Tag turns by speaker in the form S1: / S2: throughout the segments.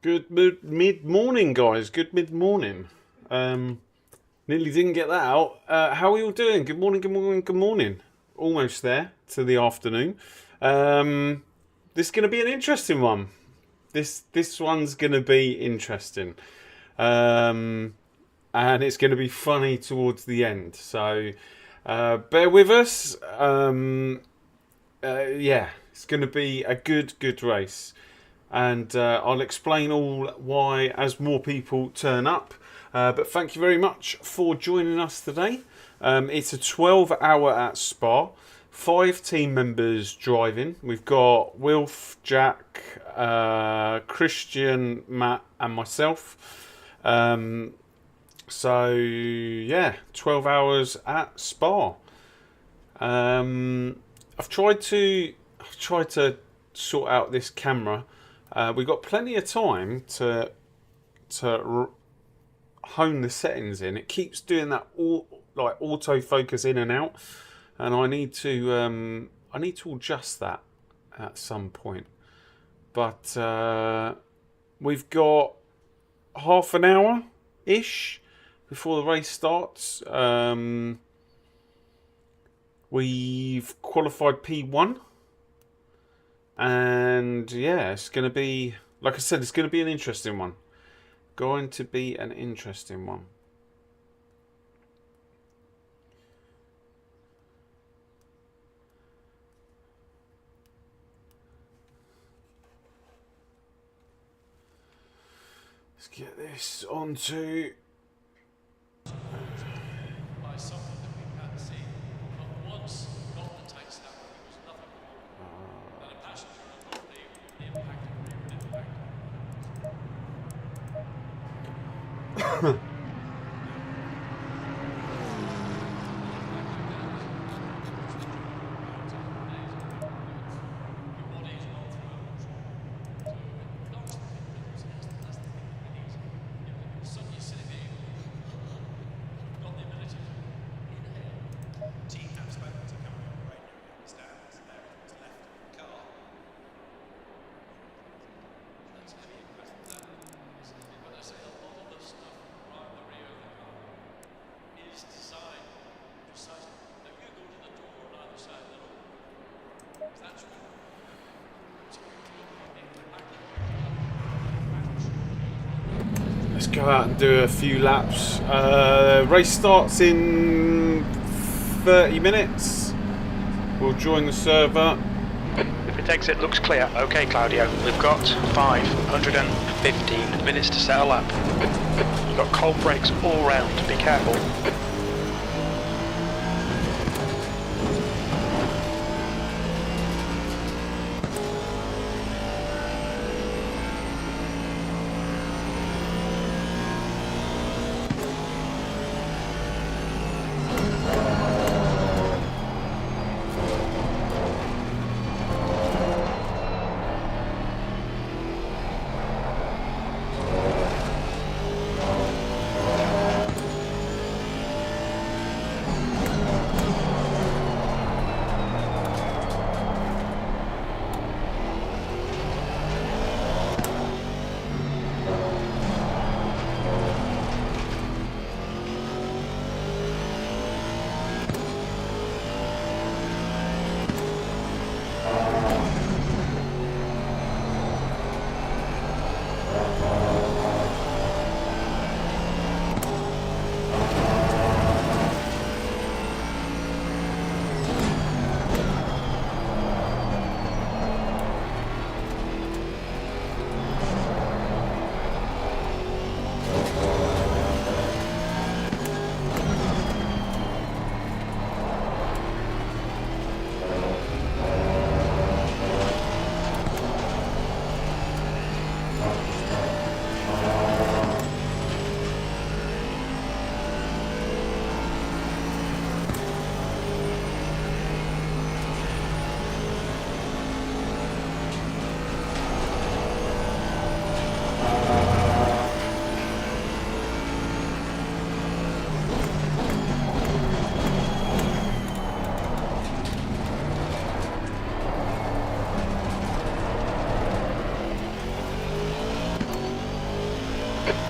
S1: Good mid-morning, guys. Good mid-morning. Nearly didn't get that out. How are you all doing? Good morning, good morning, good morning. Almost there to the afternoon. This is going to be an interesting one. This one's going to be interesting. And it's going to be funny towards the end. So bear with us. Yeah, it's going to be a good race. And I'll explain all why as more people turn up. But thank you very much for joining us today. It's a 12-hour at Spa. 5 team members driving. We've got Wilf, Jack, Christian, Matt and myself. So yeah, 12 hours at Spa. I've tried to sort out this camera. We've got plenty of time to hone the settings in. It keeps doing that autofocus in and out, and I need to adjust that at some point. But we've got half an hour ish before the race starts. We've qualified P1. And yeah, it's going to be, like I said, it's going to be an interesting one. Going to be an interesting one. Let's get this onto... Let's go out and do a few laps. Race starts in 30 minutes. We'll join the server.
S2: If it exit looks clear, okay Claudio, we've got 515 minutes to set a lap. You've got cold brakes all round, be careful.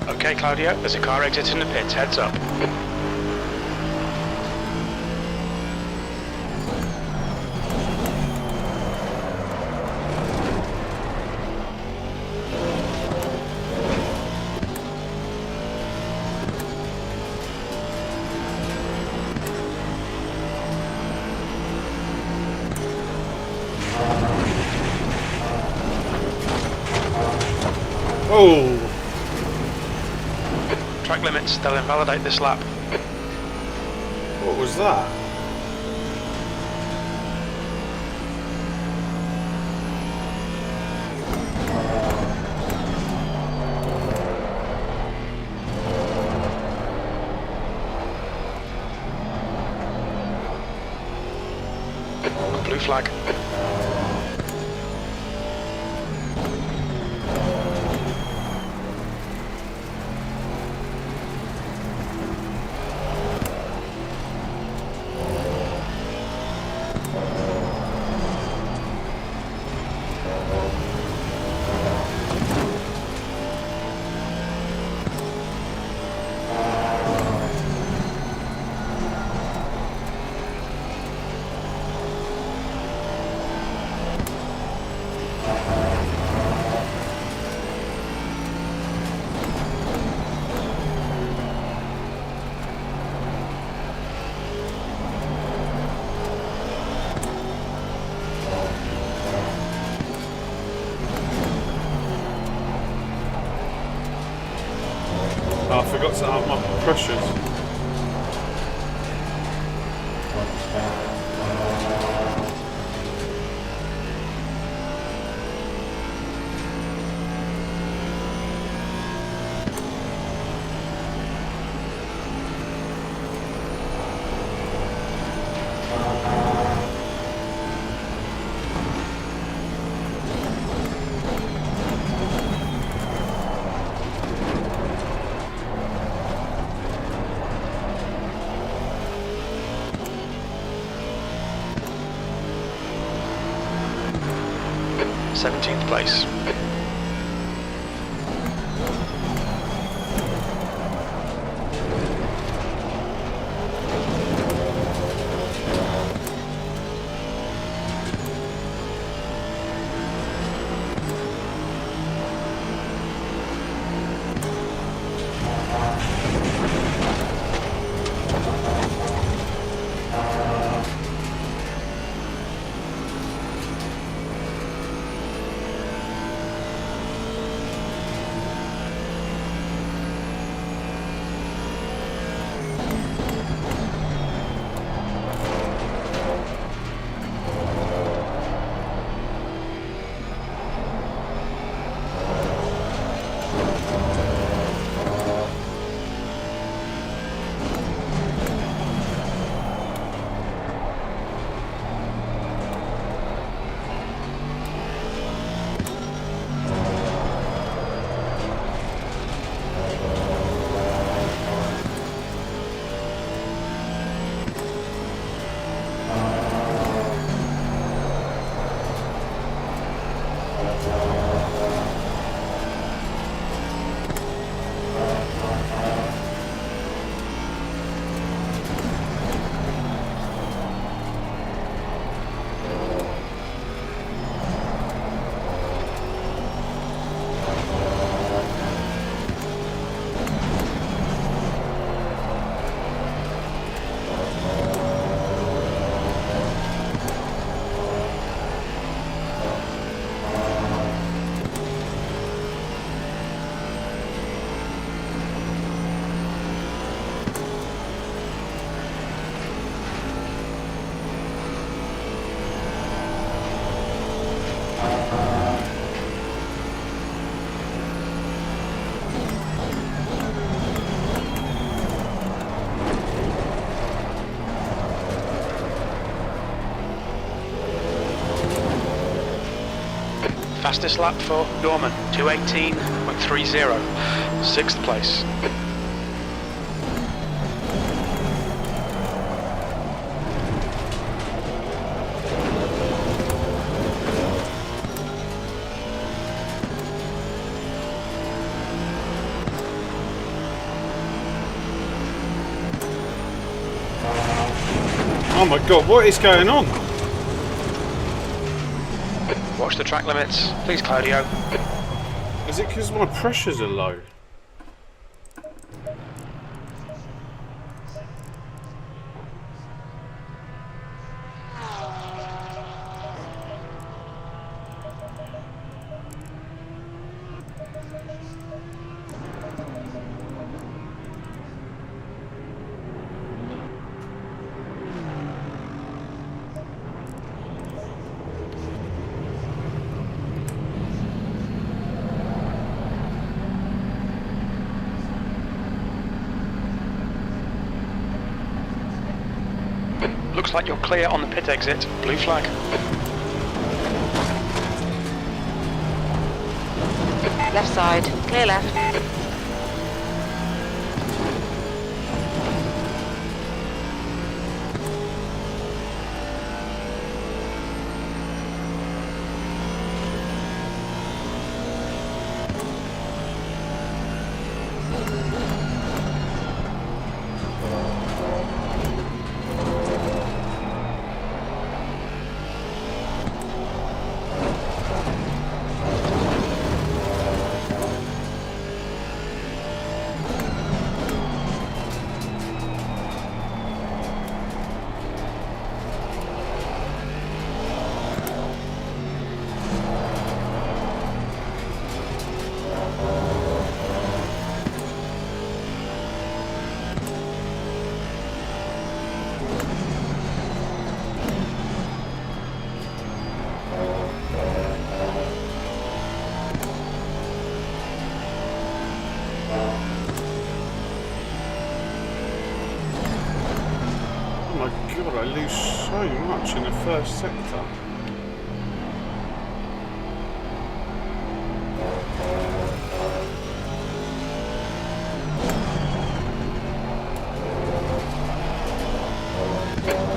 S2: Okay, Claudio, there's a car exiting the pits. Heads up.
S1: Oh!
S2: Track limits, they'll invalidate this lap.
S1: What was that?
S2: Blue flag.
S1: Oh, I forgot to up my pressures.
S2: Seventeenth place. Fastest lap for Norman, 2:18.30, sixth place.
S1: Oh my god, what is going on?
S2: Watch the track limits, please, Claudio.
S1: Is it because my pressures are low?
S2: Looks like you're clear on the pit exit. Blue flag.
S3: Left side, clear left. I lose so much in the first sector.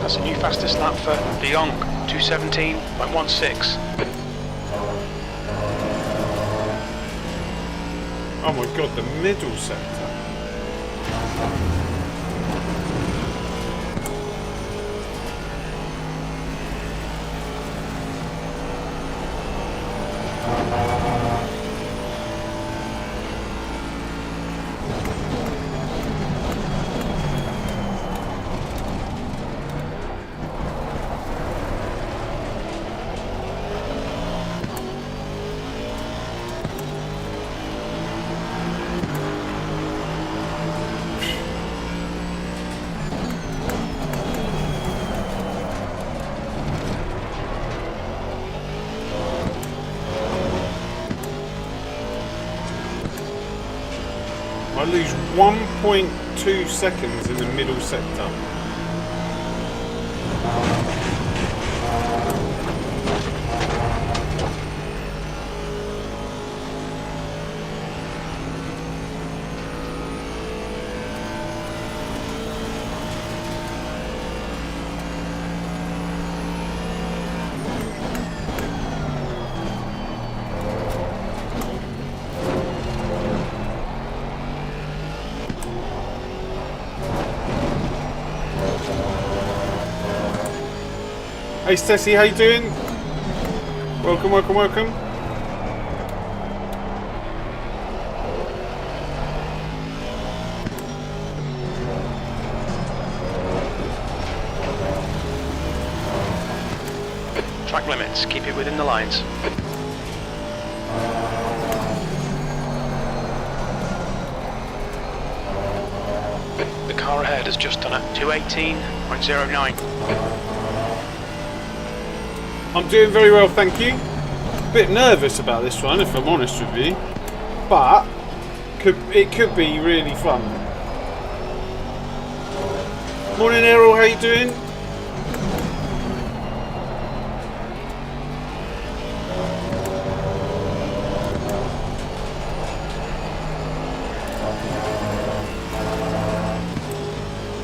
S2: That's a new fastest lap for De Jong, 2:17.16.
S1: Oh my god, the middle sector. I lose 1.2 seconds in the middle sector. Hey Stacey, how you doing? Welcome, welcome, welcome.
S2: Track limits, keep it within the lines. The car ahead has just done at 2:18.09.
S1: I'm doing very well, thank you. A bit nervous about this one, if I'm honest with you, but it could be really fun. Morning, Errol. How you doing?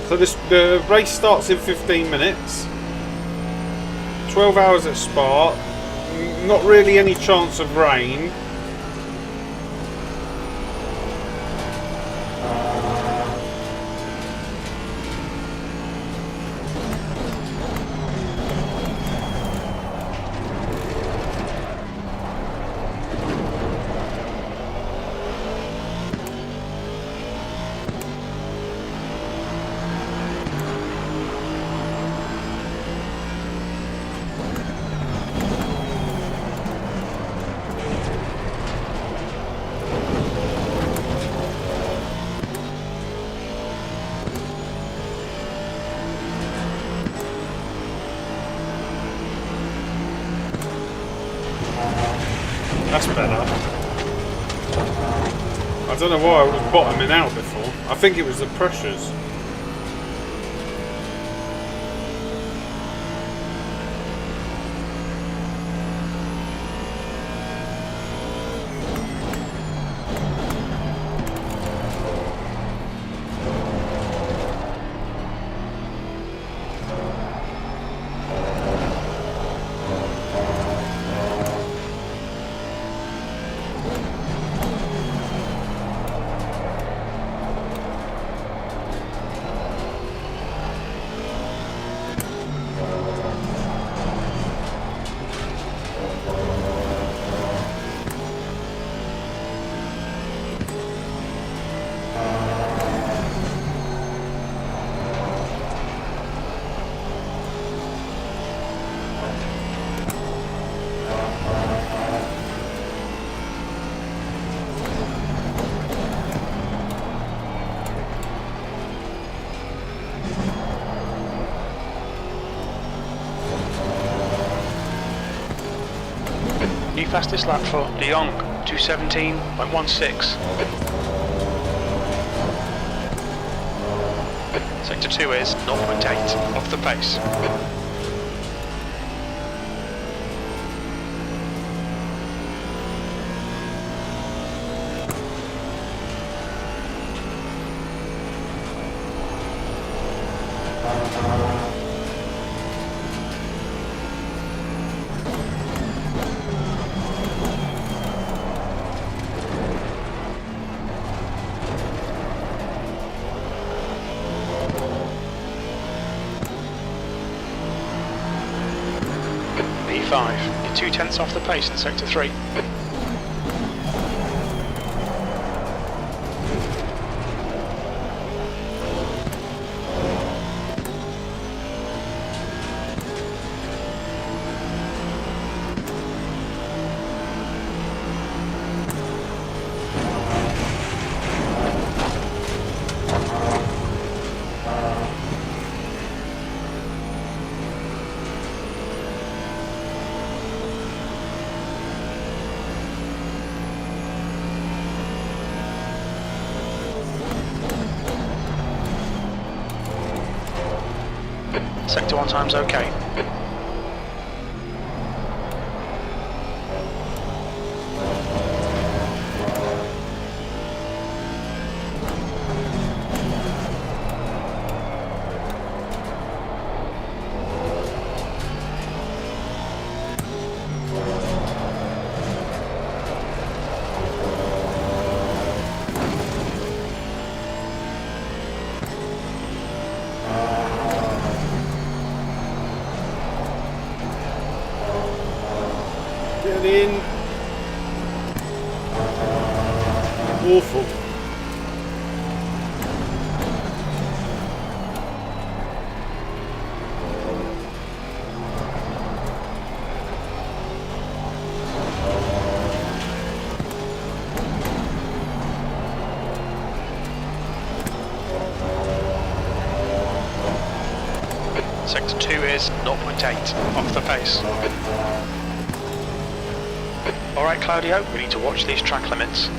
S1: So the race starts in 15 minutes. 12 hours at Spa, not really any chance of rain. I don't know why I was bottoming out before. I think it was the pressures.
S2: New fastest lap for De Jong, 2:17.16. Sector 2 is 0.8 off the pace. P5, you're 0.2 off the pace in sector 3. Sector 1 time's okay.
S1: Get in. Awful.
S2: Sector 2 is 0.8 off the pace. Alright Claudio, we need to watch these track limits.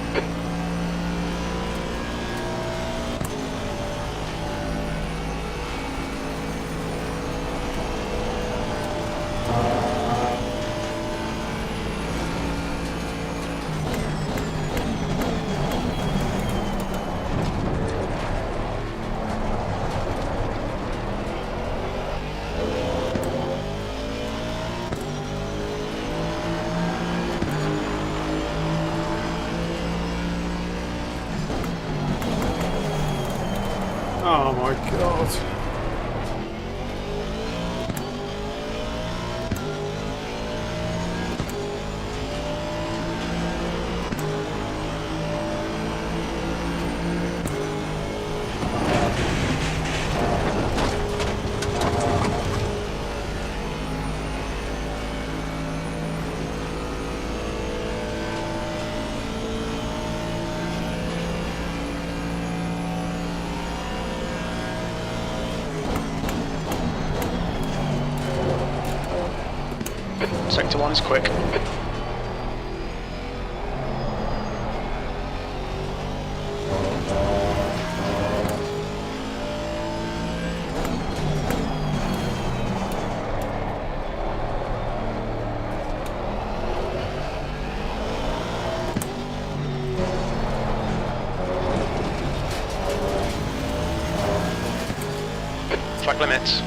S1: Oh my god.
S2: Sector 1 is quick. track limits.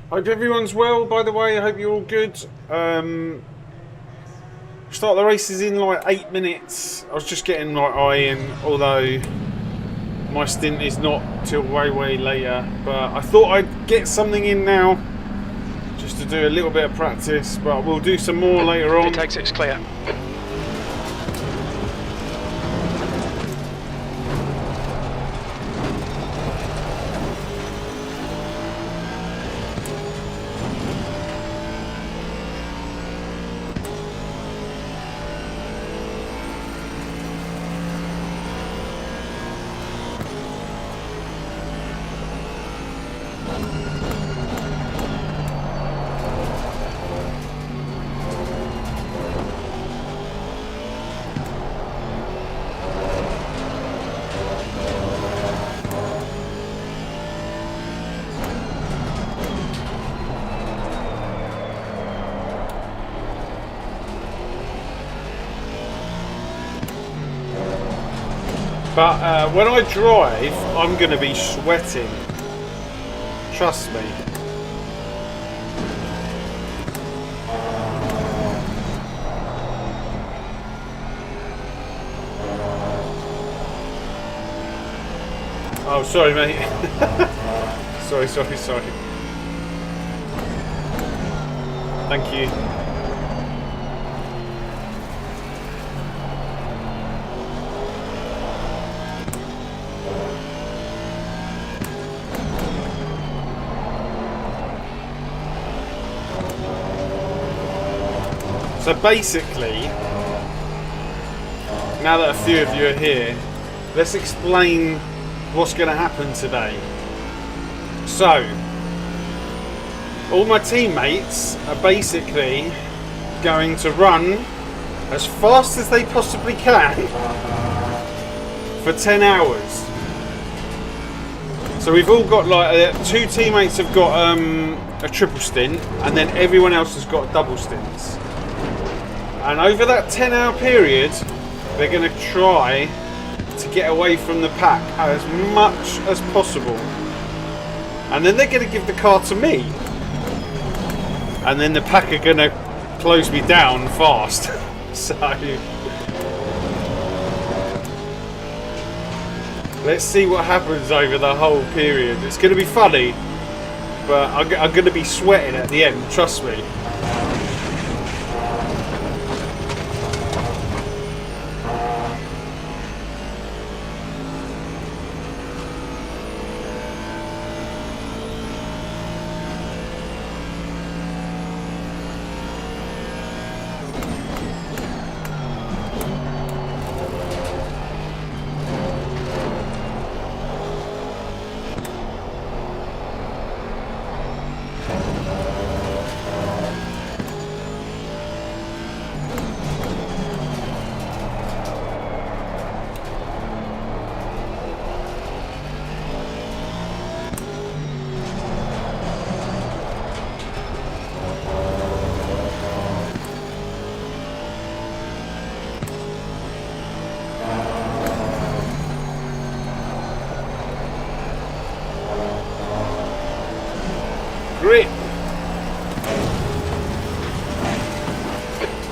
S1: Hope everyone's well, by the way. I hope you're all good. Start the races in like 8 minutes. I was just getting my eye in, although my stint is not till way later. But I thought I'd get something in now, just to do a little bit of practice. But we'll do some more later on.
S2: It takes it's clear.
S1: But when I drive, I'm going to be sweating. Trust me. Oh, sorry, mate. sorry. Thank you. So basically, now that a few of you are here, let's explain what's going to happen today. So, all my teammates are basically going to run as fast as they possibly can for 10 hours. So we've all got like, 2 teammates have got a triple stint, and then everyone else has got double stints. And over that 10-hour period, they're going to try to get away from the pack as much as possible. And then they're going to give the car to me. And then the pack are going to close me down fast. So, let's see what happens over the whole period. It's going to be funny, but I'm going to be sweating at the end, trust me.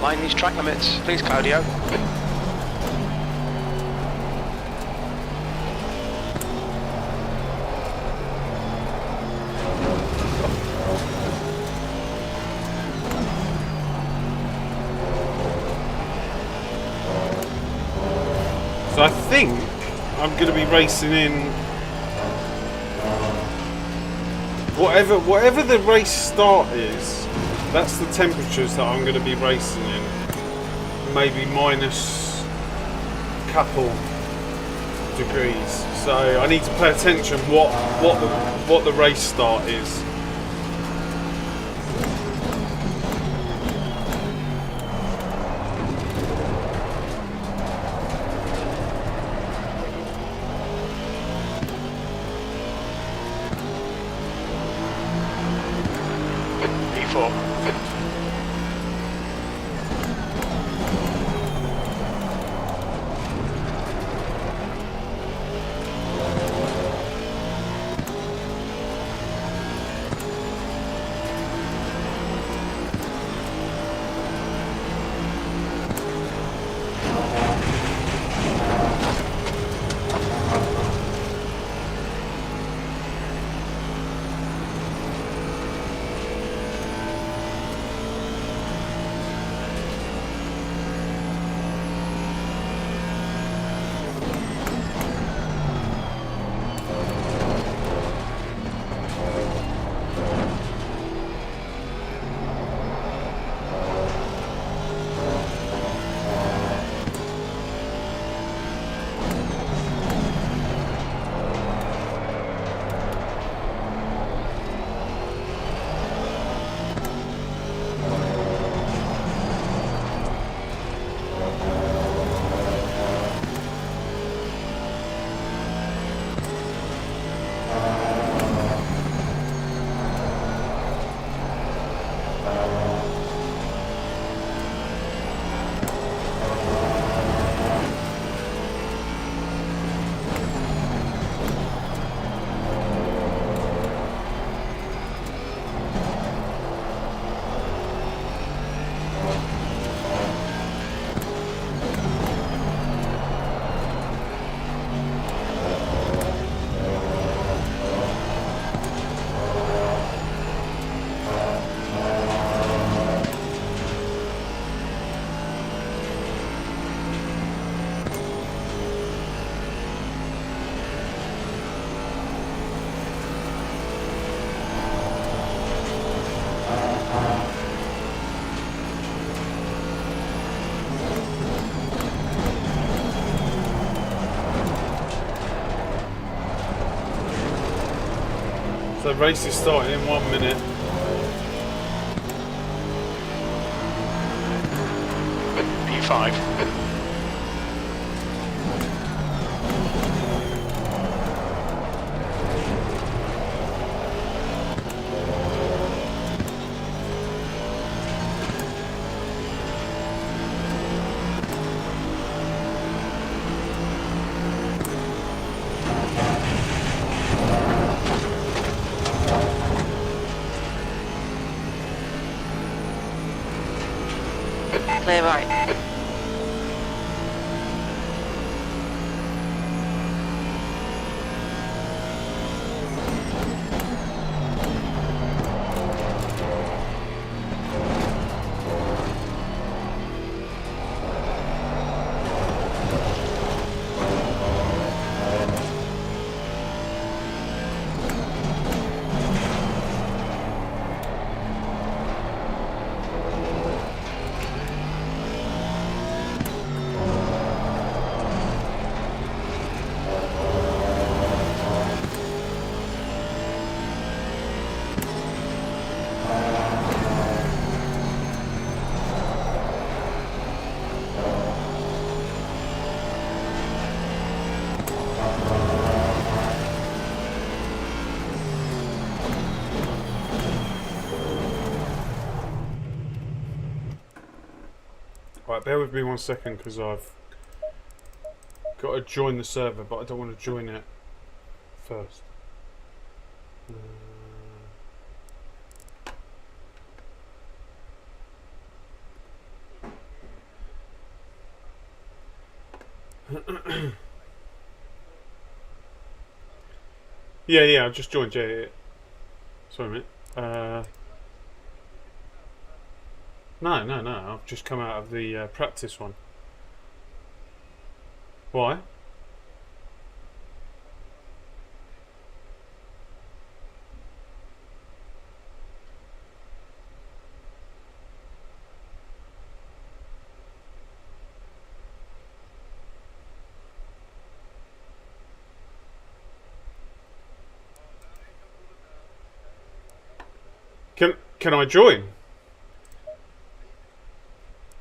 S2: Mind these track limits, please, Claudio.
S1: So I think I'm going to be racing in whatever the race start is. That's the temperatures that I'm going to be racing in. Maybe minus a couple degrees. So I need to pay attention what the race start is. The race is starting in 1 minute.
S2: P5.
S3: Clear right.
S1: Right, bear with me 1 second because I've got to join the server, but I don't want to join it first. Yeah, I just joined. Yeah. Sorry, mate. No. I've just come out of the practice one. Why? Can I join?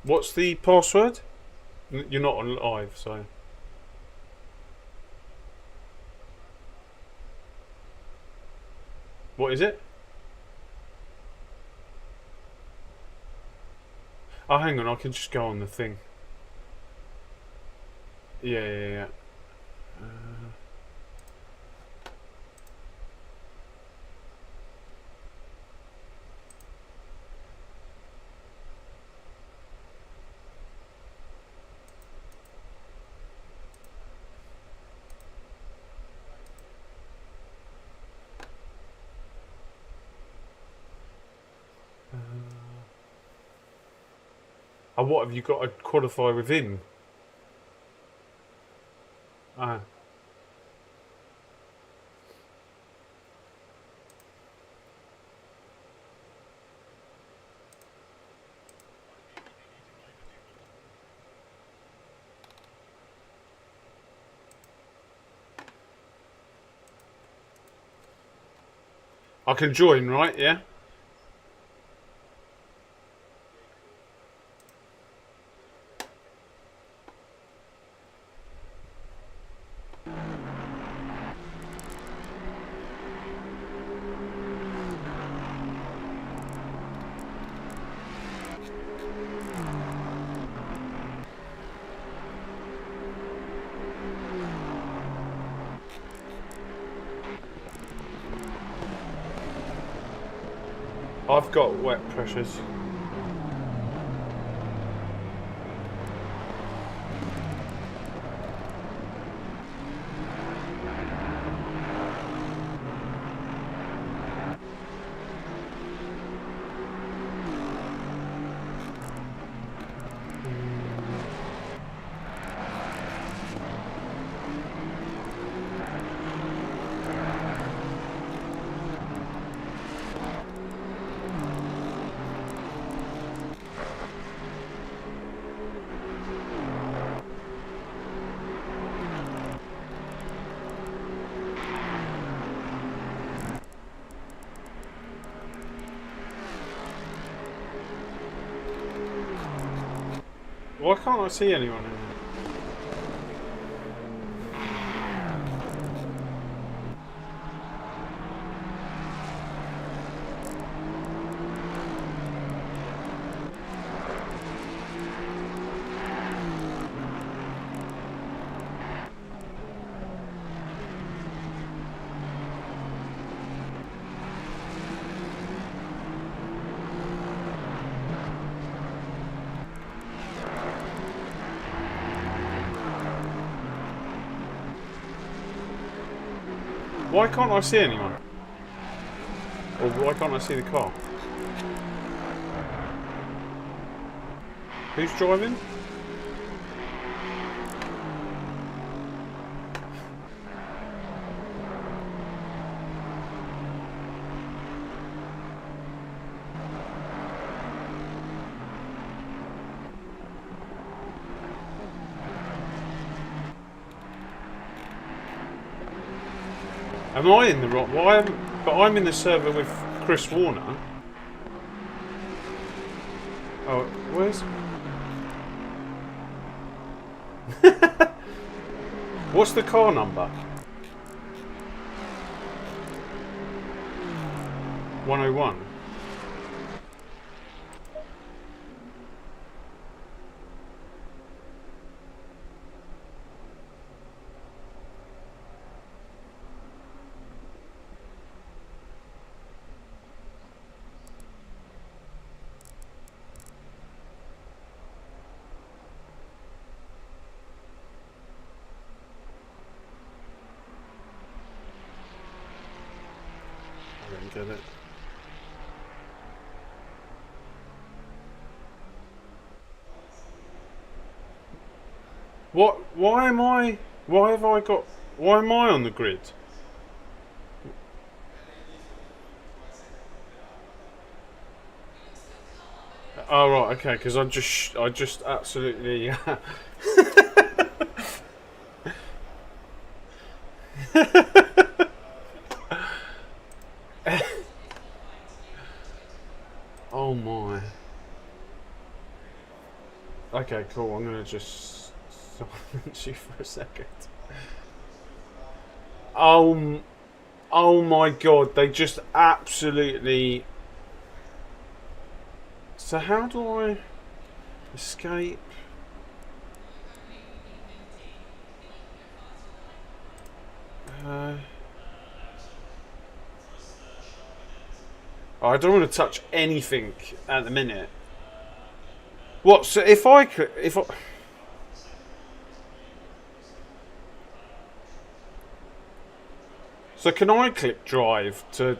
S1: What's the password? You're not on live, so. What is it? Oh, hang on, I can just go on the thing. Yeah. Oh, what have you got to qualify within? Ah. I can join, right? Yeah. I've got wet pressures. Why can't I see anyone in here? Why can't I see anyone? Or why can't I see the car? Who's driving? Am I in the wrong? Why? But I'm in the server with Chris Warner. Oh, where's? What's the car number? 101. get it. What? Why am I? Why have I got? Why am I on the grid? Oh right, okay. Because I just absolutely. Oh my. Okay, cool. I'm gonna just silence you for a second. Oh my god, they just absolutely. So how do I escape? I don't want to touch anything at the minute. What? So if I could, so can I click drive to?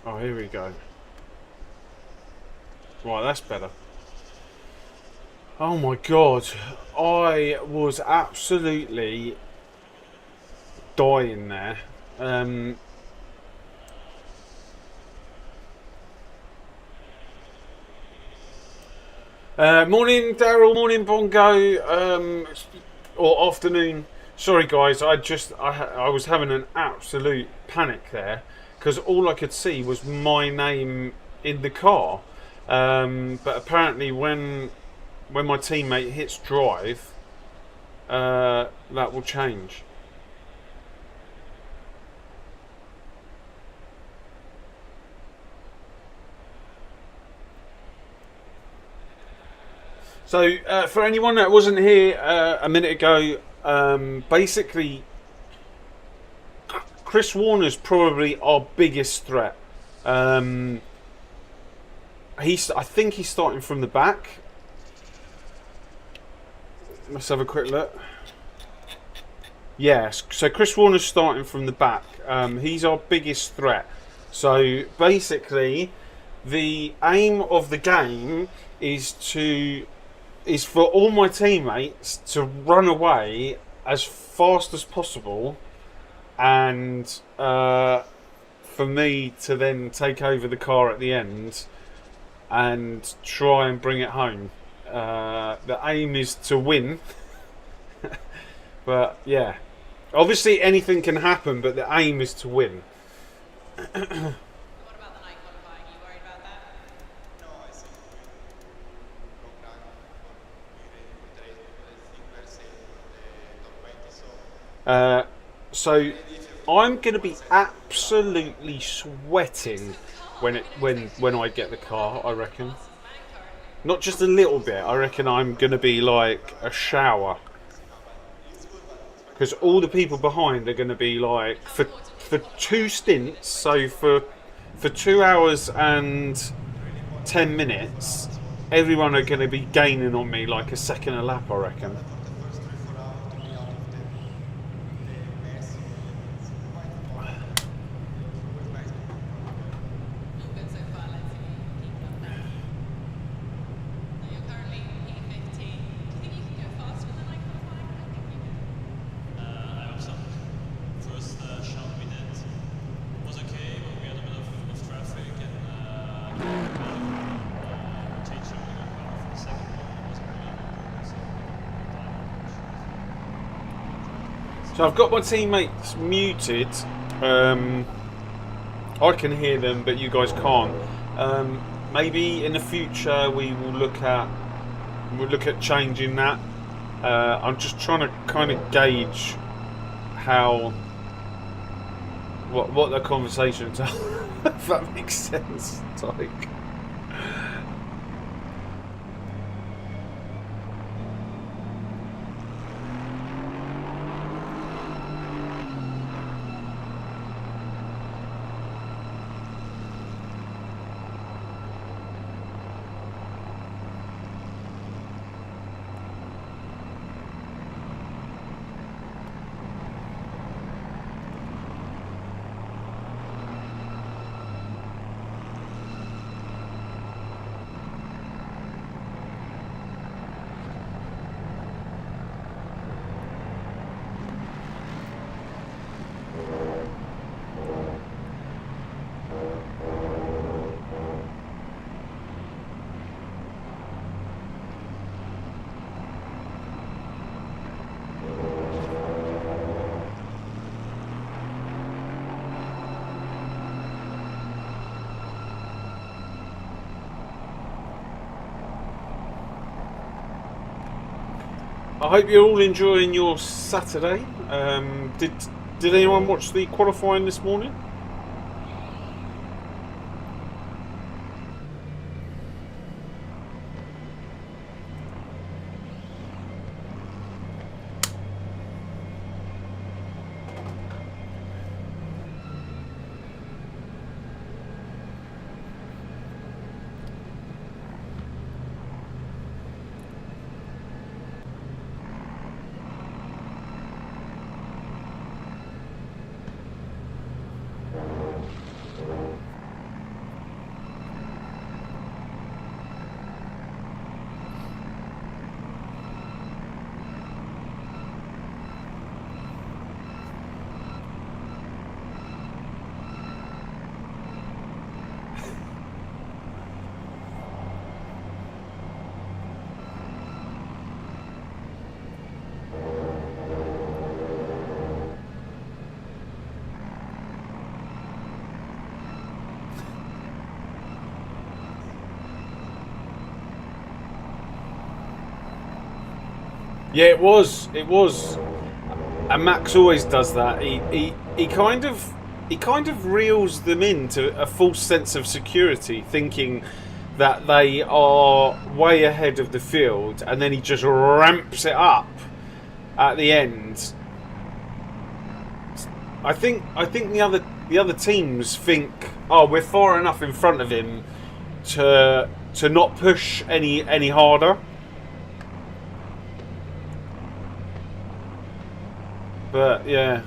S1: Oh, here we go. Right, that's better. Oh my god, I was absolutely dying there. Morning Daryl, morning Bongo, or afternoon. Sorry guys, I was having an absolute panic there because all I could see was my name in the car. But apparently when my teammate hits drive, that will change. So for anyone that wasn't here a minute ago, basically Chris Warner's probably our biggest threat. I think he's starting from the back. Let's have a quick look. Yes, so Chris Warner's starting from the back. He's our biggest threat. So basically, the aim of the game is for all my teammates to run away as fast as possible, and for me to then take over the car at the end and try and bring it home. The aim is to win. But yeah, obviously anything can happen, but the aim is to win.
S4: What about the night qualifying? Are you worried about that?
S5: No, I think we program for the think we're safe for the top 20,
S1: So I'm going to be absolutely sweating when I get the car, I reckon. Not just a little bit, I reckon I'm going to be like a shower. Because all the people behind are going to be like, for 2 stints, so for 2 hours and 10 minutes, everyone are going to be gaining on me like a second a lap, I reckon. So I've got my teammates muted. I can hear them, but you guys can't. Maybe in the future we will look at changing that. I'm just trying to kind of gauge what the conversations are. If that makes sense. It's like. I hope you're all enjoying your Saturday. Did anyone watch the qualifying this morning? Yeah, it was. And Max always does that. He kind of reels them into a false sense of security, thinking that they are way ahead of the field, and then he just ramps it up at the end. I think the other teams think, oh, we're far enough in front of him to not push any harder. But yeah,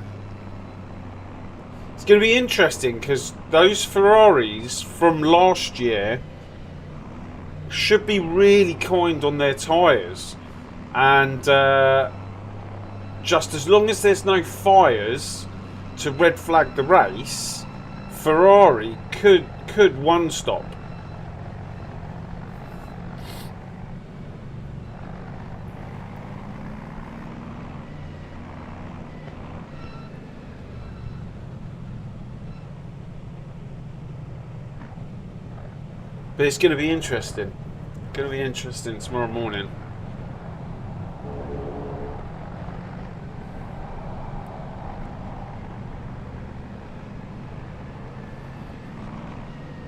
S1: it's going to be interesting because those Ferraris from last year should be really kind on their tyres, and just as long as there's no fires to red flag the race, Ferrari could one stop. But it's going to be interesting. Going to be interesting tomorrow morning.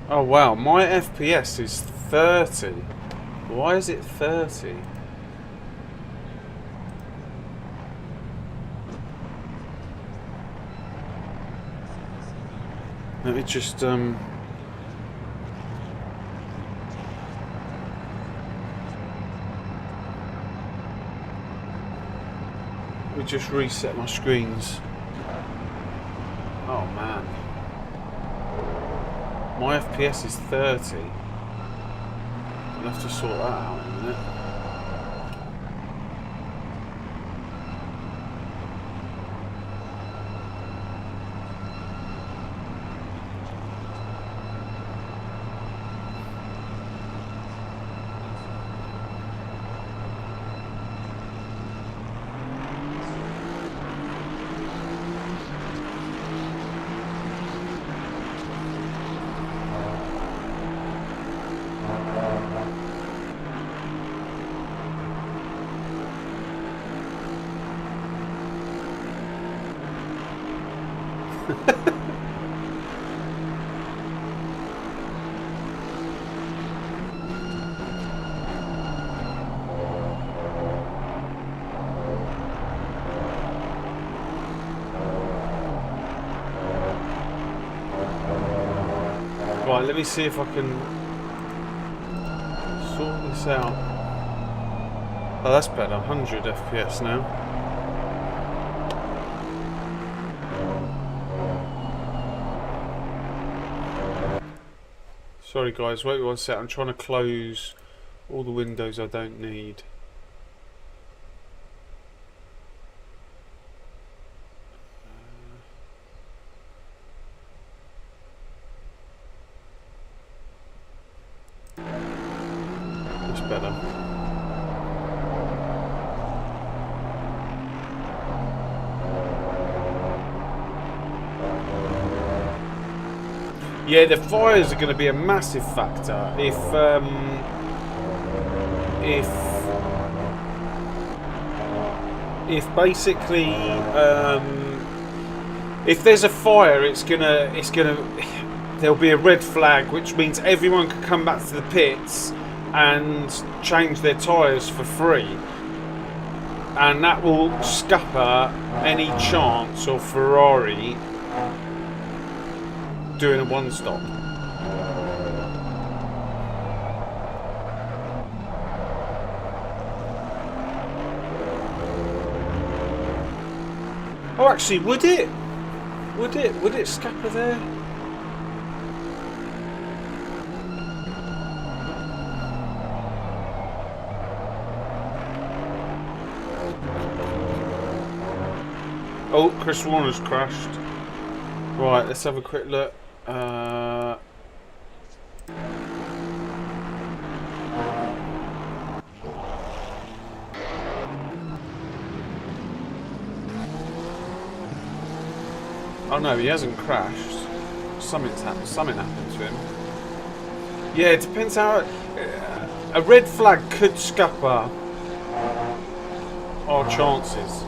S1: Oh wow, my FPS is 30. Why is it 30? Let me just just reset my screens. Oh man, my FPS is 30. I'll have to sort that out in a minute. Right, let me see if I can sort this out. Oh, that's better. 100 FPS now. Sorry guys, wait one sec. I'm trying to close all the windows I don't need. Yeah, the fires are going to be a massive factor. If if basically if there's a fire, there'll be a red flag, which means everyone can come back to the pits and change their tyres for free, and that will scupper any chance of Ferrari doing a one-stop. Oh, actually, would it? Would it scupper there? Oh, Chris Warner's crashed. Right, let's have a quick look. Oh no, he hasn't crashed. Something happened to him. Yeah, it depends how... a red flag could scupper our chances.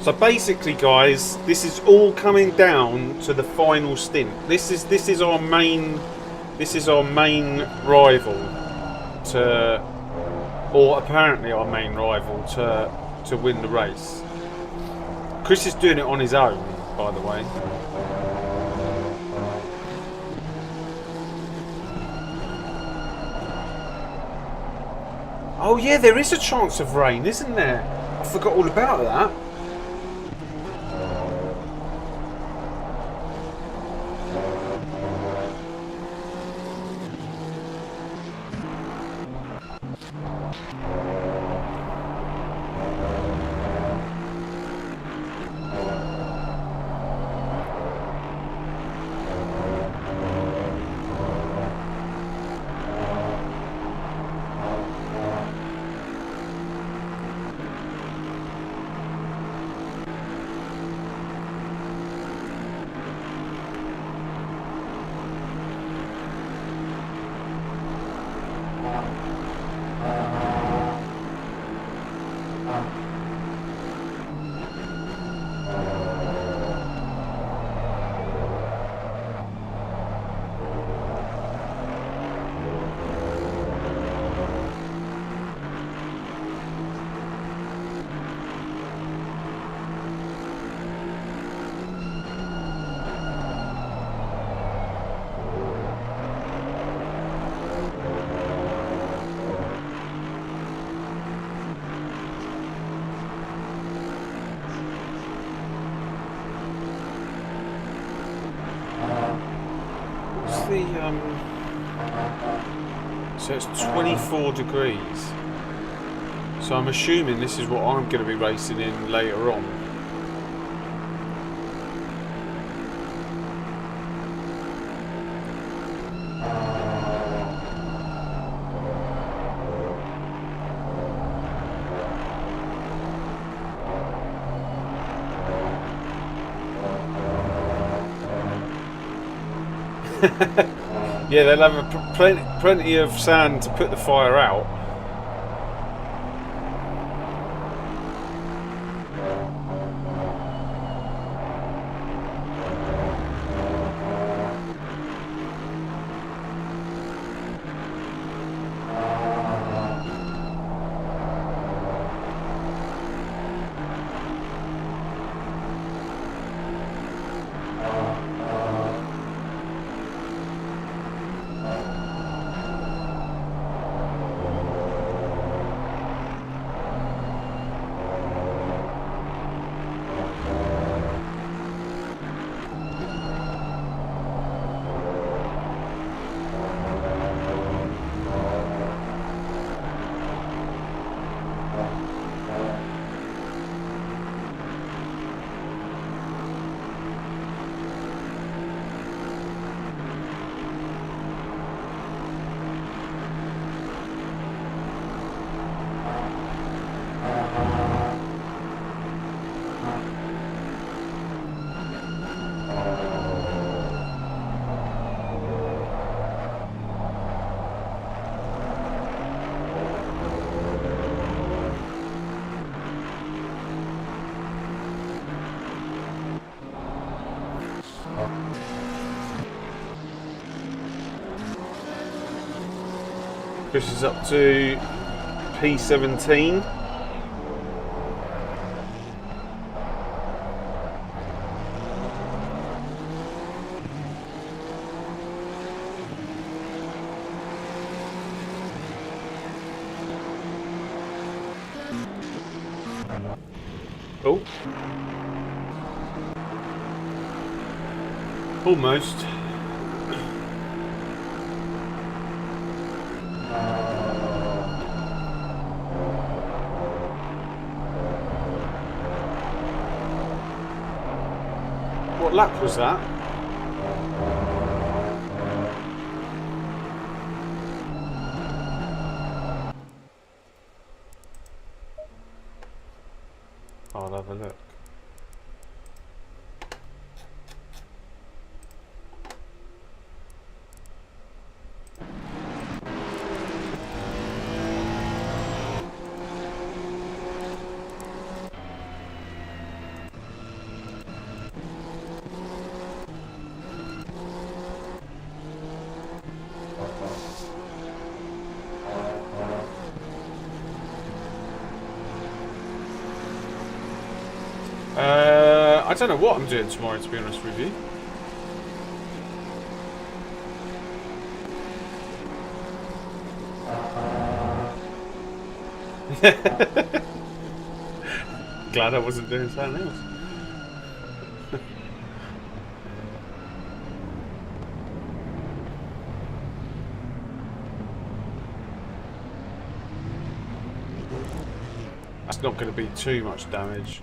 S1: So basically, guys, this is all coming down to the final stint. This is our main rival to, or apparently our main rival to win the race. Chris is doing it on his own, by the way. Oh yeah, there is a chance of rain, isn't there? I forgot all about that. So it's 24 degrees. So I'm assuming this is what I'm going to be racing in later on. Yeah, they'll have plenty of sand to put the fire out. Pushes up to P17. Oh. Almost. What lap was that? I'll have a look. I don't know what I'm doing tomorrow, to be honest with you. Glad I wasn't doing something else. That's not going to be too much damage.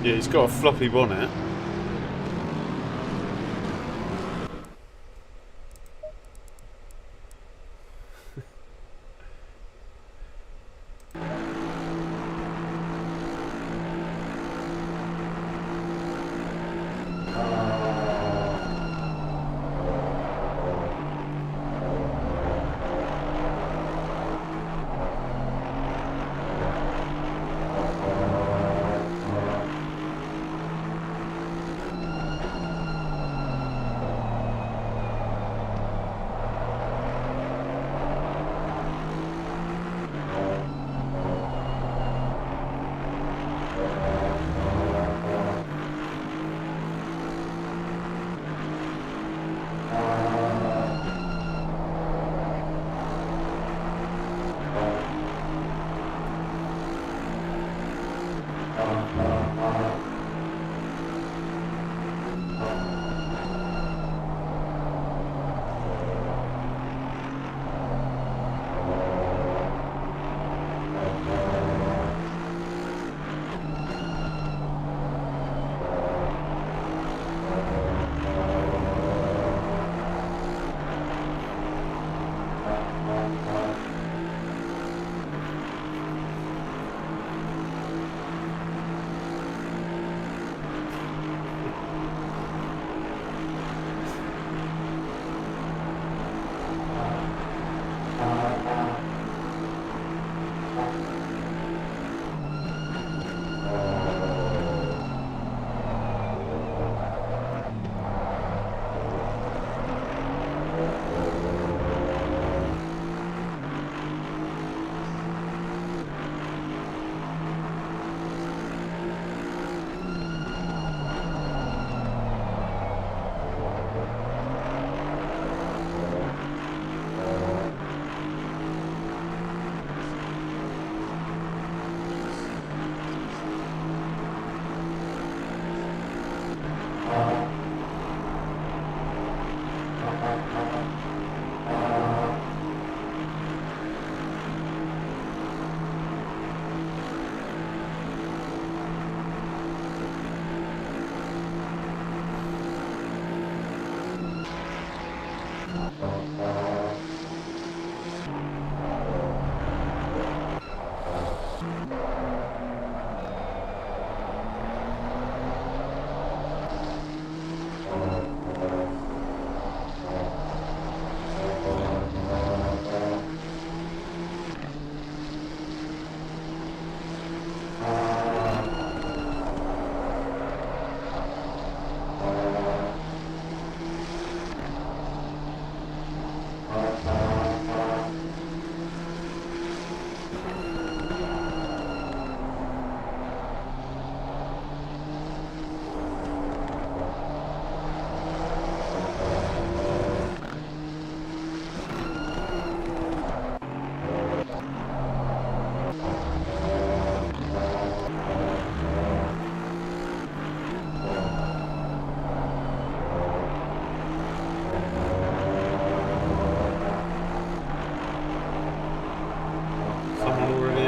S1: Yeah, he's got a floppy bonnet.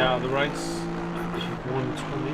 S1: Out of the race. 120.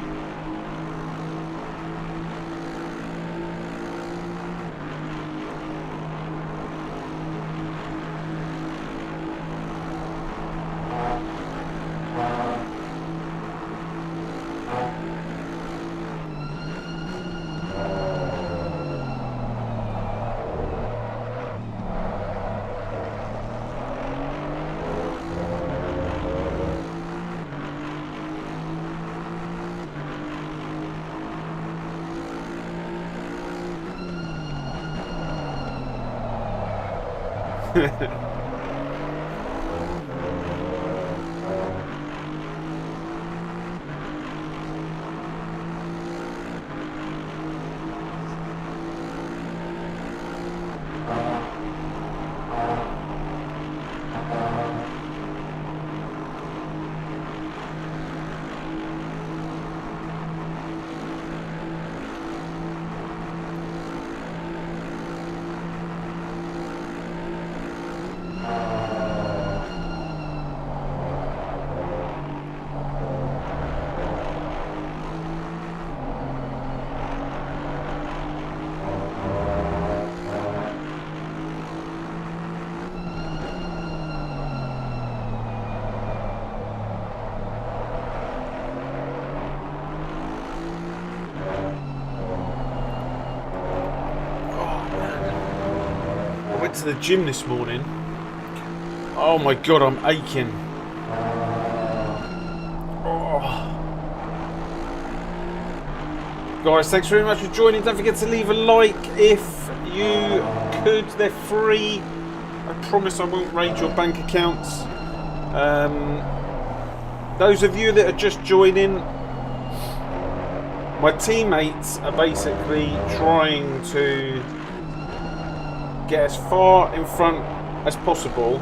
S1: To the gym this morning. Oh my god, I'm aching. Oh. Guys, thanks very much for joining. Don't forget to leave a like if you could. They're free. I promise I won't raid your bank accounts. Those of you that are just joining, my teammates are basically trying to get as far in front as possible,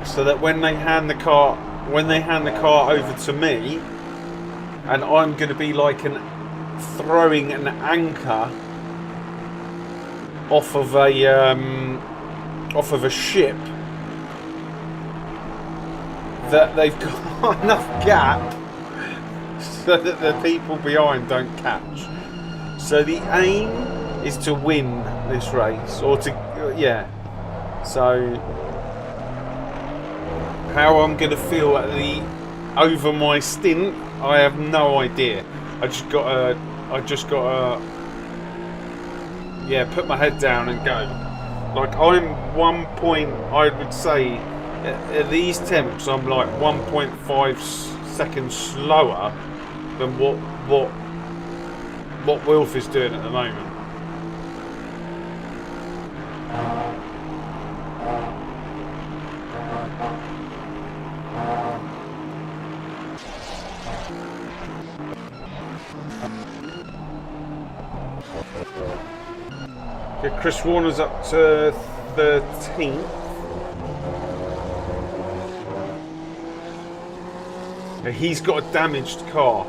S1: so that when they hand the car over to me, and I'm going to be like throwing an anchor off of a ship, that they've got enough gap so that the people behind don't catch. So the aim is to win this race, or to, yeah. So how I'm gonna feel over my stint, I have no idea. I just gotta yeah, put my head down and go. Like, I'm 1 point, I would say at these temps I'm like 1.5 seconds slower than what Wilf is doing at the moment. Okay, Chris Warner's up to 13th. He's got a damaged car.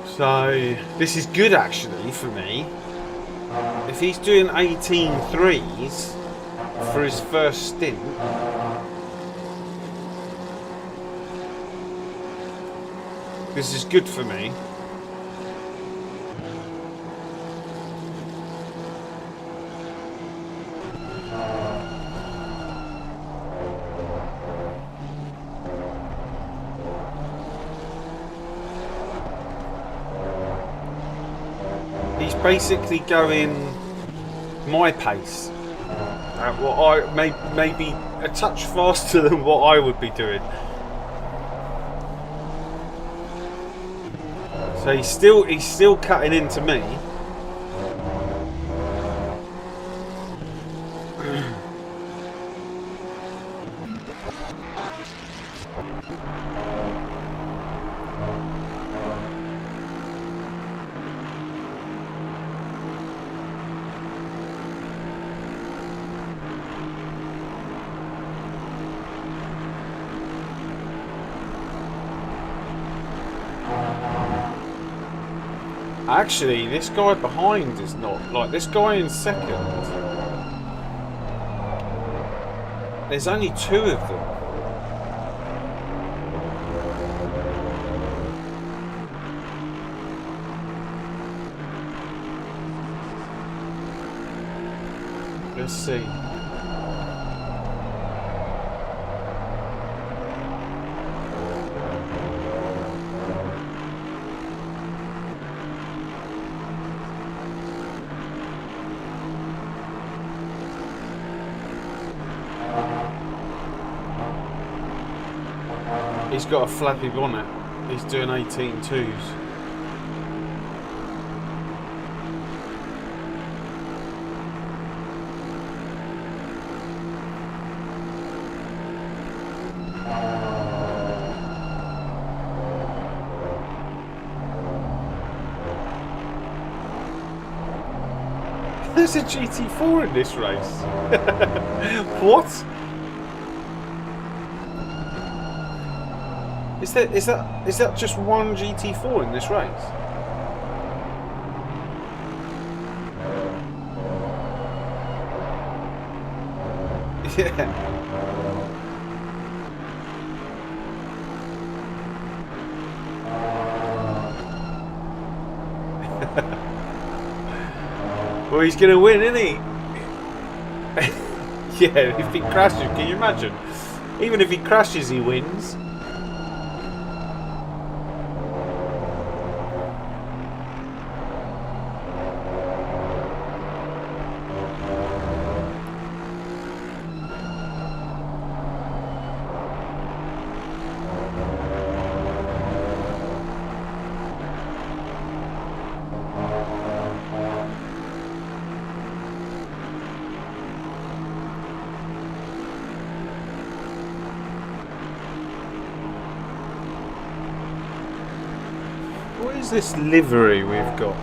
S1: So this is good actually for me. If he's doing 18.3s for his first stint, this is good for me. He's basically going my pace. What I maybe a touch faster than what I would be doing. So he's still cutting into me. Actually, this guy behind is not, like, this guy in second. There's only 2 of them. Let's see. He's got a flappy bonnet. He's doing 18.2s. There's a GT4 in this race. What? Is that just one GT4 in this race? Yeah. Well, he's gonna win, isn't he? Yeah, if he crashes, can you imagine? Even if he crashes, he wins. What is this livery we've got?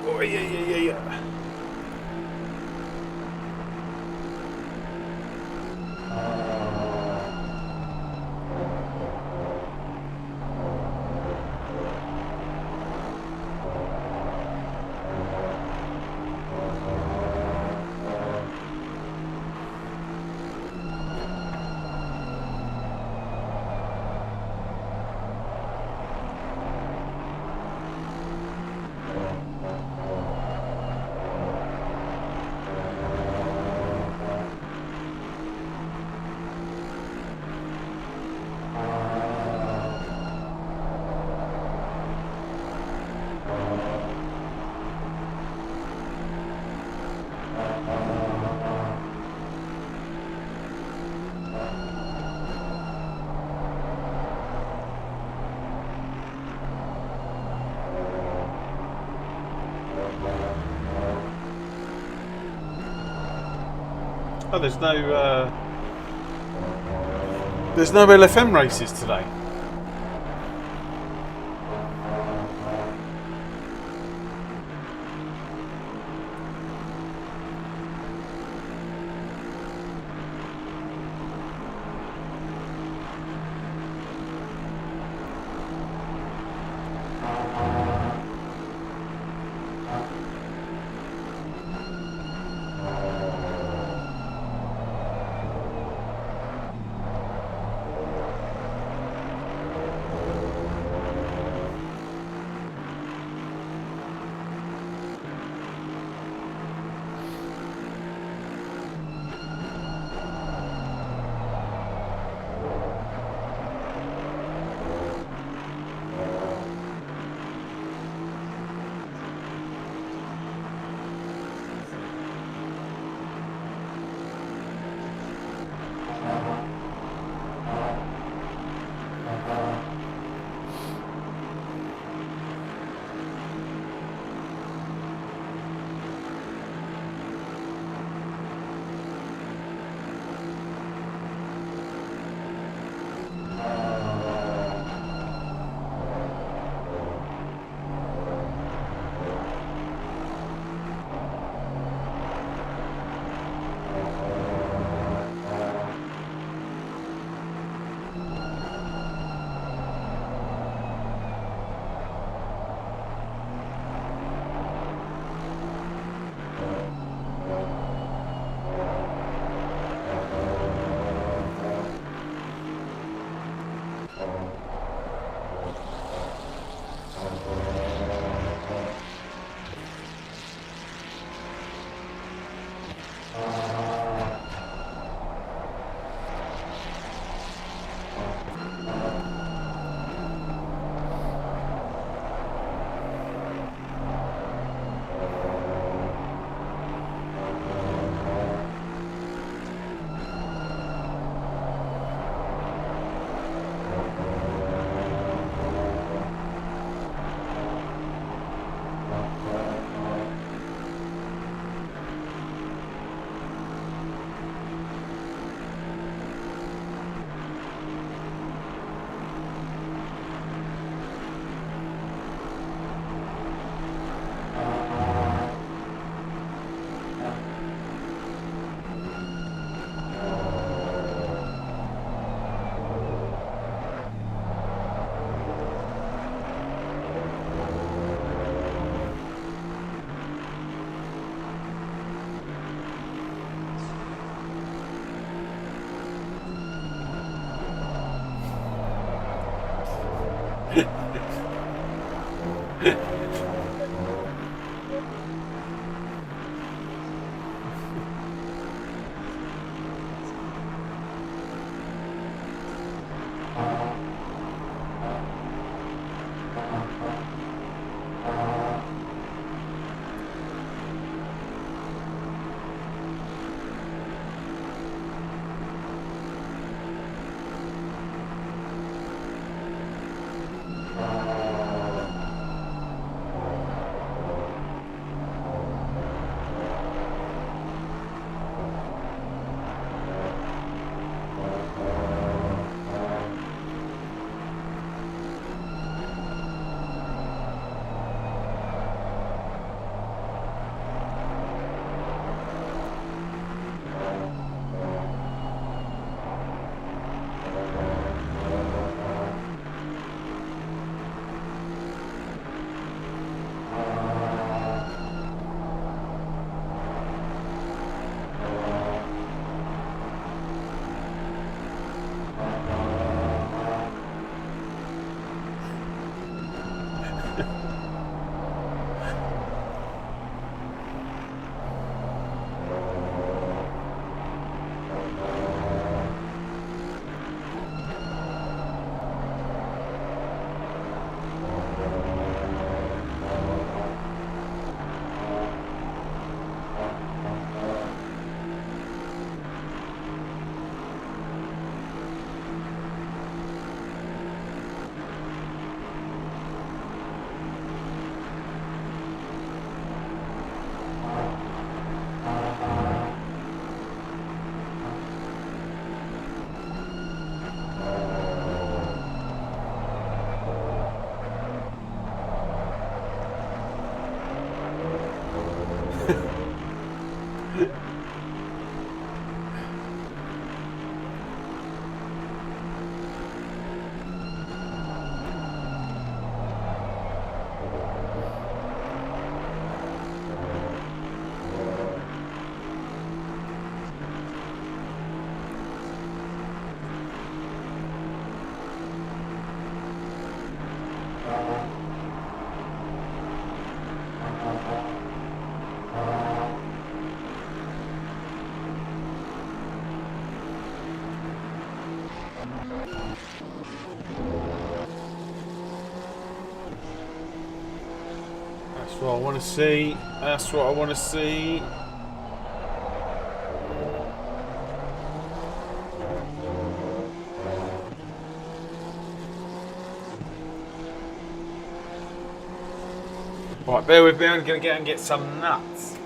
S1: Oh, yeah. Oh, there's no LFM races today. That's what I want to see. That's what I want to see. Right, bear with me, I'm going to go and get some nuts.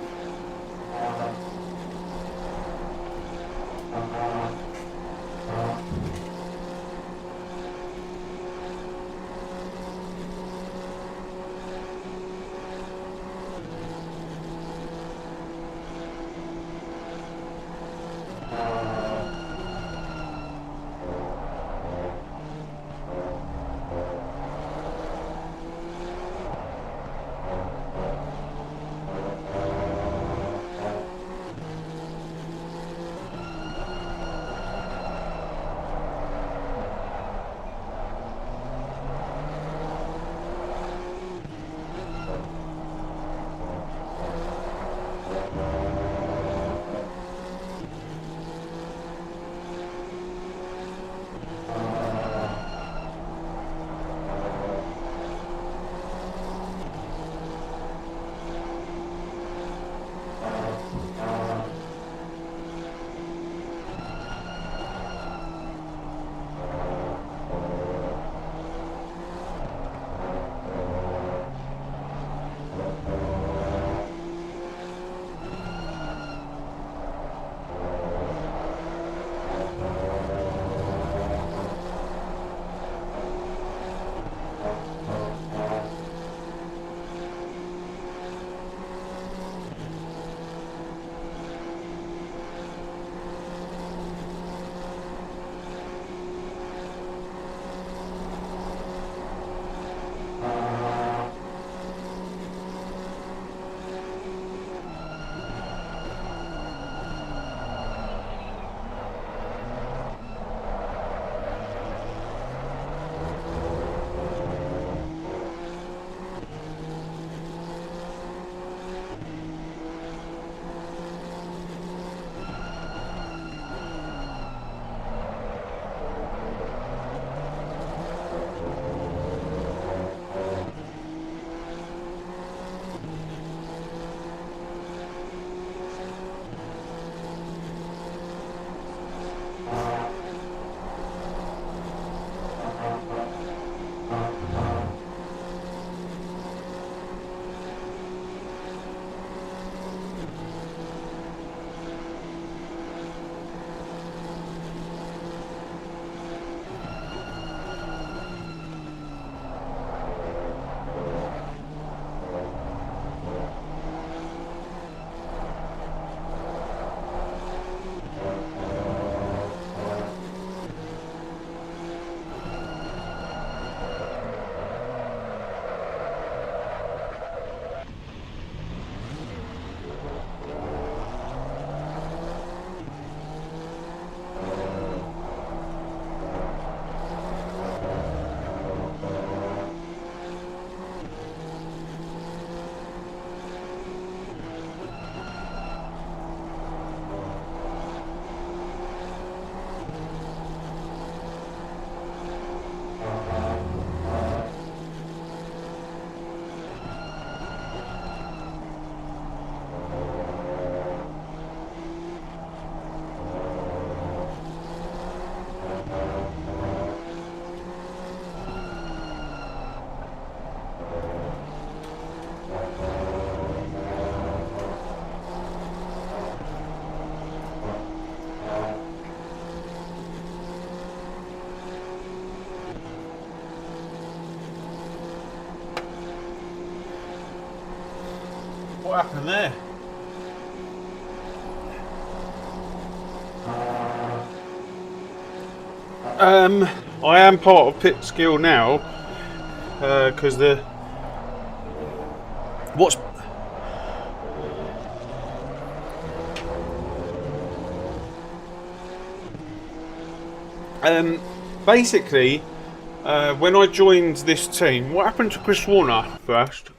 S1: What happened there? I am part of Pitskills now, because what's basically when I joined this team, what happened to Chris Warner first?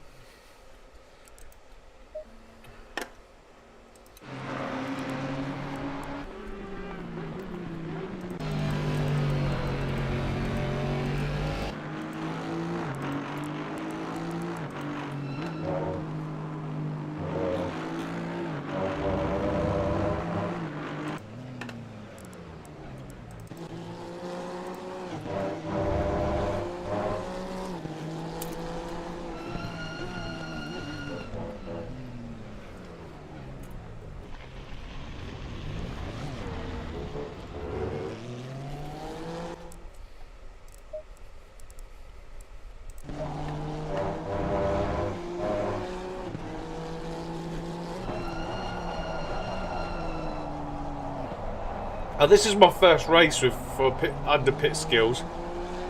S1: This is my first race under Pitskills,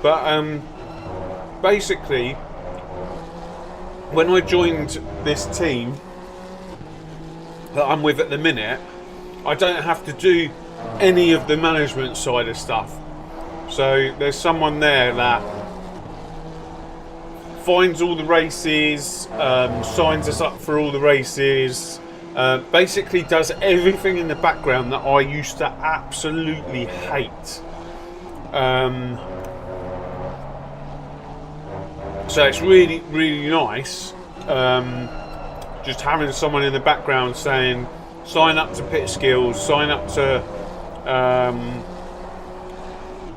S1: but basically, when I joined this team that I'm with at the minute, I don't have to do any of the management side of stuff. So there's someone there that finds all the races, signs us up for all the races, basically does everything in the background that I used to absolutely hate. So it's really, really nice just having someone in the background saying, sign up to Pitskills, sign up to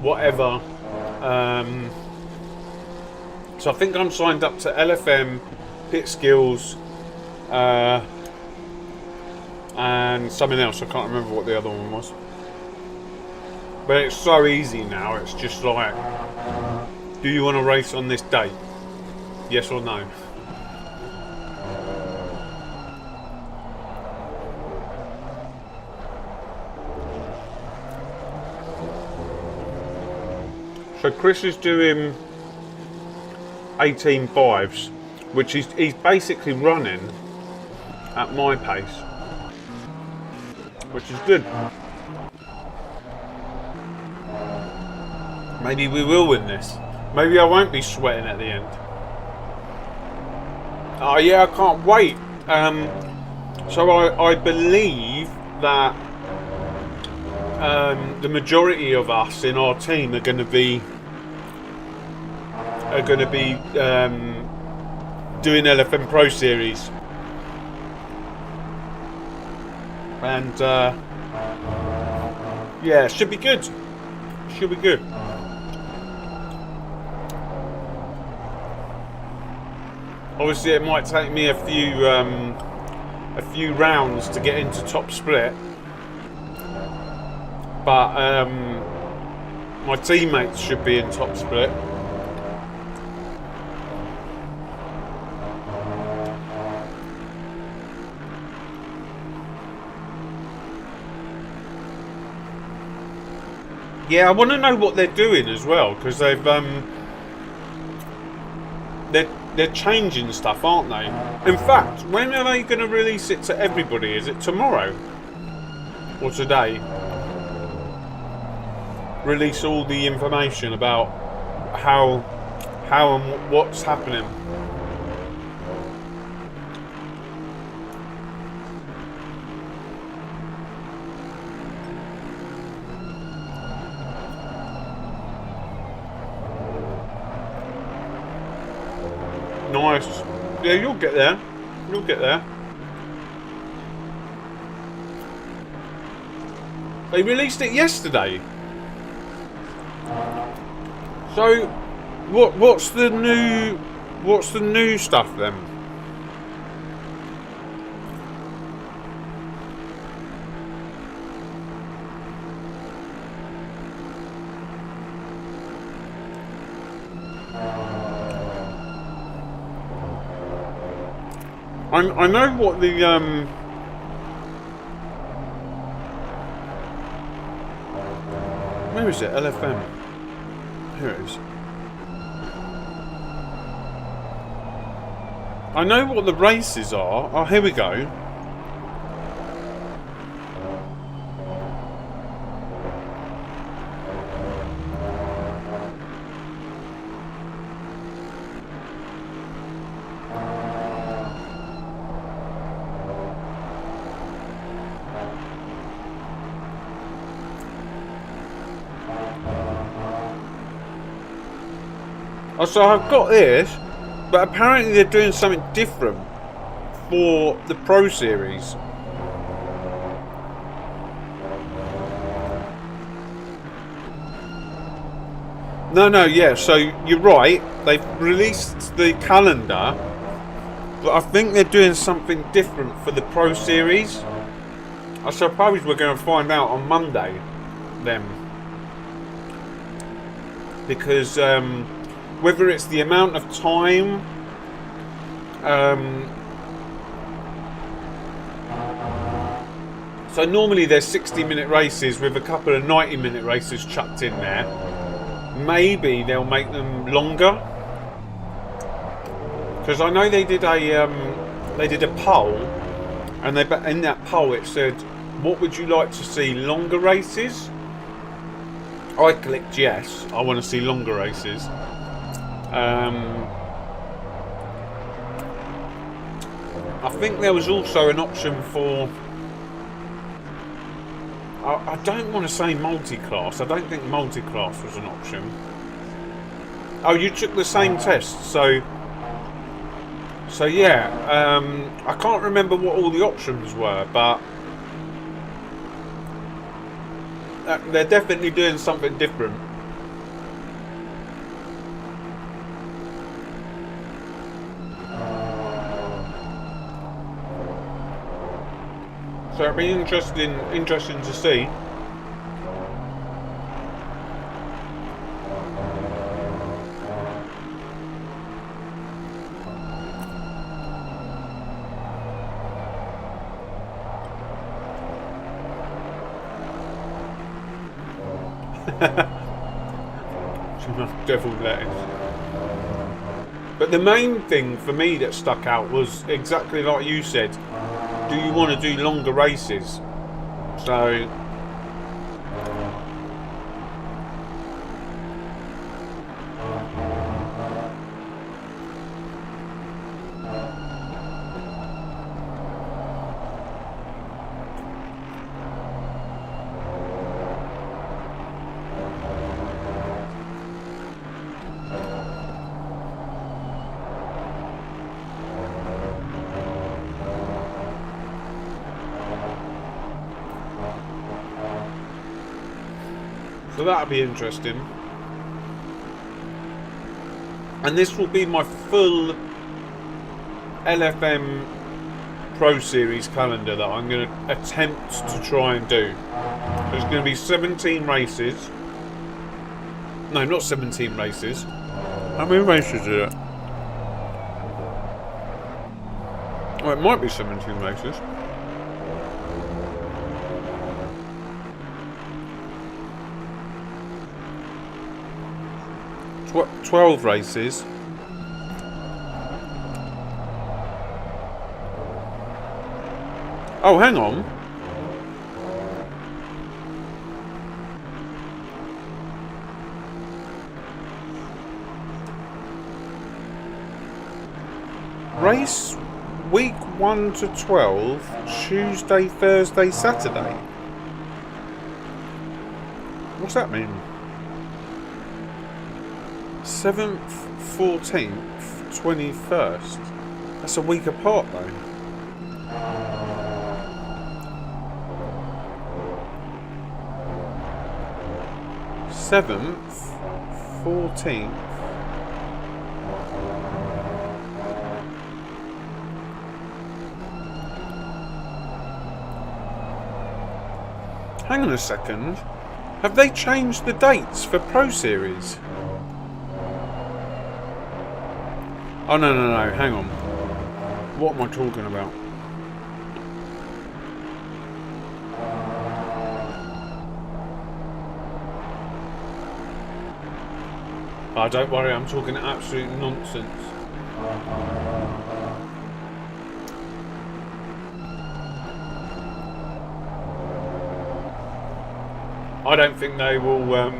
S1: whatever. So I think I'm signed up to LFM, Pitskills, and something else. I can't remember what the other one was. But it's so easy now. It's just like, do you want to race on this date? Yes or no? So Chris is doing 18.5s, which he's basically running at my pace, which is good. Maybe we will win this. Maybe I won't be sweating at the end. Oh yeah, I can't wait. So I believe that the majority of us in our team are going to be doing LFM Pro Series, and yeah, should be good. Should be good. Obviously, it might take me a few rounds to get into top split, but my teammates should be in top split. Yeah, I want to know what they're doing as well, because they're changing stuff, aren't they? In fact, when are they going to release it to everybody? Is it tomorrow or today? Release all the information about how and what's happening. Nice. Yeah, you'll get there. You'll get there. They released it yesterday. So, what's the new stuff then? I know what the where is it? LFM. Here it is. I know what the races are. Oh, here we go. So I've got this, but apparently they're doing something different for the Pro Series. No, yeah, so you're right, they've released the calendar, but I think they're doing something different for the Pro Series. I suppose we're going to find out on Monday then. Because whether it's the amount of time So normally there's 60-minute races with a couple of 90-minute races chucked in there. Maybe they'll make them longer, because I know they did a poll, and in that poll it said, what would you like to see, longer races? I clicked yes, I want to see longer races. I think there was also an option for, I don't want to say multi-class. I don't think multi-class was an option. Oh, you took the same test, so yeah. I can't remember what all the options were, but they're definitely doing something different. So it'll be interesting to see. Devil lettuce. But the main thing for me that stuck out was exactly like you said. Do you want to do longer races? So that'll be interesting. And this will be my full LFM Pro Series calendar that I'm going to attempt to try and do. There's going to be 17 races. No, not 17 races. How many races are there? Oh, it might be 17 races. 12 races. Oh, hang on. Race week 1 to 12, Tuesday, Thursday, Saturday. What's that mean? 7th, 14th, 21st. That's a week apart though. Seventh, 14th. Hang on a second. Have they changed the dates for Pro Series? Oh, no, hang on. What am I talking about? Oh, don't worry, I'm talking absolute nonsense. I don't think they will...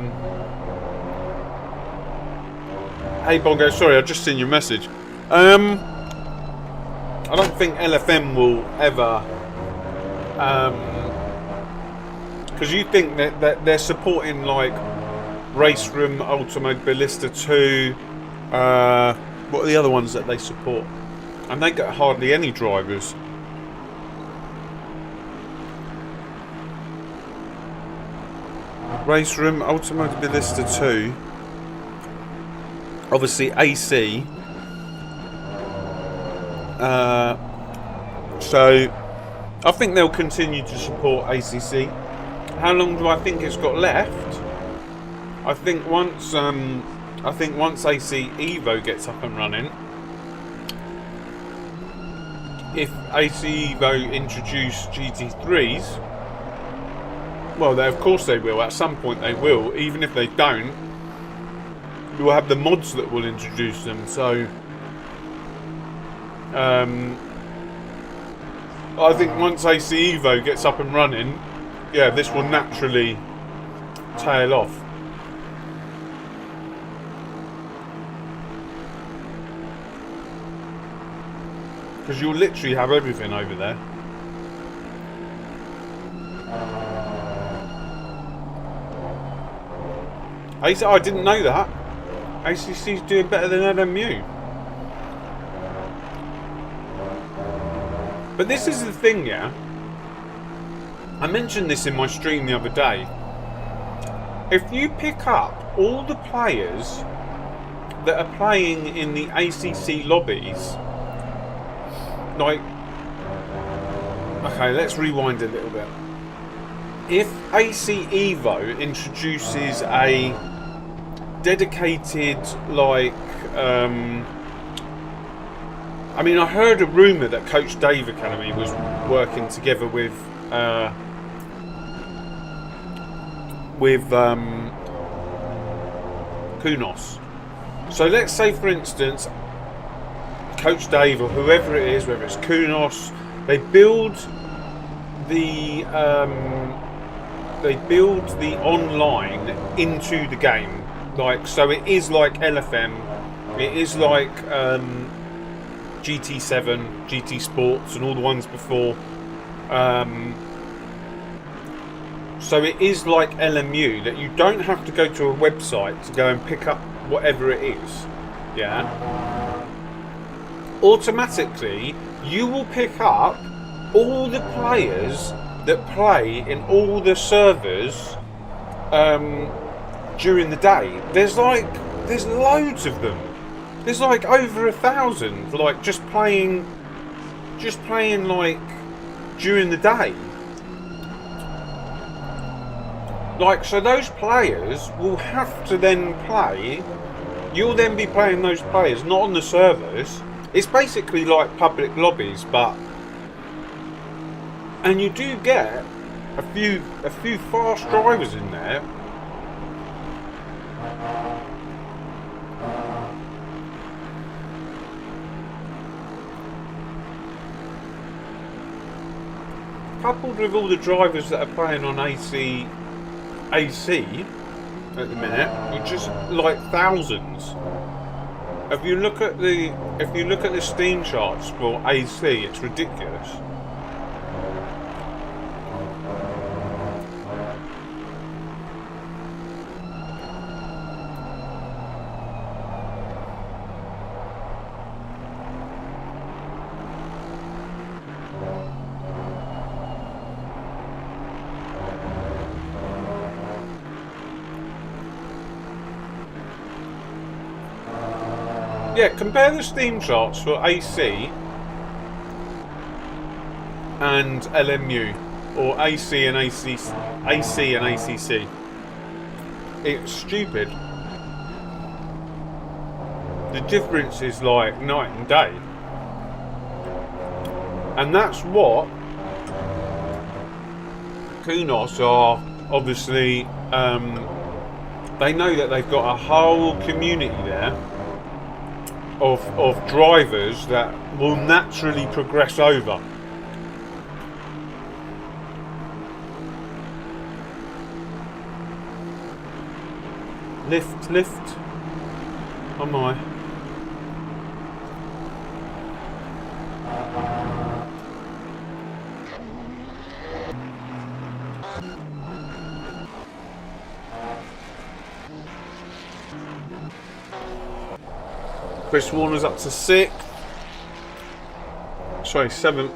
S1: Hey Bongo, sorry, I've just seen your message. I don't think LFM will ever, because you think that they're supporting like Race Room, Automobilista 2. What are the other ones that they support? And they get hardly any drivers. Race Room, Automobilista 2. Obviously AC. So I think they'll continue to support ACC. How long do I think it's got left? I think once AC Evo gets up and running, if AC Evo introduce GT3s, Well, of course they will. At some point they will. Even if they don't, we'll have the mods that will introduce them. So, I think once AC Evo gets up and running, yeah, this will naturally tail off. Because you'll literally have everything over there. I didn't know that. ACC's doing better than LMU. But this is the thing, yeah. I mentioned this in my stream the other day. If you pick up all the players that are playing in the ACC lobbies, like, okay, let's rewind a little bit. If AC Evo introduces a dedicated, like, I mean, I heard a rumour that Coach Dave Academy was working together with Kunos. So let's say, for instance, Coach Dave or whoever it is, whether it's Kunos, they build the online into the game. Like, so it is like LFM, it is like GT7, GT Sports, and all the ones before. So it is like LMU, that you don't have to go to a website to go and pick up whatever it is. Yeah. Automatically, you will pick up all the players that play in all the servers during the day. There's loads of them. There's like over 1,000, like just playing like during the day. Like, so those players will have to then play. You'll then be playing those players, not on the servers. It's basically like public lobbies, but, and you do get a few fast drivers in there. Coupled with all the drivers that are playing on AC at the minute, which is like thousands. If you look at the Steam charts for AC, it's ridiculous. Yeah, compare the Steam charts for AC and LMU, or AC and ACC. It's stupid. The difference is like night and day. And that's what Kunos are obviously, they know that they've got a whole community there of drivers that will naturally progress over. Lift. Oh my. Chris Warner's up to 6th. Sorry, 7th.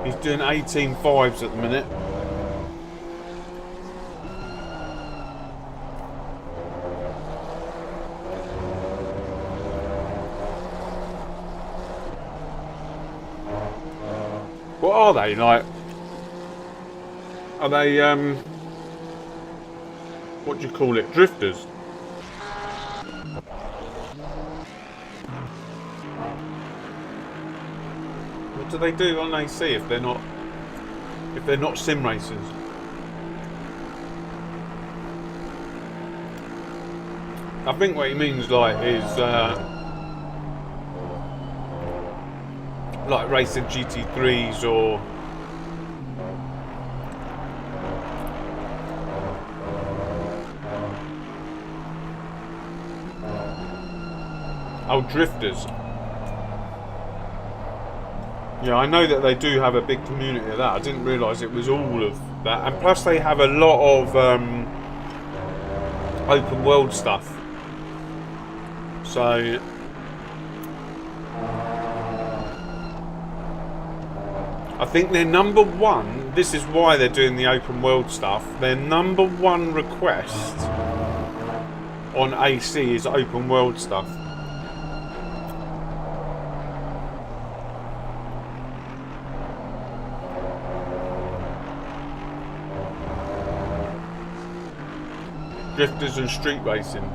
S1: He's doing 18.5s at the minute. What are they like? Are they what do you call it? Drifters? What do they do on AC if they're not sim racers? I think what he means like is like racing GT3s or drifters. Yeah, I know that they do have a big community of that. I didn't realise it was all of that, and plus they have a lot of open world stuff. So I think their number one, this is why they're doing the open world stuff, their number one request on AC is open world stuff. Drifters and street racing.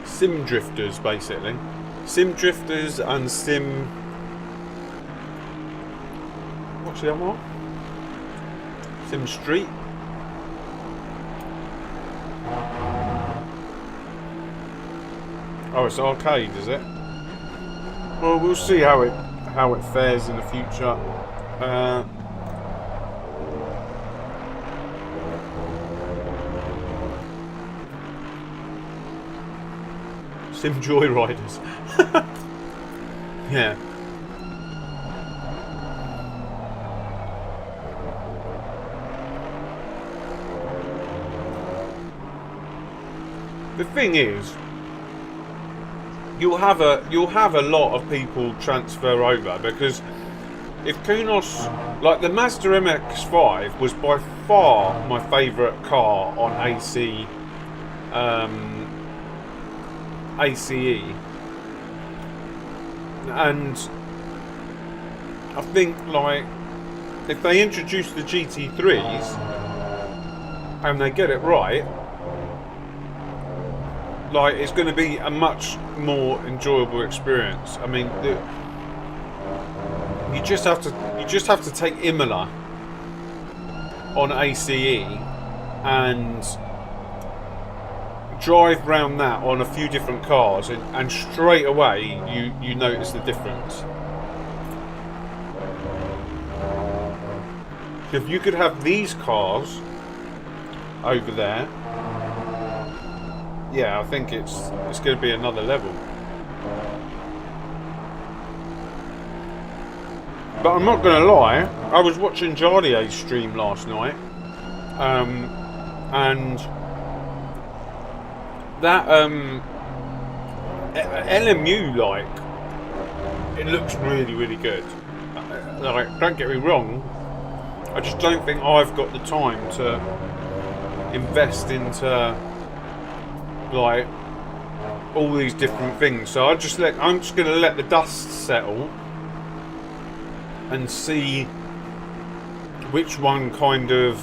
S1: Sim drifters, basically. Sim drifters and sim... What's the other one? Sim street? Oh, it's arcade, is it? Well, we'll see how it fares in the future. Sim Joyriders. Yeah. The thing is, you'll have a lot of people transfer over, because if Kunos, like the Mazda MX-5 was by far my favourite car on AC, ACE, and I think like if they introduce the GT3s and they get it right, like it's going to be a much more enjoyable experience. I mean, you just have to take Imola on ACE and drive round that on a few different cars, and straight away you notice the difference. If you could have these cars over there, yeah, I think it's going to be another level. But I'm not going to lie, I was watching Jardier's stream last night, and that LMU, like, it looks really good. Like, don't get me wrong, I just don't think I've got the time to invest into like all these different things. So I'm just going to let the dust settle and see which one kind of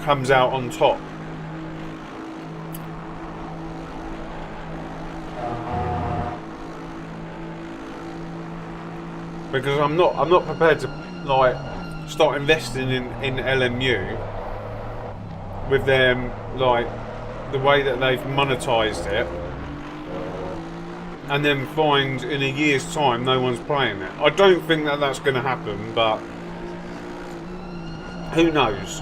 S1: comes out on top. Because I'm not prepared to like start investing in LMU with them, like the way that they've monetized it, and then find in a year's time no one's playing it. I don't think that that's going to happen, but who knows?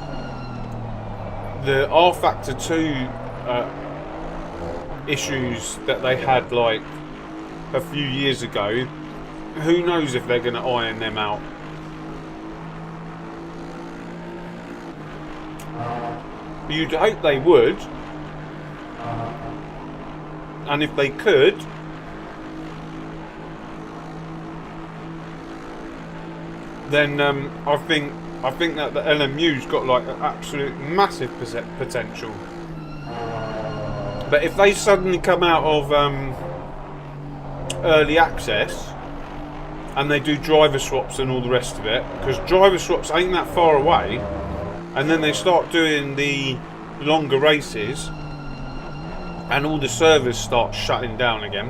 S1: The R Factor 2 issues that they had like a few years ago, who knows if they're going to iron them out. You'd hope they would, and if they could, then I think that the LMU's got like an absolute massive potential. But if they suddenly come out of early access and they do driver swaps and all the rest of it, because driver swaps ain't that far away, and then they start doing the longer races and all the servers start shutting down again,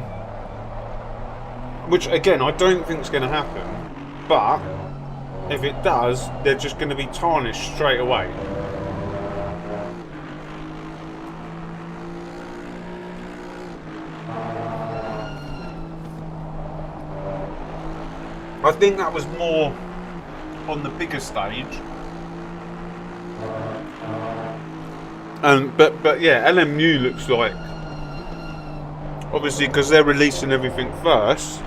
S1: which again I don't think is going to happen, but if it does, they're just going to be tarnished straight away. I think that was more on the bigger stage. But yeah, LMU looks like, obviously because they're releasing everything first,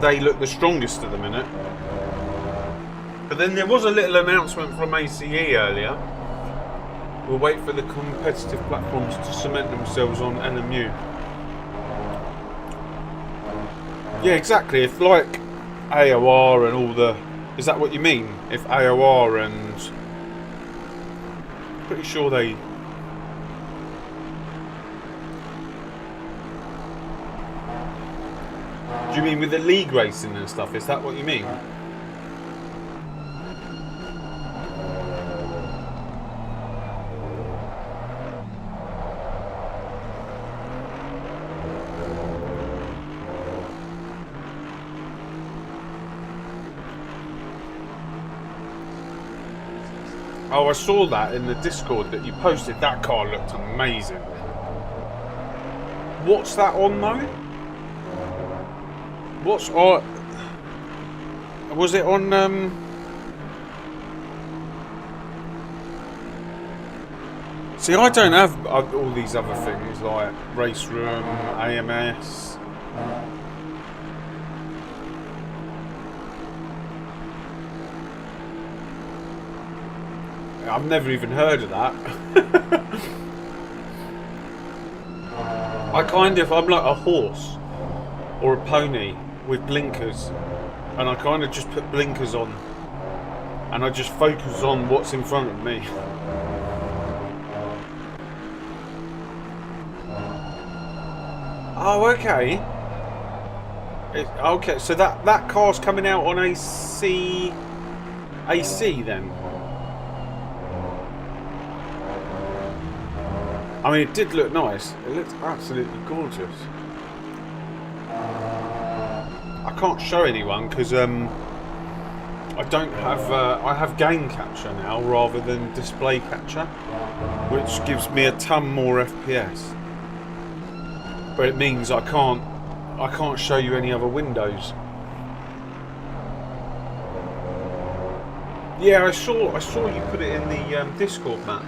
S1: they look the strongest at the minute. But then there was a little announcement from ACE earlier. We'll wait for the competitive platforms to cement themselves on LMU. Yeah, exactly. If like AOR and all the... Is that what you mean? If AOR and... Pretty sure they... Do you mean with the league racing and stuff? Is that what you mean? Oh, I saw that in the Discord that you posted. That car looked amazing. What's that on though? What's on? Was it on? See, I don't have all these other things like Race Room, AMS. I've never even heard of that. I'm like a horse or a pony with blinkers, and I kind of just put blinkers on and I just focus on what's in front of me. Oh, okay. Okay, so that car's coming out on AC then. I mean, it did look nice. It looked absolutely gorgeous. I can't show anyone because I don't have. I have game capture now rather than display capture, which gives me a ton more FPS. But it means I can't show you any other windows. Yeah, I saw you put it in the Discord, Matt.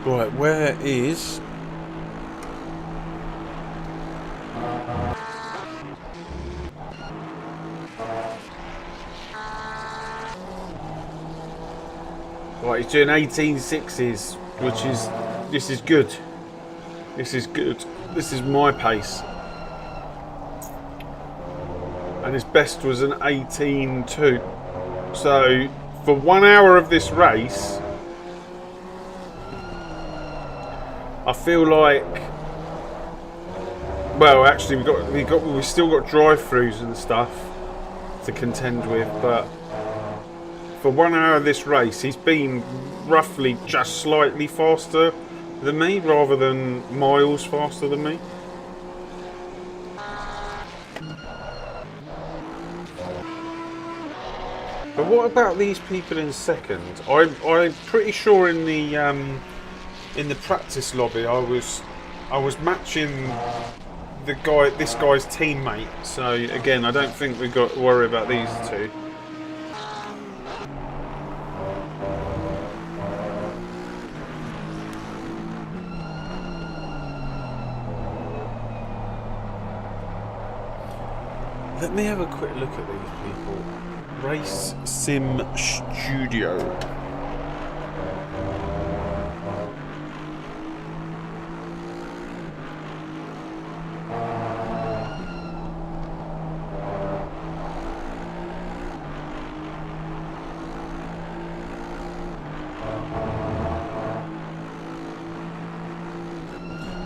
S1: Right, where is... Right, he's doing 18.6s, which is... This is good. This is good. This is my pace. And his best was an 18.2. So, for 1 hour of this race... I feel like, well, actually we've still got drive-throughs and stuff to contend with, but for 1 hour of this race, he's been roughly just slightly faster than me, rather than miles faster than me. But what about these people in second? I'm pretty sure in the practice lobby, I was matching this guy's teammate. So again, I don't think we've got to worry about these two. Let me have a quick look at these people. Race Sim Studio.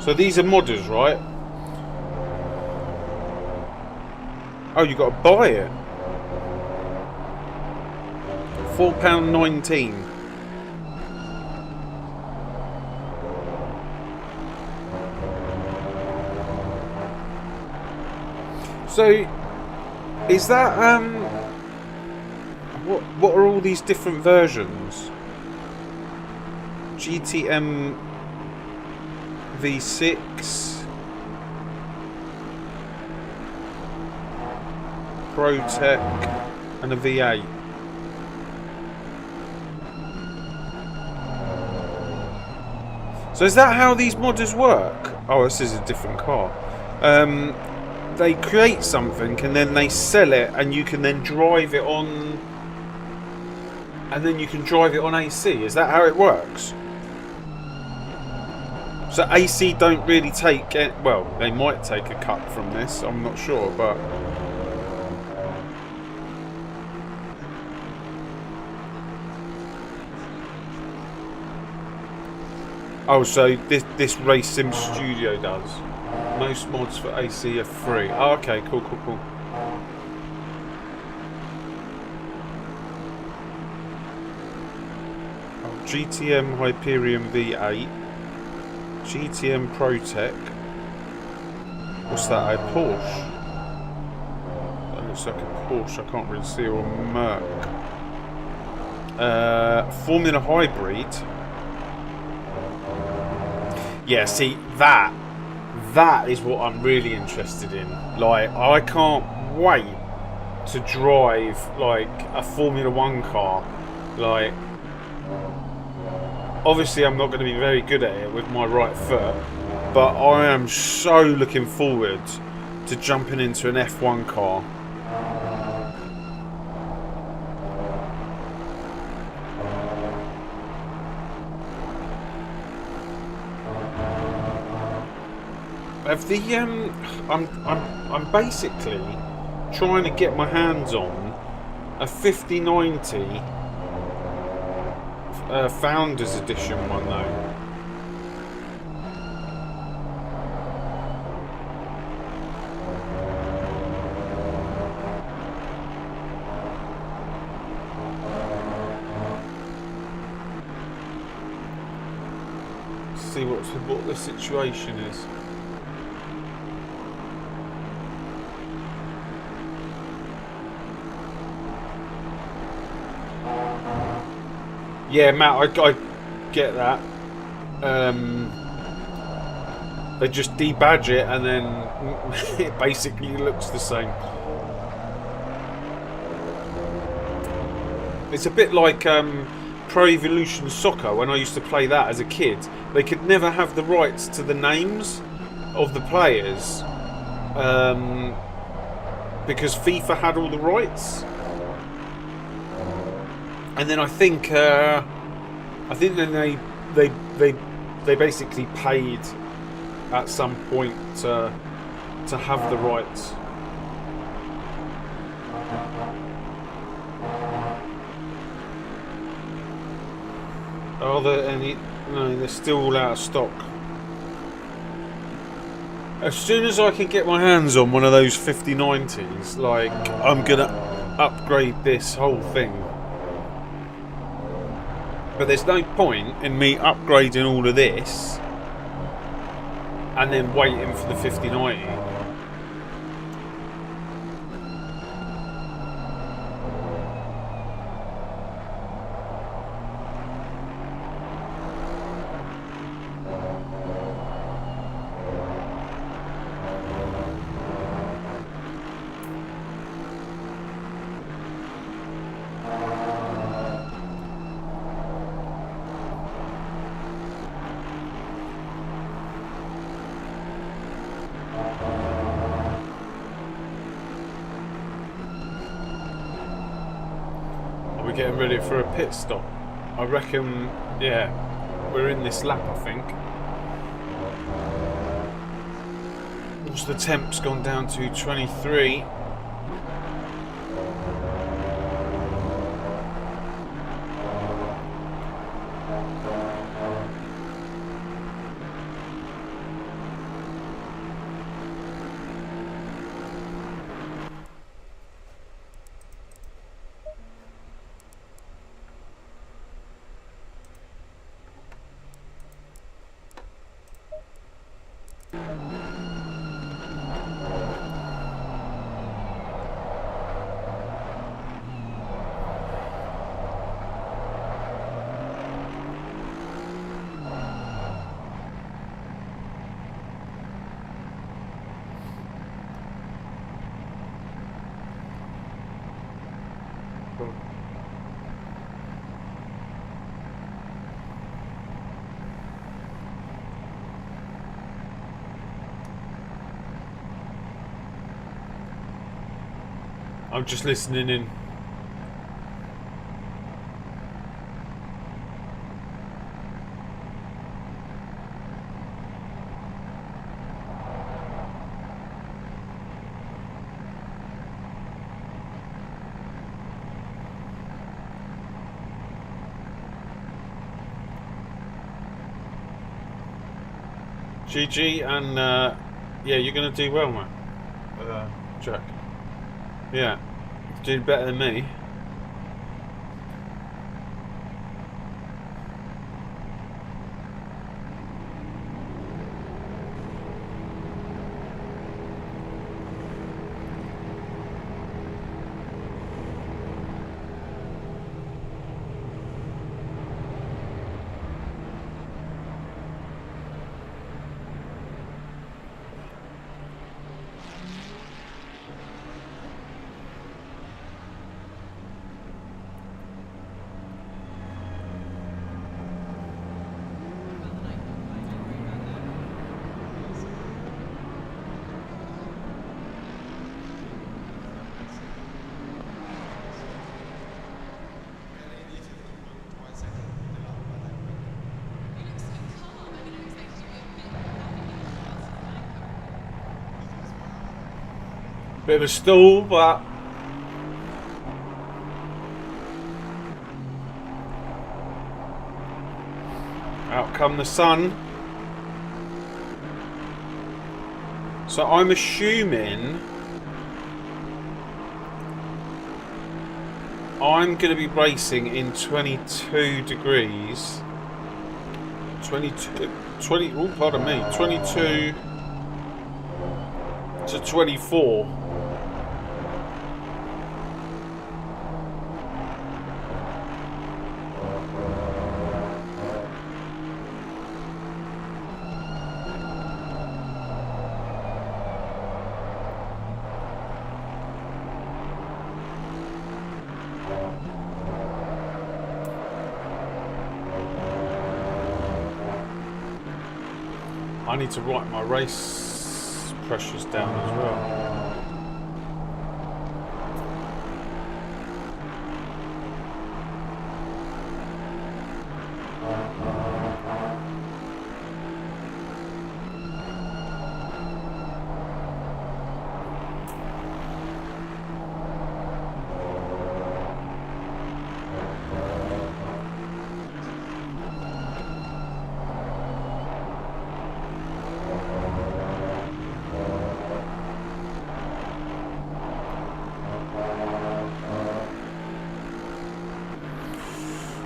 S1: So these are modders, right? Oh, you got to buy it. £4.19. So, is that what are all these different versions? GTM V6, ProTech, and a V8. So is that how these modders work? Oh, this is a different car. They create something and then they sell it, and you can then drive it on, and then you can drive it on AC. Is that how it works? So AC don't really take it. Well, they might take a cut from this. I'm not sure, but oh, so this Race Sim Studio does. Most mods for AC are free. Oh, okay, cool. Oh, GTM Hyperion V8, GTM ProTech. What's that? A Porsche. That looks like a Porsche. I can't really see, or a Merc. Formula Hybrid. Yeah, see that is what I'm really interested in. Like, I can't wait to drive like a Formula 1 car. Like, obviously I'm not going to be very good at it with my right foot, but I am so looking forward to jumping into an F1 car. Have the I'm basically trying to get my hands on a 5090 Founders Edition one though. See what the situation is. Yeah, Matt, I get that. They just debadge it and then it basically looks the same. It's a bit like Pro Evolution Soccer when I used to play that as a kid. They could never have the rights to the names of the players because FIFA had all the rights. And then I think then they basically paid at some point to have the rights. Are there any? No, they're still all out of stock. As soon as I can get my hands on one of those 5090s, like, I'm gonna upgrade this whole thing. But there's no point in me upgrading all of this and then waiting for the 5090. Getting ready for a pit stop. I reckon, yeah, we're in this lap, I think. Once the temp's gone down to 23. I'm just listening in. GG, and yeah, you're gonna do well, mate. Jack. Yeah, you're doing better than me. Bit of a stall, but out come the sun. So I'm assuming I'm going to be racing in 22 degrees. 22, oh, pardon me, 22 to 24. I need to write my race pressures down as well.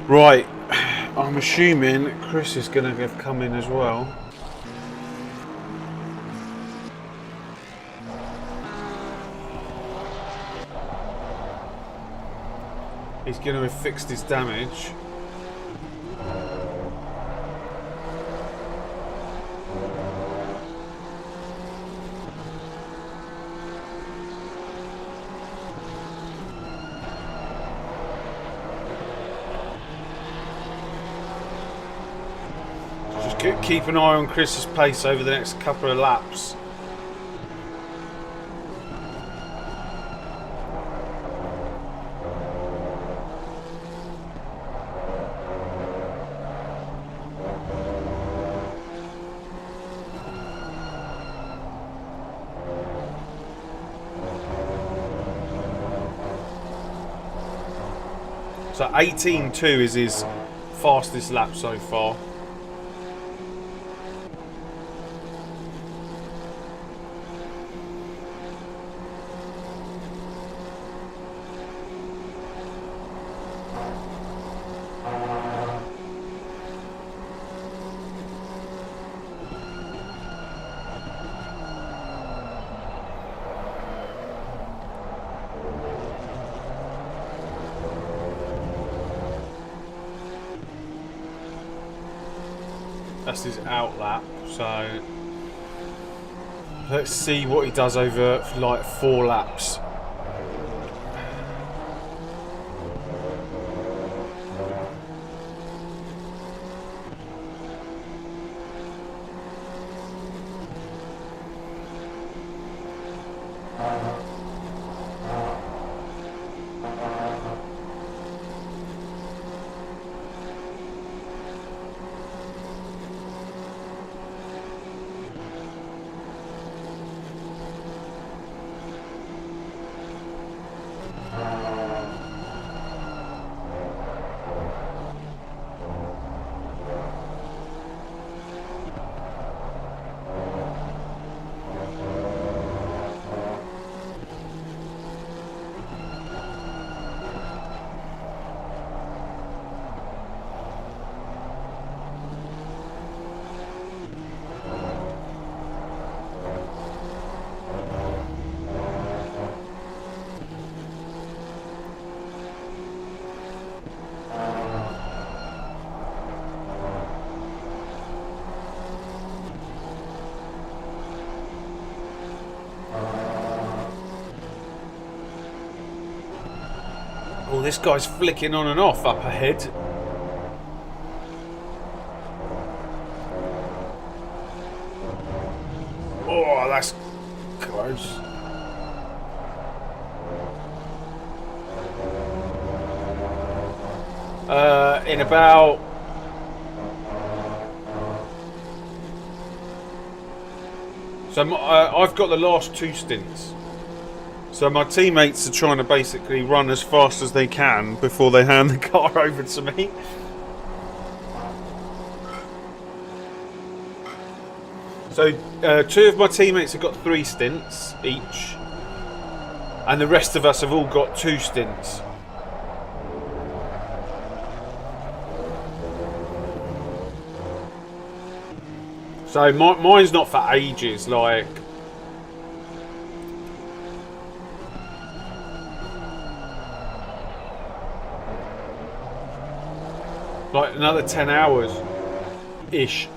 S1: Right, I'm assuming Chris is going to have come in as well. He's going to have fixed his damage. Keep an eye on Chris's pace over the next couple of laps. So 18.2 is his fastest lap so far. That's his out lap, so let's see what he does over like 4 laps. Oh, this guy's flicking on and off up ahead. Oh, that's close. In about... So I've got the last 2 stints. So my teammates are trying to basically run as fast as they can before they hand the car over to me. So 2 of my teammates have got 3 stints each, and the rest of us have all got 2 stints. So mine's not for ages, like... Like another 10 hours-ish.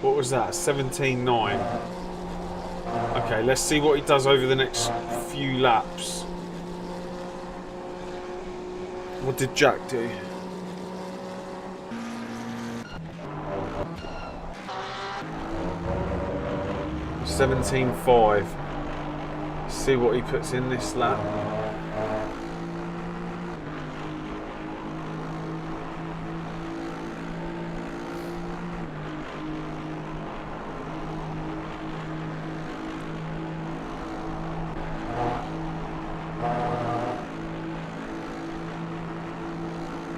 S1: What was that? 17.9. Okay, let's see what he does over the next few laps. What did Jack do? $17.5. See what he puts in this lap.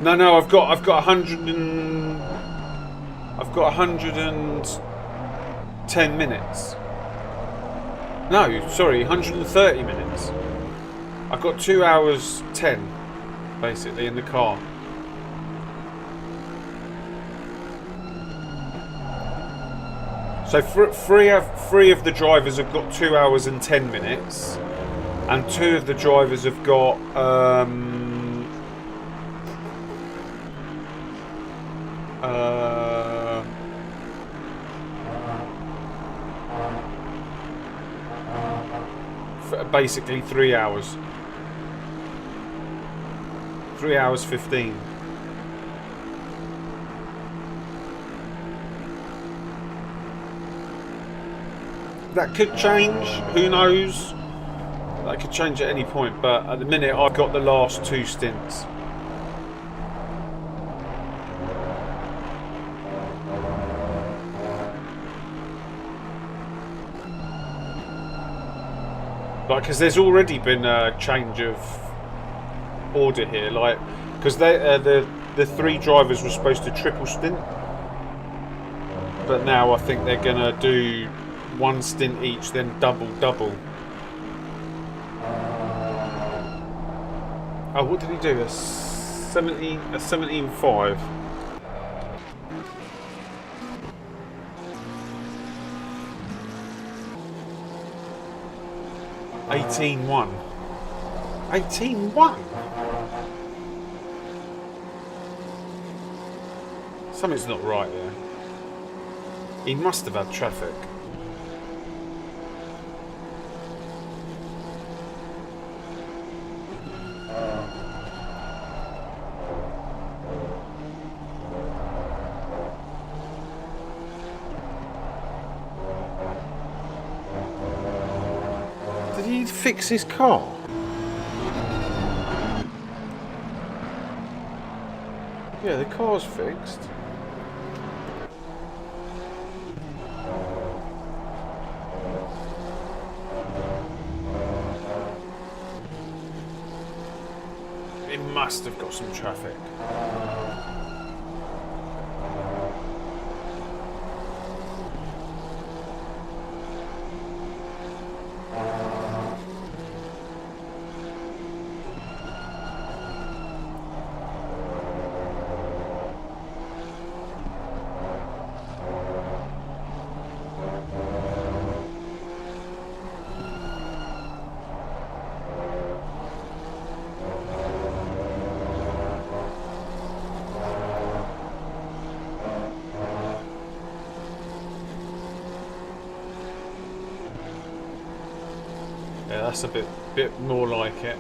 S1: No, I've got 110 minutes. No, sorry, 130 minutes. I've got 2 hours 10, basically, in the car. So three of the drivers have got 2 hours and 10 minutes, and 2 of the drivers have got basically 3 hours. 3 hours 15. That could change, who knows? That could change at any point, but at the minute I've got the last 2 stints. Like, because there's already been a change of order here, like, because the 3 drivers were supposed to triple stint, but now I think they're gonna do 1 stint each, then double. Oh, what did he do? A 17.5. $18.1. $18.1? Something's not right there. He must have had traffic. Did he fix his car? Yeah, the car's fixed. It must have got some traffic. That's a bit more like it.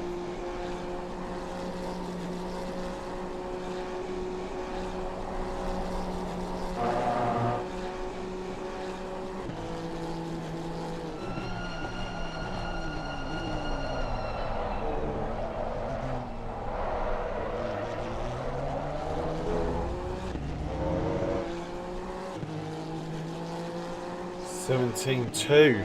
S1: $17.2.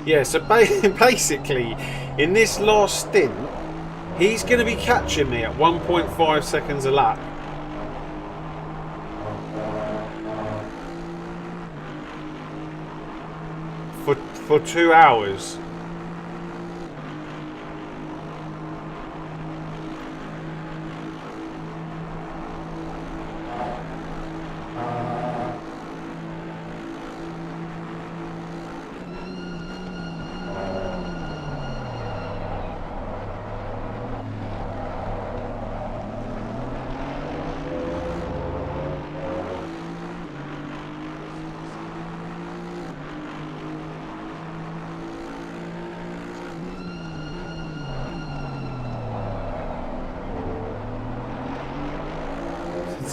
S1: Yeah, so basically, in this last stint, he's going to be catching me at 1.5 seconds a lap. For 2 hours.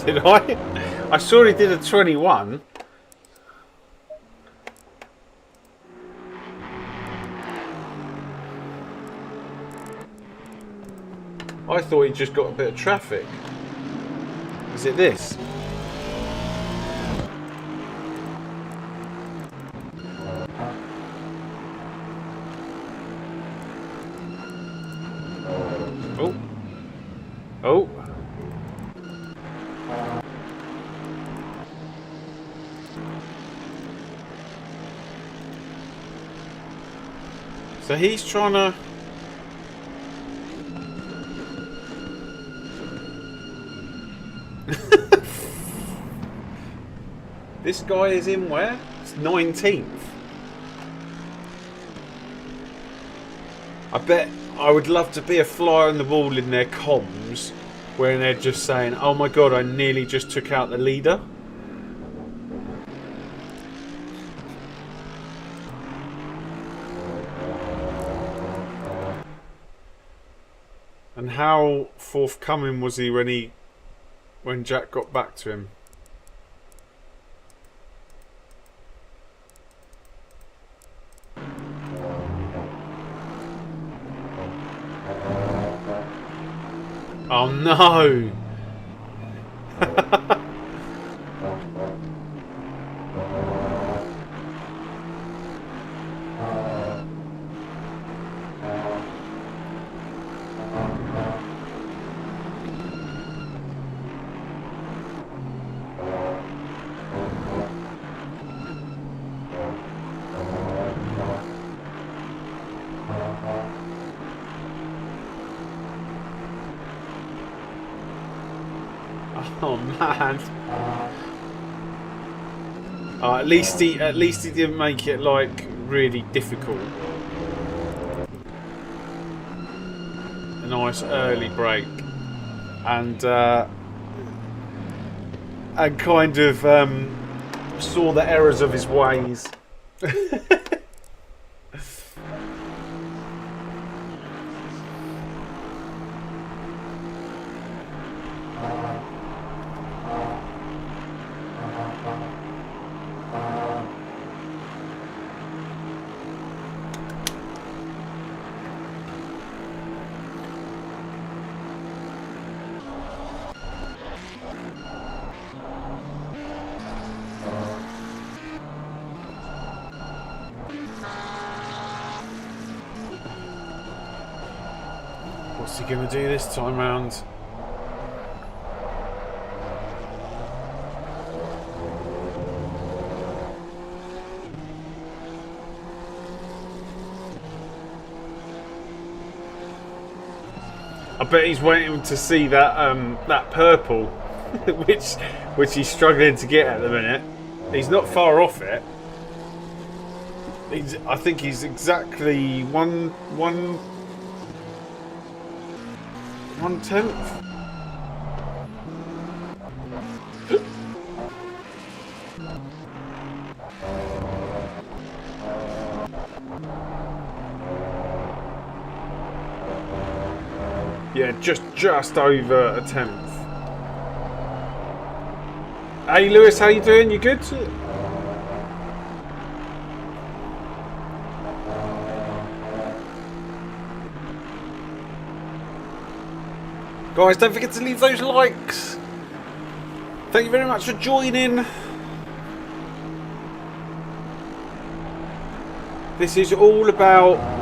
S1: Did I? I saw he did a 21. I thought he just got a bit of traffic. Is it this? Oh. Oh. So he's trying to... This guy is in where? It's 19th. I bet I would love to be a fly on the wall in their comms where they're just saying, oh my god, I nearly just took out the leader. And how forthcoming was he when Jack got back to him? Oh no! Oh man! Oh, at least he didn't make it like really difficult. A nice early break, and kind of saw the errors of his ways. What's he going to do this time round? I bet he's waiting to see that that purple, which he's struggling to get at the minute. He's not far off it. I think he's exactly one tenth. Yeah, just over a tenth. Hey Lewis, how you doing? You good? Guys, don't forget to leave those likes. Thank you very much for joining. This is all about.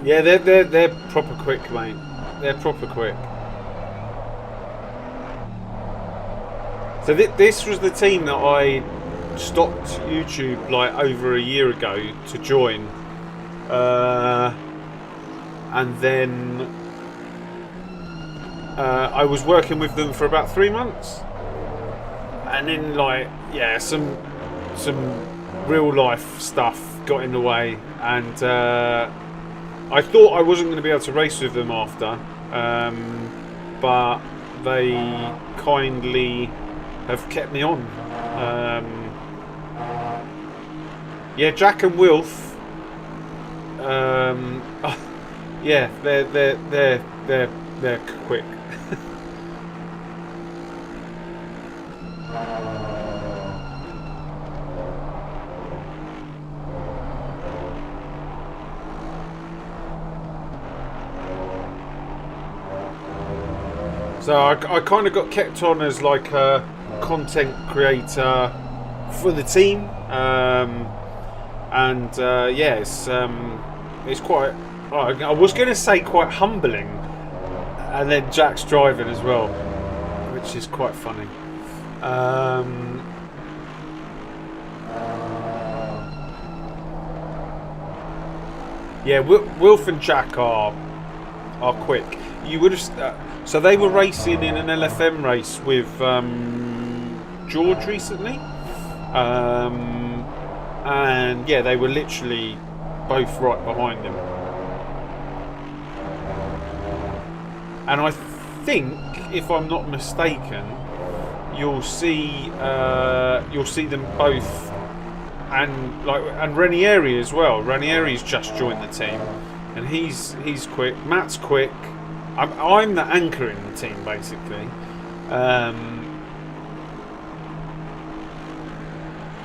S1: Yeah, they're proper quick, mate. They're proper quick. So this was the team that I stopped YouTube like over a year ago to join, and then I was working with them for about 3 months, and then like some real life stuff got in the way, and I thought I wasn't going to be able to race with them after, but they kindly have kept me on. Yeah, Jack and Wilf. Yeah, they're quick. So I kind of got kept on as like a content creator for the team, and yeah, it's quite. I was going to say quite humbling, and then Jack's driving as well, which is quite funny. Yeah, Wilf and Jack are quick. You would have. So they were racing in an LFM race with George recently, and yeah, they were literally both right behind him. And I think, if I'm not mistaken, you'll see them both, and Ranieri as well. Ranieri's just joined the team, and he's quick. Matt's quick. I'm the anchor in the team, basically.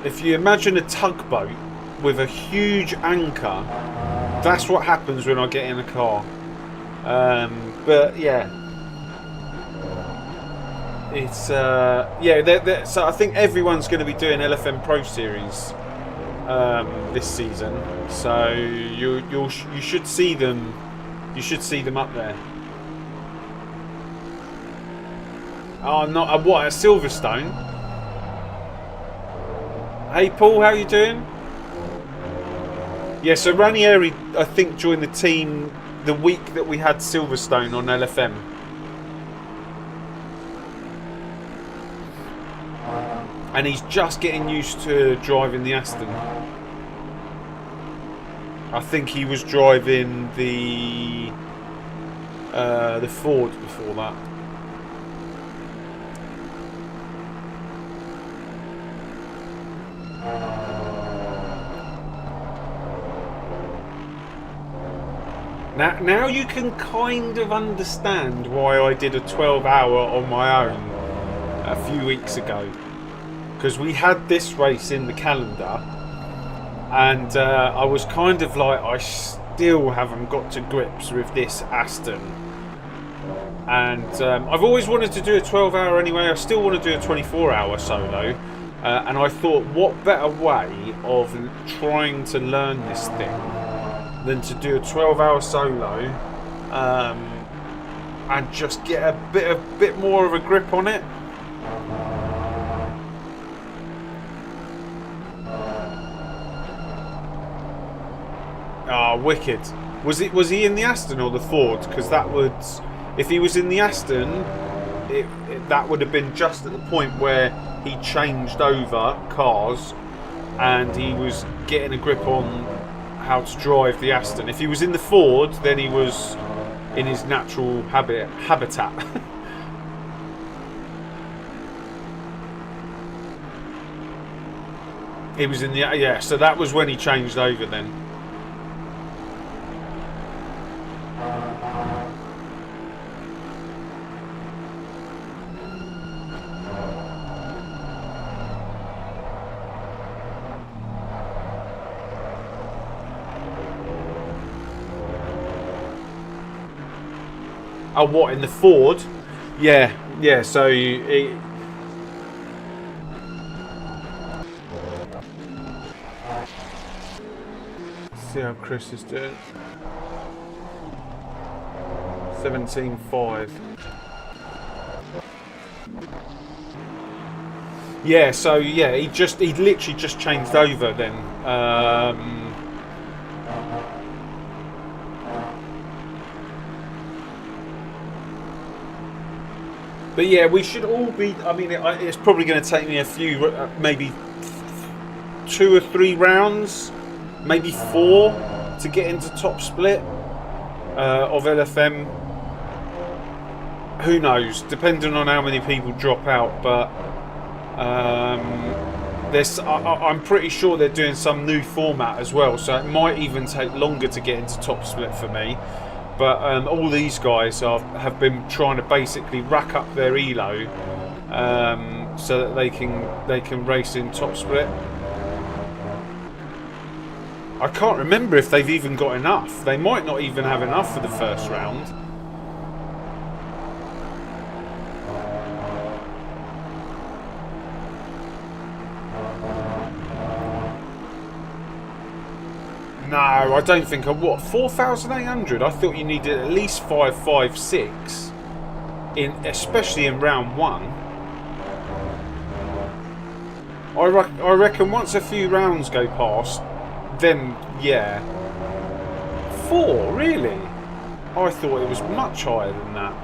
S1: If you imagine a tugboat with a huge anchor, that's what happens when I get in a car. But yeah, it's yeah. So I think everyone's going to be doing LFM Pro Series this season. So you should see them. You should see them up there. Oh, not what, at Silverstone? Hey Paul, how you doing? Yeah, so Ranieri, I think, joined the team the week that we had Silverstone on LFM. And he's just getting used to driving the Aston. I think he was driving the Ford before that. Now you can kind of understand why I did a 12-hour on my own a few weeks ago, because we had this race in the calendar, and I was kind of like, I still haven't got to grips with this Aston, and I've always wanted to do a 12-hour anyway. I still want to do a 24-hour solo, and I thought, what better way of trying to learn this thing than to do a 12-hour solo, and just get a bit more of a grip on it. Ah, wicked. Was he in the Aston or the Ford? Because that would, if he was in the Aston, that would have been just at the point where he changed over cars and he was getting a grip on how to drive the Aston. If he was in the Ford, then he was in his natural habitat. He was in the, yeah, so that was when he changed over then. Oh, what, in the Ford? Yeah, yeah, so see how Chris is doing. 17.5. Yeah, so yeah, he literally just changed over then. But yeah, we should all be. I mean, it's probably going to take me a few, maybe 2 or 3 rounds, maybe 4, to get into top split of LFM. Who knows? Depending on how many people drop out, but I'm pretty sure they're doing some new format as well, so it might even take longer to get into top split for me. But all these guys have been trying to basically rack up their elo so that they can race in top split. I can't remember if they've even got enough. They might not even have enough for the first round. No, I don't think. What, 4,800? I thought you needed at least 556 especially in round 1. I reckon once a few rounds go past, then yeah. 4, really? I thought it was much higher than that.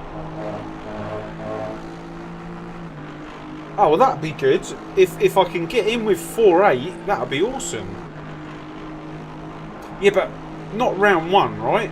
S1: Oh, well, that'd be good. If I can get in with 4.8, that'd be awesome. Yeah, but not round 1, right?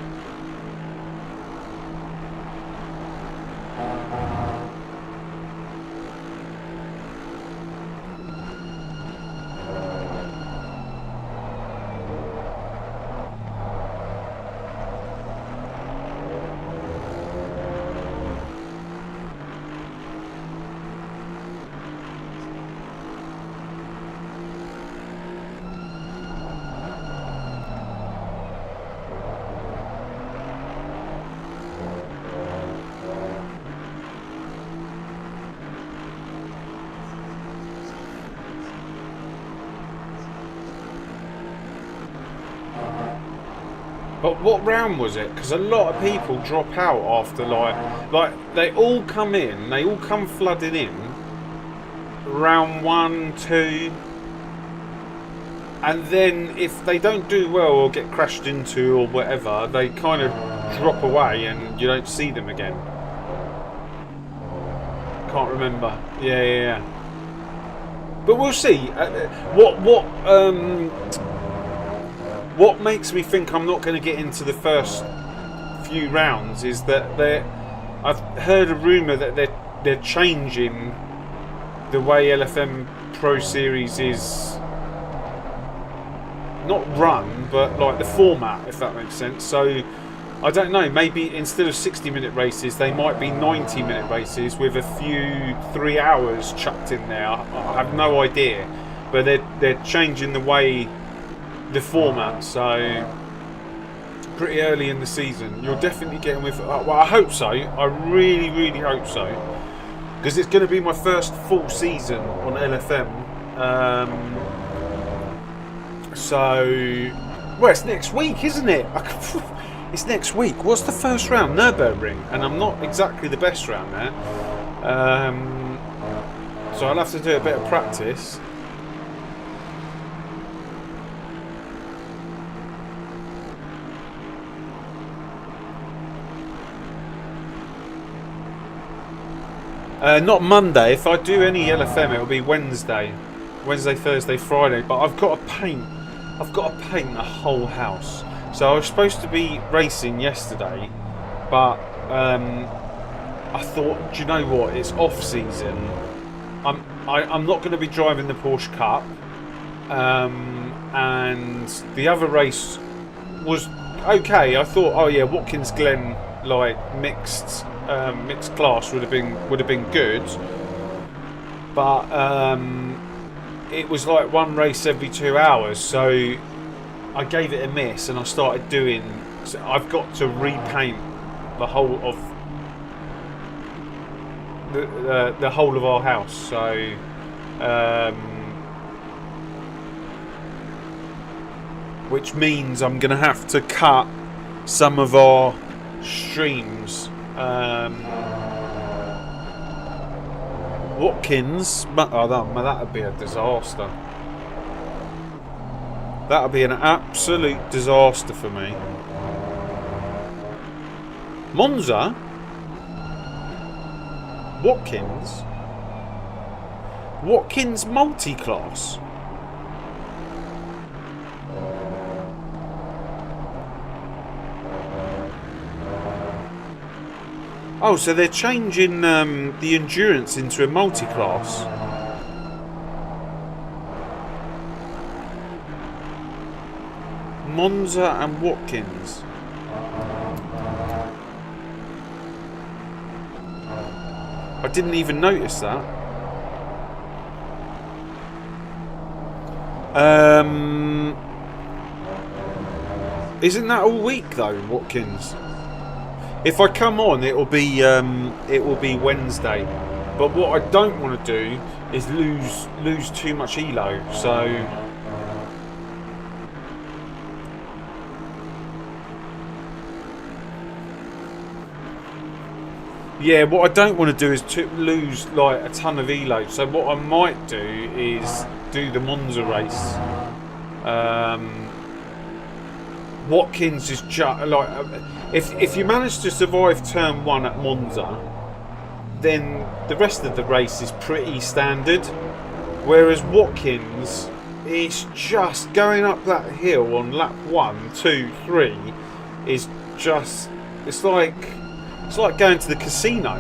S1: But what round was it? Because a lot of people drop out after like they all come in, they all come flooding in. Round 1, 2, and then if they don't do well or get crashed into or whatever, they kind of drop away and you don't see them again. Can't remember. Yeah. But we'll see. What makes me think I'm not going to get into the first few rounds is that I've heard a rumour that they're changing the way LFM Pro Series is not run, but like the format, if that makes sense. So I don't know, maybe instead of 60-minute races, they might be 90-minute races with a few 3 hours chucked in there. I have no idea, but they're changing the way. The format, so pretty early in the season. You're definitely getting with. Well, I hope so. I really, really hope so, because it's going to be my first full season on LFM. Well, it's next week, isn't it? It's next week. What's the first round? Nürburgring, and I'm not exactly the best round there. So I'll have to do a bit of practice. Not Monday. If I do any LFM, it'll be Wednesday, Thursday, Friday. But I've got to paint. I've got to paint the whole house. So I was supposed to be racing yesterday, but I thought, do you know what? It's off season. I'm not going to be driving the Porsche Cup, and the other race was okay. I thought, oh yeah, Watkins Glen like mixed class would have been good, but it was like one race every 2 hours, so I gave it a miss, and I started doing. So I've got to repaint the whole of the whole of our house. So which means I'm gonna have to cut some of our streams. Watkins, that would be a disaster. That would be an absolute disaster for me. Monza? Watkins? Watkins multi-class? Oh, so they're changing the endurance into a multi-class. Monza and Watkins. I didn't even notice that. Isn't that all week though, Watkins? If I come on, it will be Wednesday. But what I don't want to do is lose too much elo. So yeah, what I don't want to do is lose like a ton of elo. So what I might do is do the Monza race. Watkins is just like, if you manage to survive turn 1 at Monza, then the rest of the race is pretty standard. Whereas Watkins, it's just going up that hill on lap 1, 2, 3 is just, it's like going to the casino.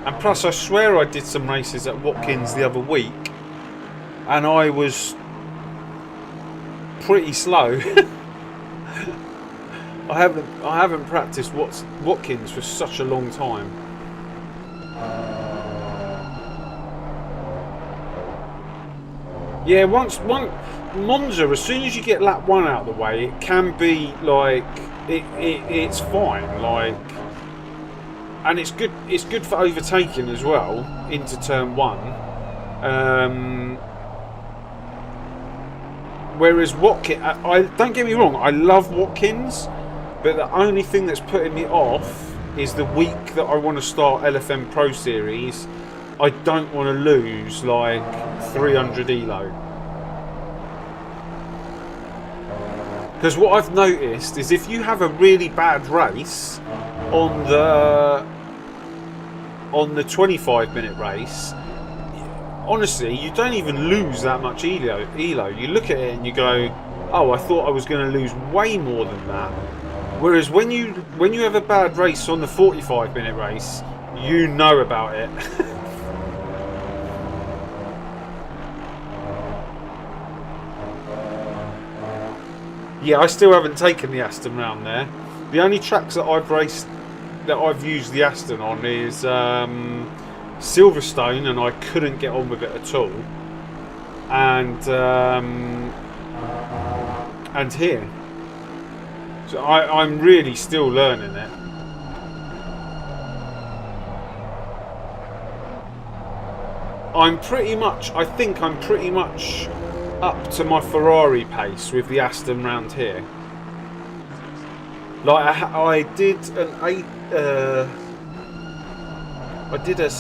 S1: And plus, I swear I did some races at Watkins the other week, and I was pretty slow. I haven't practiced Watkins for such a long time. Yeah, once Monza, as soon as you get lap 1 out of the way, it can be like it's fine, like. And it's good. It's good for overtaking as well into turn 1. Whereas Watkins, I don't get me wrong, I love Watkins, but the only thing that's putting me off is the week that I want to start LFM Pro Series. I don't want to lose like 300 elo. Because what I've noticed is if you have a really bad race on the 25-minute race, honestly, you don't even lose that much elo. You look at it and you go, oh, I thought I was going to lose way more than that. Whereas when you have a bad race on the 45-minute race, you know about it. Yeah, I still haven't taken the Aston round there. The only tracks that I've raced that I've used the Aston on is Silverstone, and I couldn't get on with it at all, and here. So I'm really still learning it. I think I'm pretty much up to my Ferrari pace with the Aston round here. Like I did an I did a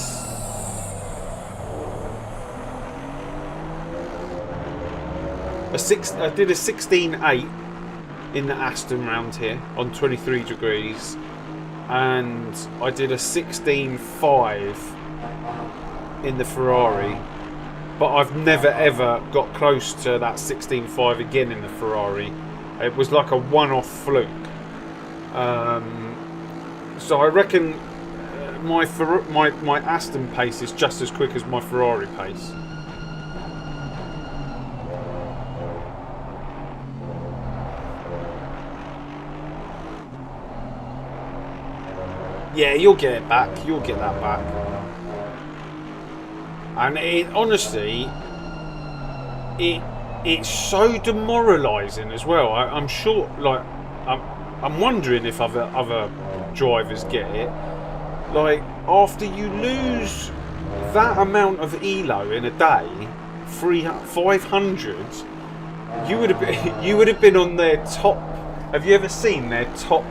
S1: I did a 16.8 in the Aston round here on 23 degrees, and I did a 16.5 in the Ferrari, but I've never ever got close to that 16.5 again in the Ferrari. It was like a one-off fluke. So I reckon my Aston pace is just as quick as my Ferrari pace. Yeah, you'll get it back. You'll get that back. And it honestly, it's so demoralising as well. I'm sure, like, I'm wondering if other drivers get it. Like, after you lose that amount of elo in a day, 500, you would have been on their top. Have you ever seen their top?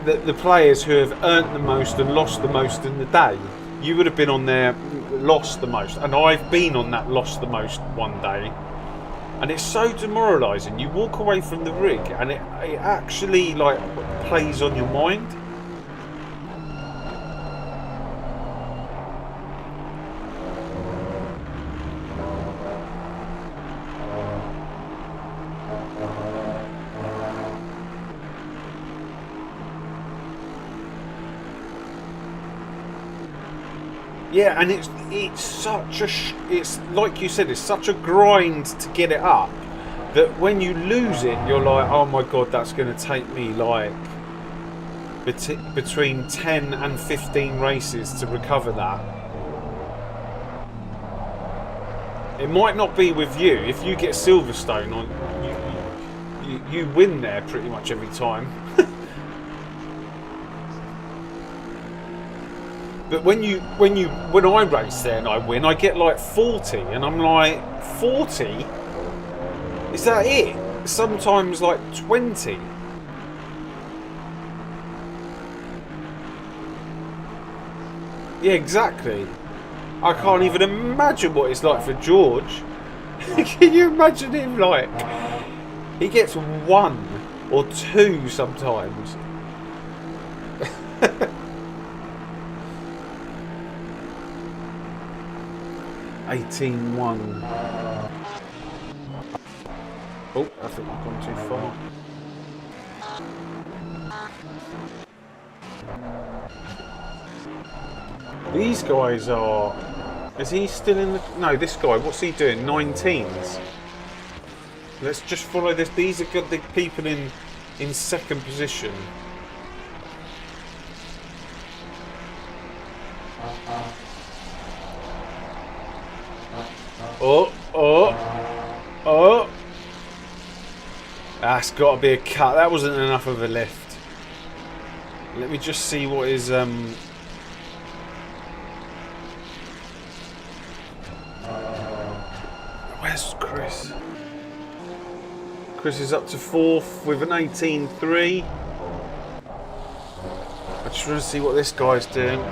S1: The players who have earned the most and lost the most in the day, you would have been on their lost the most, and I've been on that lost the most one day, and it's so demoralising. You walk away from the rig and it actually like plays on your mind. Yeah, and it's such a it's like you said, it's such a grind to get it up that when you lose it, you're like, oh my god, that's going to take me like between 10 and 15 races to recover that. It might not be with you. If you get Silverstone on, you win there pretty much every time. But when I race there and I win, I get like 40, and I'm like, 40? Is that it? Sometimes like 20. Yeah, exactly. I can't even imagine what it's like for George. Can you imagine him, like, he gets 1 or 2 sometimes. 18-1. Oh, I think we've gone too far. These guys are... Is he still in the... No, this guy, what's he doing? 19s. Let's just follow this. These are good, the people in second position. Oh. That's got to be a cut. That wasn't enough of a lift. Let me just see what is... Where's Chris? Chris is up to 4th with an 18.3. I just want to see what this guy's doing.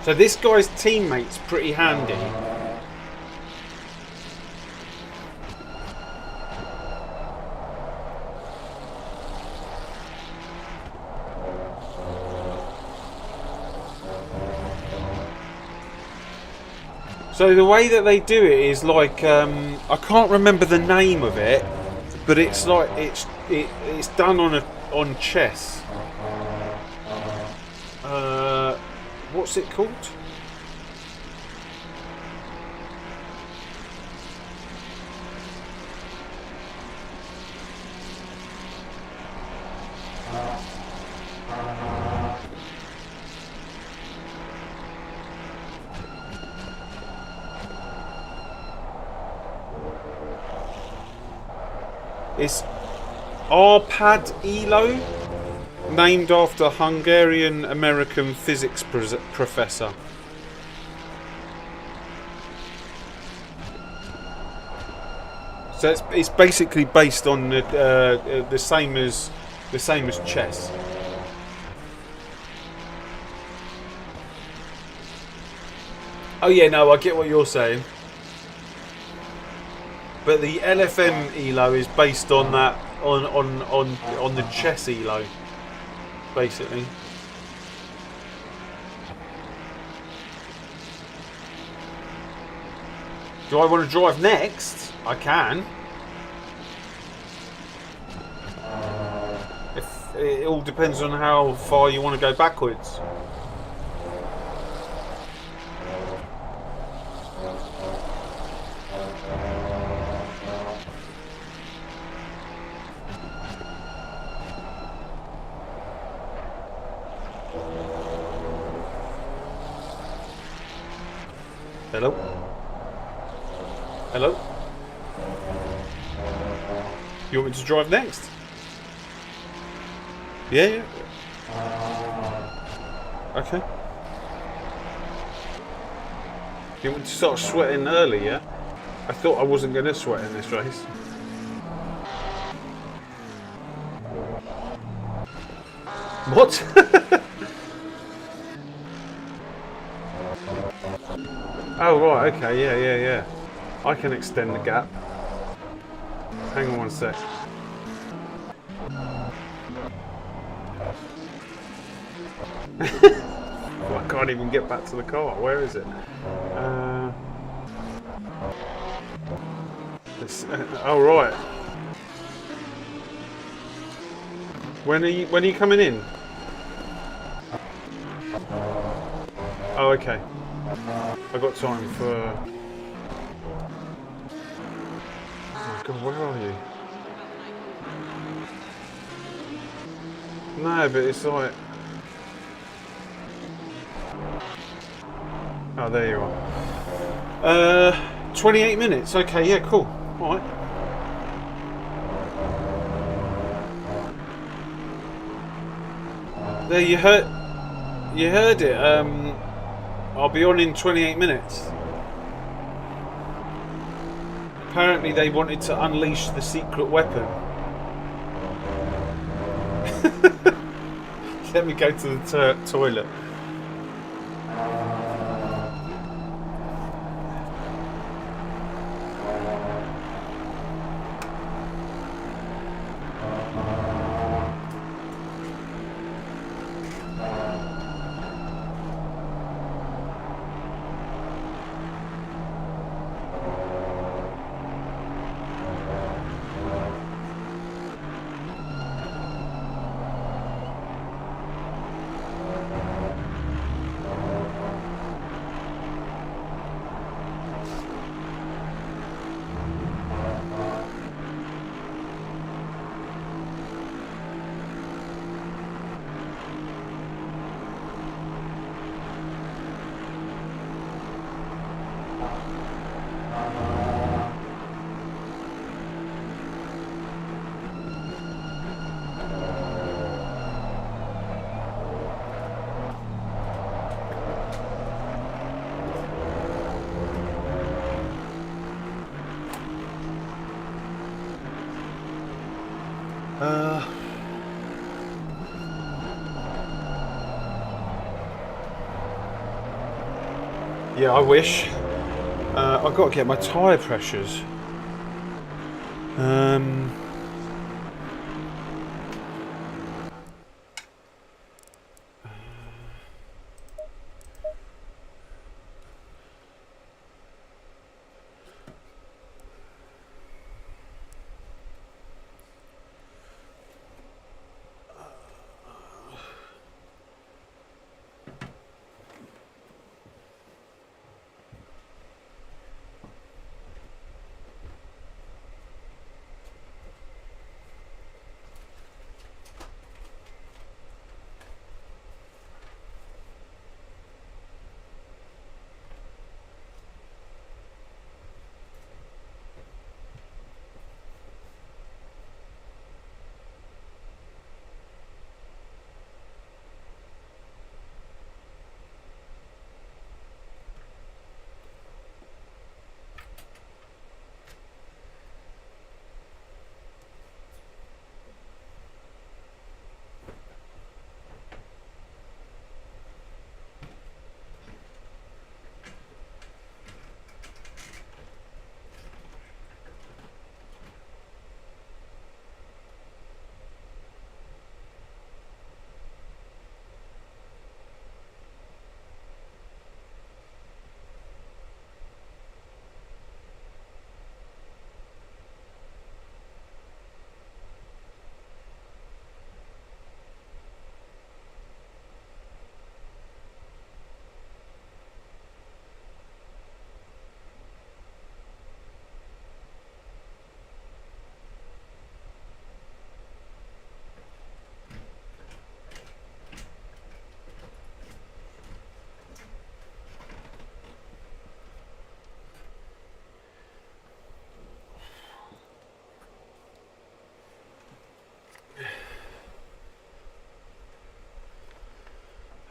S1: So this guy's teammate's pretty handy. So the way that they do it is like, I can't remember the name of it, but it's like it's done on chess. What's it called? It's Arpad ELO, named after Hungarian-American physics professor. So it's basically based on the same as chess. Oh yeah, no, I get what you're saying. But the LFM ELO is based on that on the chess ELO, basically. Do I want to drive next? I can. It all depends on how far you want to go backwards. Hello? Hello? You want me to drive next? Yeah. Okay. You want me to start sweating early, yeah? I thought I wasn't going to sweat in this race. What? Oh, right, okay, yeah. I can extend the gap. Hang on one sec. Well, I can't even get back to the car. Where is it? Oh, right. When are you coming in? Oh, okay. I got time for... Oh God, where are you? No, but it's like... Oh, there you are. 28 minutes. Okay, yeah, cool. All right. There, you heard it. I'll be on in 28 minutes. Apparently they wanted to unleash the secret weapon. Let me go to the toilet. Yeah, I wish. I've got to get my tyre pressures.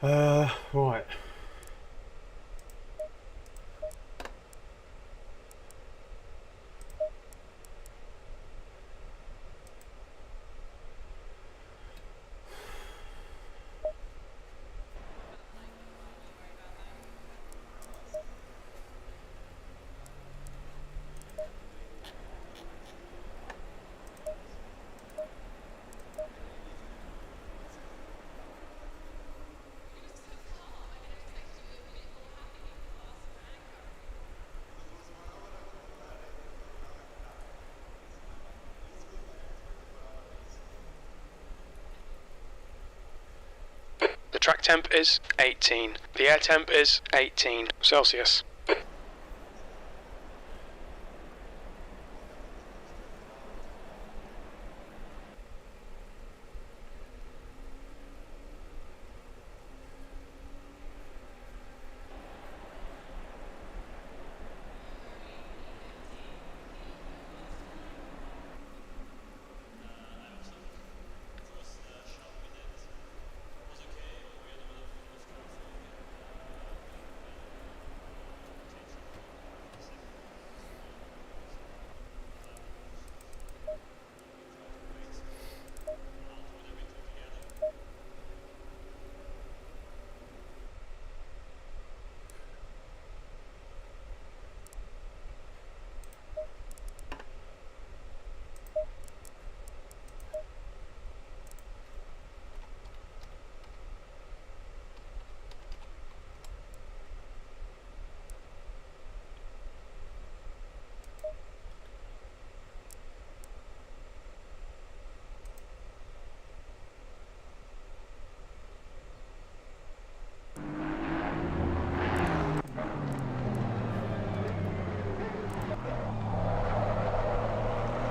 S1: Right.
S2: The track temp is 18. The air temp is 18 Celsius.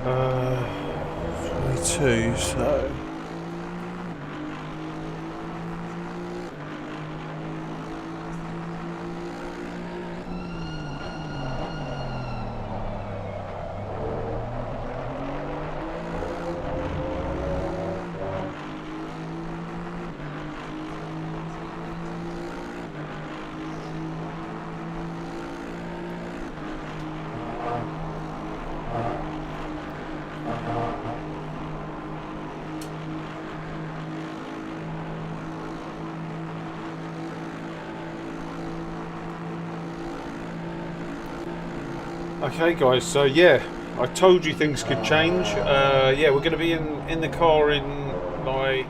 S1: Uh, 22, so... Okay guys, so yeah, I told you things could change. Yeah, we're going to be in the car in like,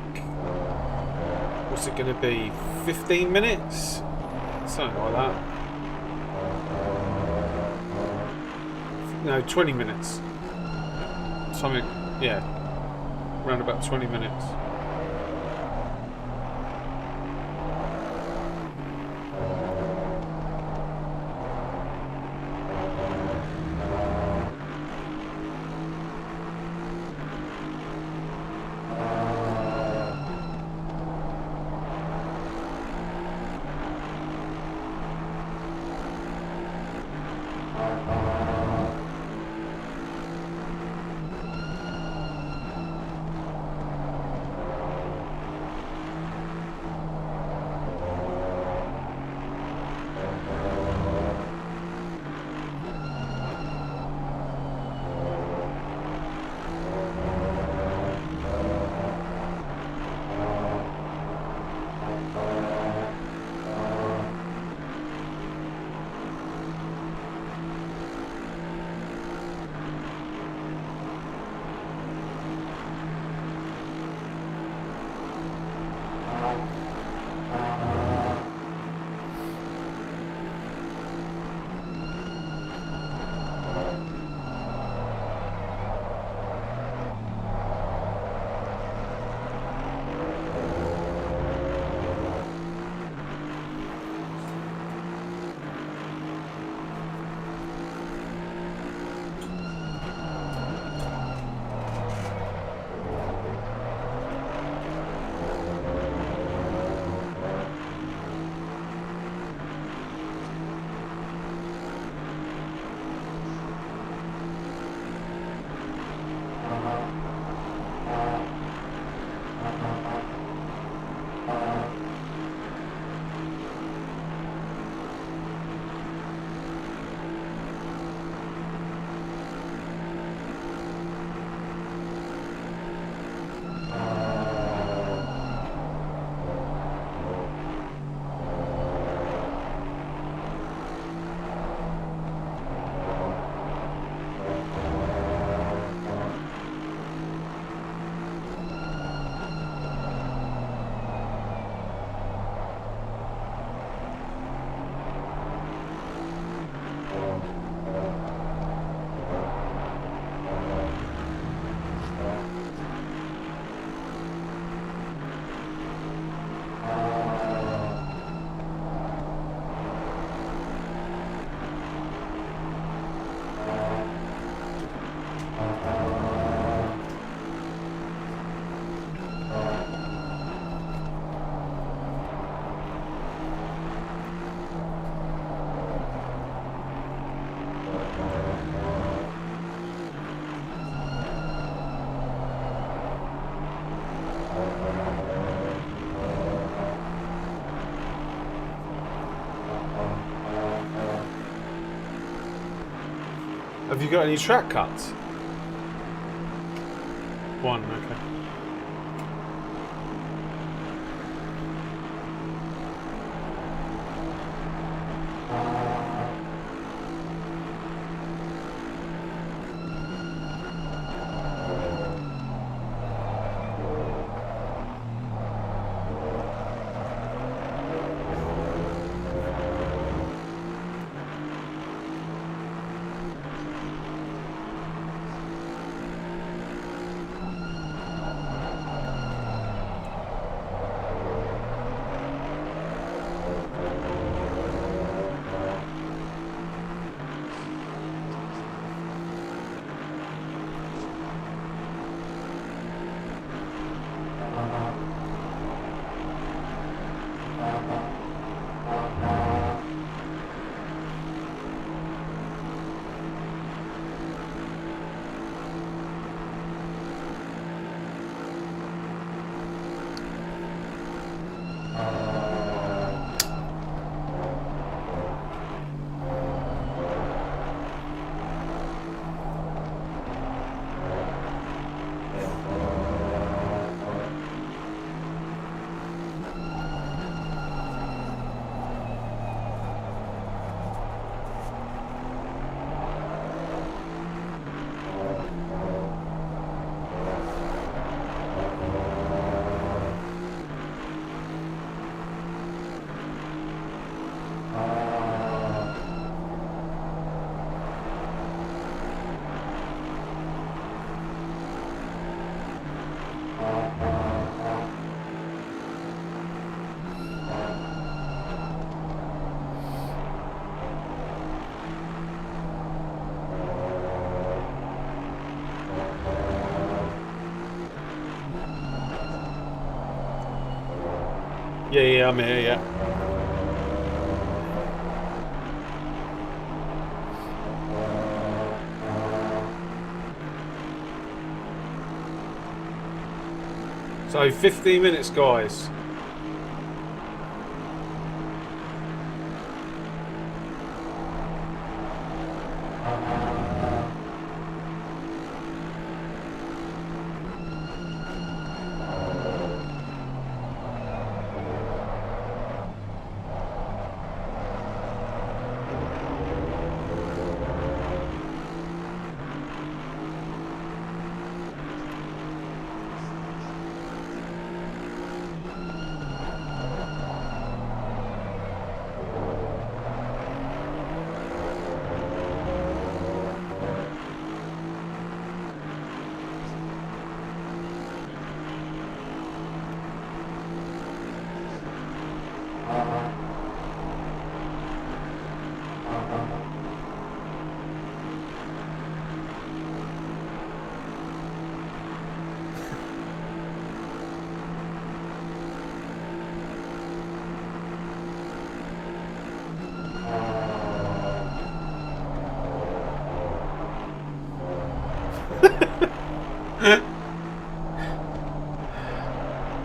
S1: what's it going to be, 15 minutes? Something like that. No, 20 minutes. Something, yeah, around about 20 minutes. Have you got any track cuts? One, okay. Yeah, I'm here, yeah. So 15 minutes, guys.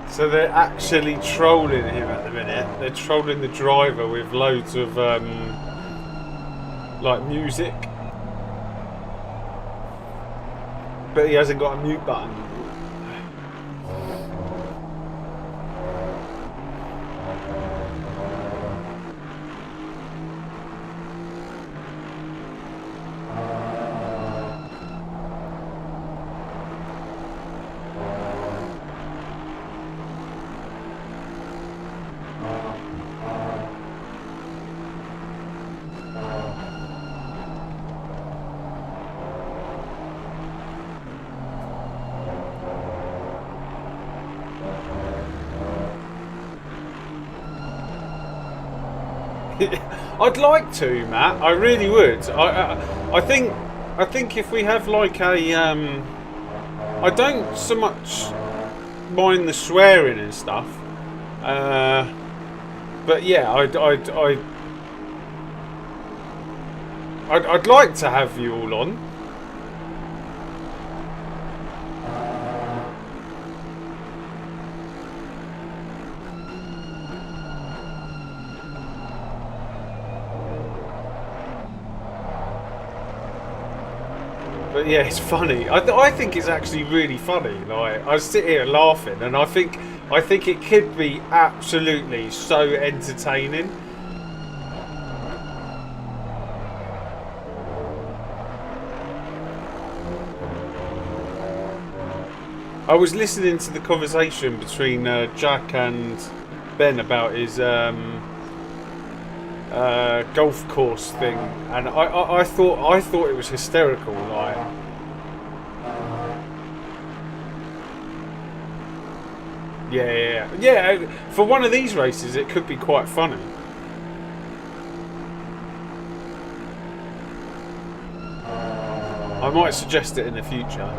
S1: So they're actually trolling him at the minute. They're trolling the driver with loads of like music, but he hasn't got a mute button. I'd like to, Matt. I really would. I think if we have like a I don't so much mind the swearing and stuff. But yeah, I'd like to have you all on. But yeah, it's funny. I think it's actually really funny. Like, I sit here laughing, and I think it could be absolutely so entertaining. I was listening to the conversation between Jack and Ben about his golf course thing, and I thought it was hysterical. Like, yeah. For one of these races, it could be quite funny. I might suggest it in the future.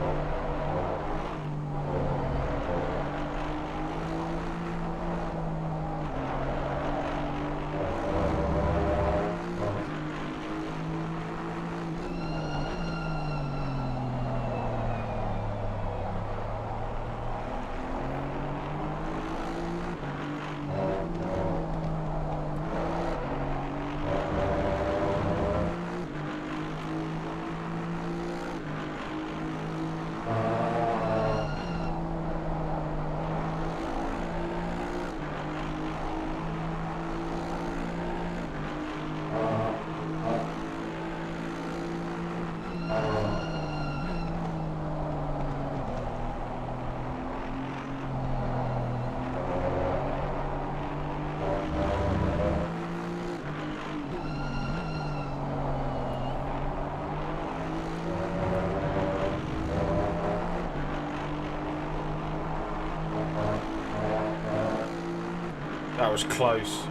S1: That was close.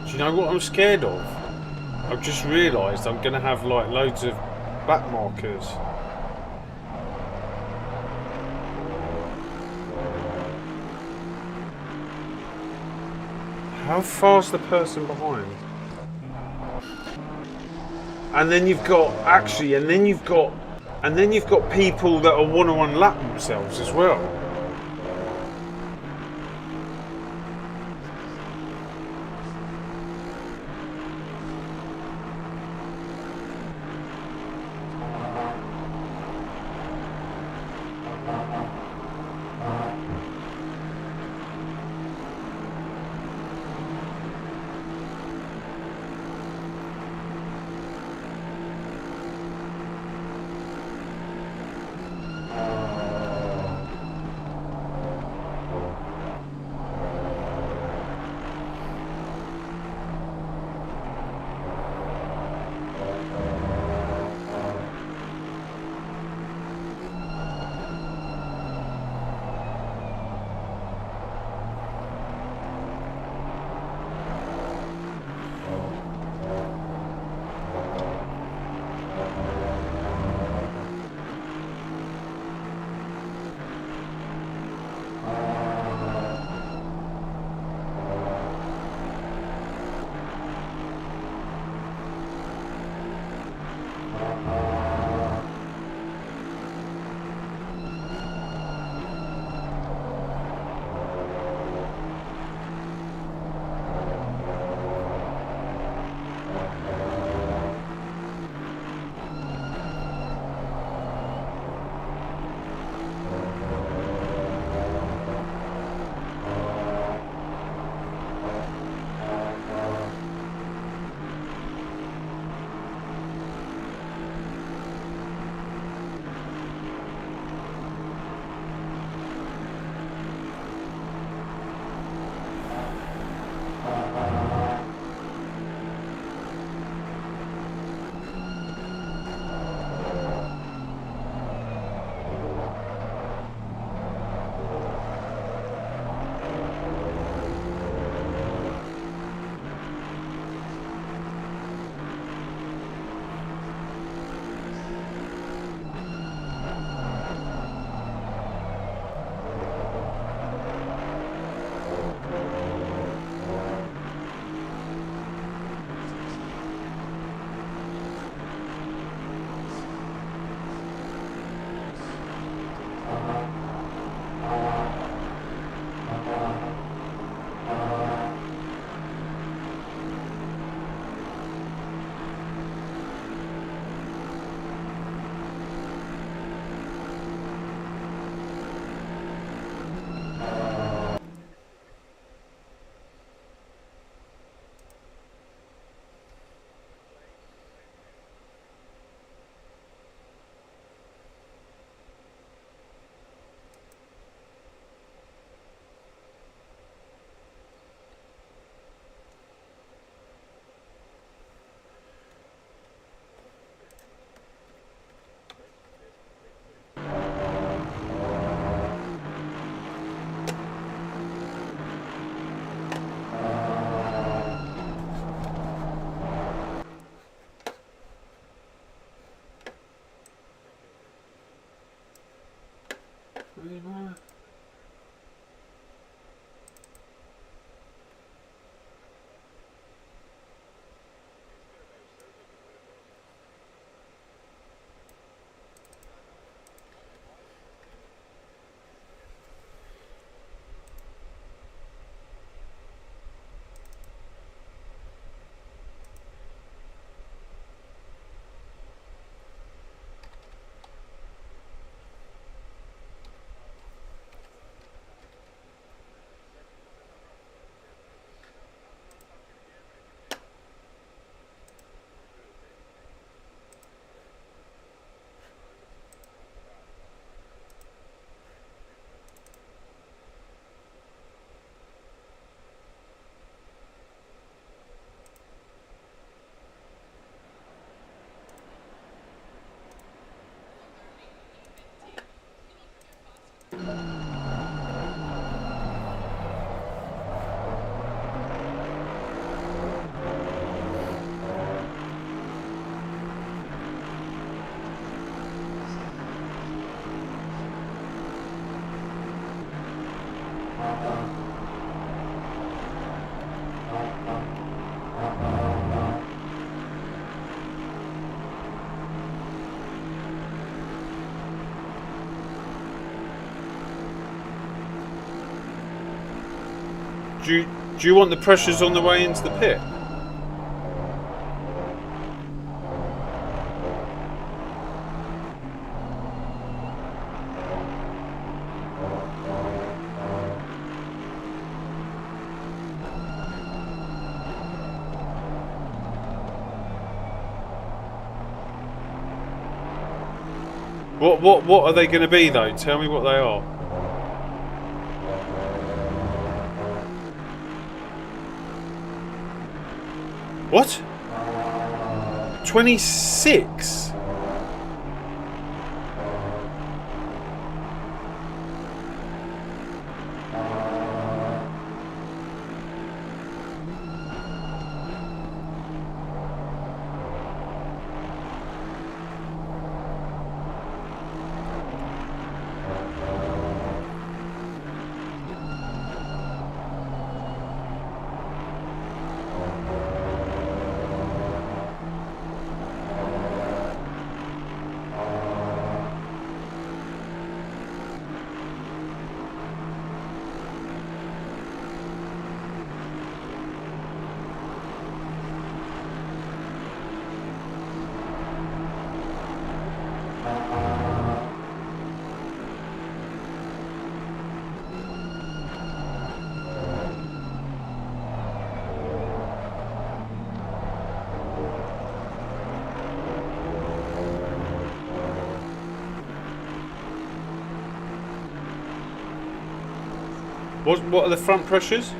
S1: Do you know what I'm scared of? I've just realised I'm going to have like loads of back markers. How far's the person behind? And then you've got and then you've got people that want to unlap themselves as well. really know. Do you want the pressures on the way into the pit? What are they going to be though? Tell me what they are. What? 26? What are the front pressures?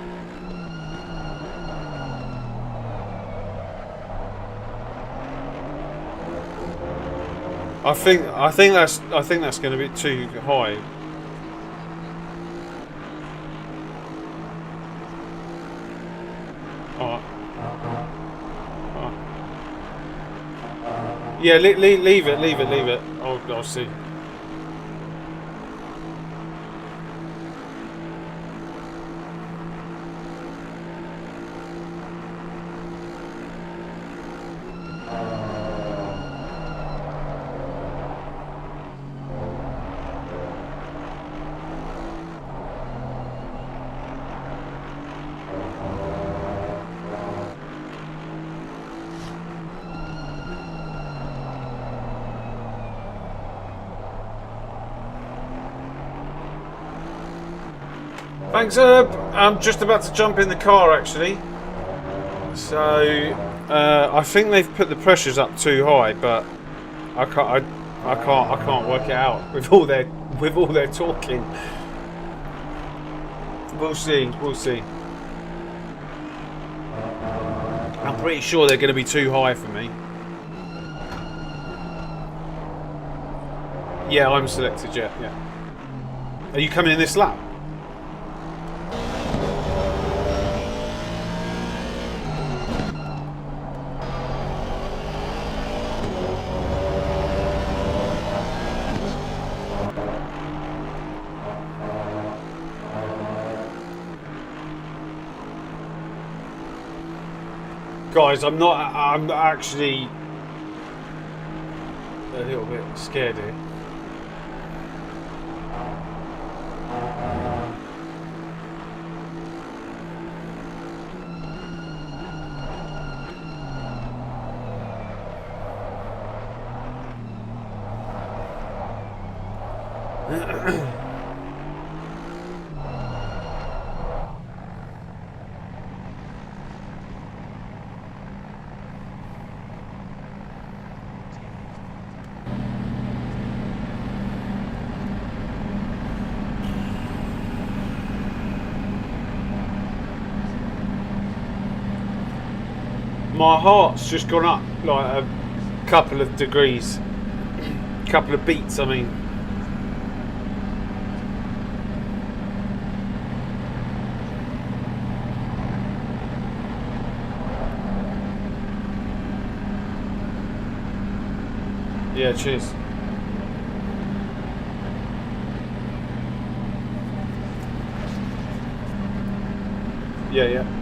S1: I think that's going to be too high. Alright. Yeah, leave it. I'll see. Thanks, Herb. I'm just about to jump in the car actually. So I think they've put the pressures up too high, but I can't work it out with all their talking. We'll see. I'm pretty sure they're going to be too high for me. Yeah, I'm selected. Yeah. Are you coming in this lap? Guys, I'm actually a little bit scared here. My heart's just gone up like a couple of degrees, couple of beats, I mean. Yeah, cheers. Yeah, yeah.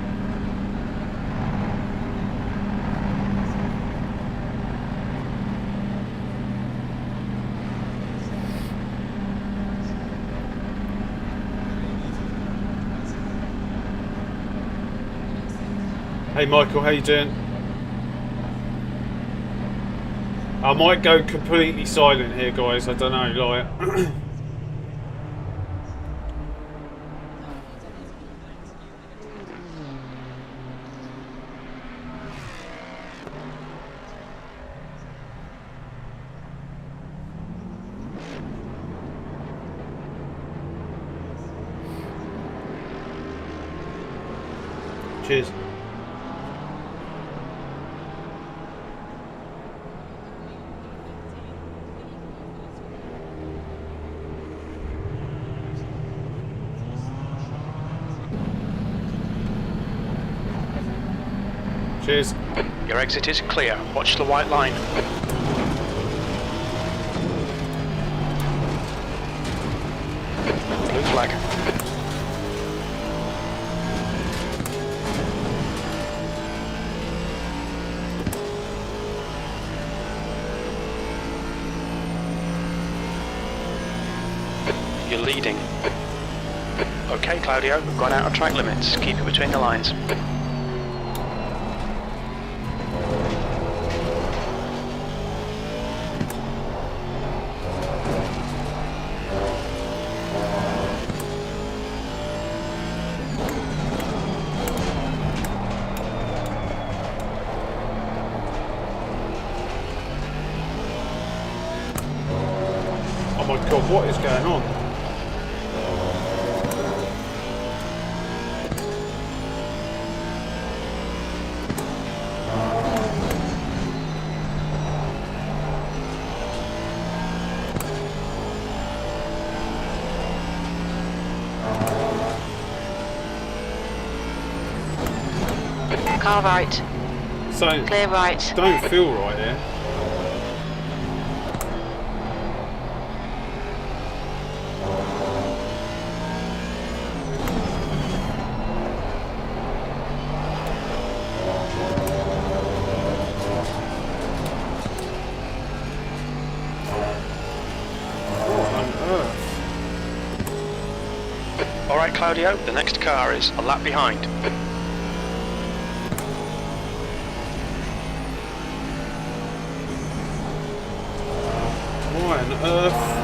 S1: Hey Michael, how you doing? I might go completely silent here, guys. I don't know, like. Cheers. Cheers.
S2: Your exit is clear. Watch the white line. Blue flag. You're leading. Okay, Claudio, we've gone out of track limits. Keep it between the lines.
S1: Oh my god, what is going on?
S3: Car right.
S1: So,
S3: Clear right.
S1: don't feel right here.
S2: Alright, Claudio, the next car is a lap behind.
S1: What on earth?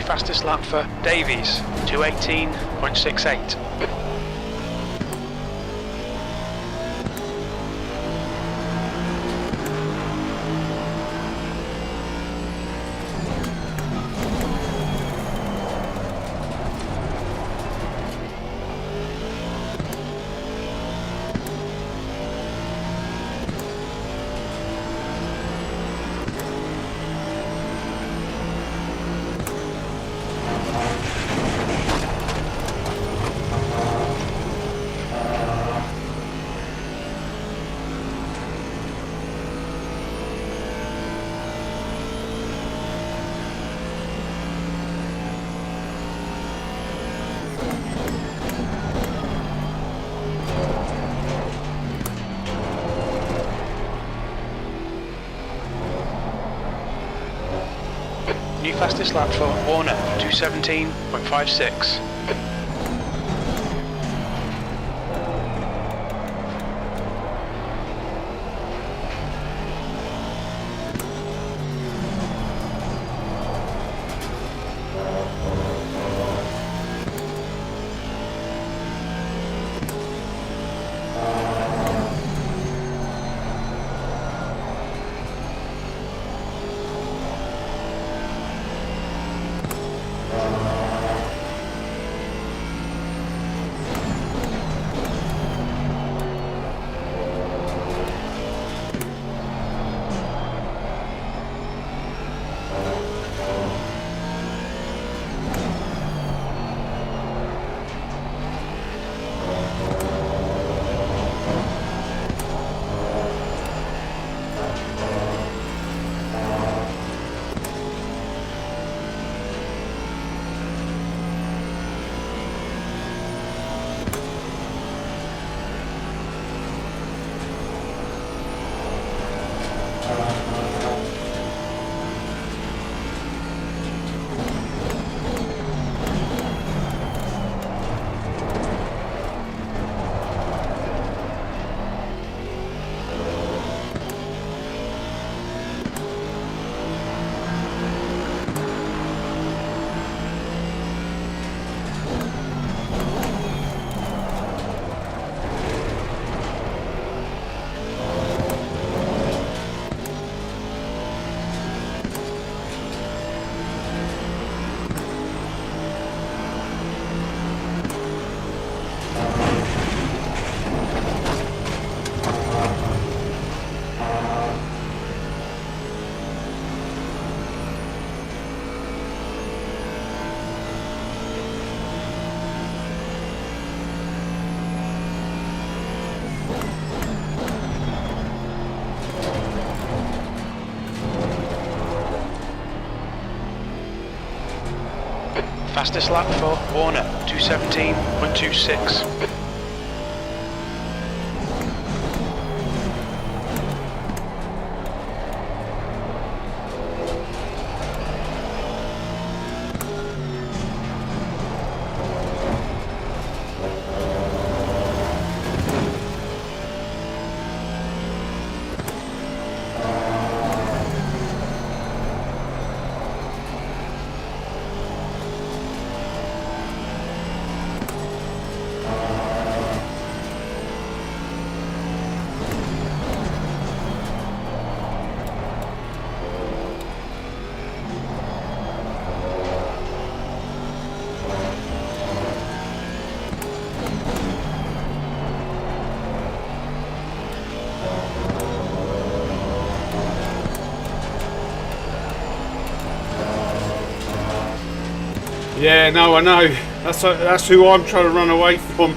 S2: fastest lap for Davies, 2:18.68. New fastest lap for Warner, 2:17.56. Fastest lap for Warner, 2:17.26.
S1: Yeah, no, I know. That's who I'm trying to run away from.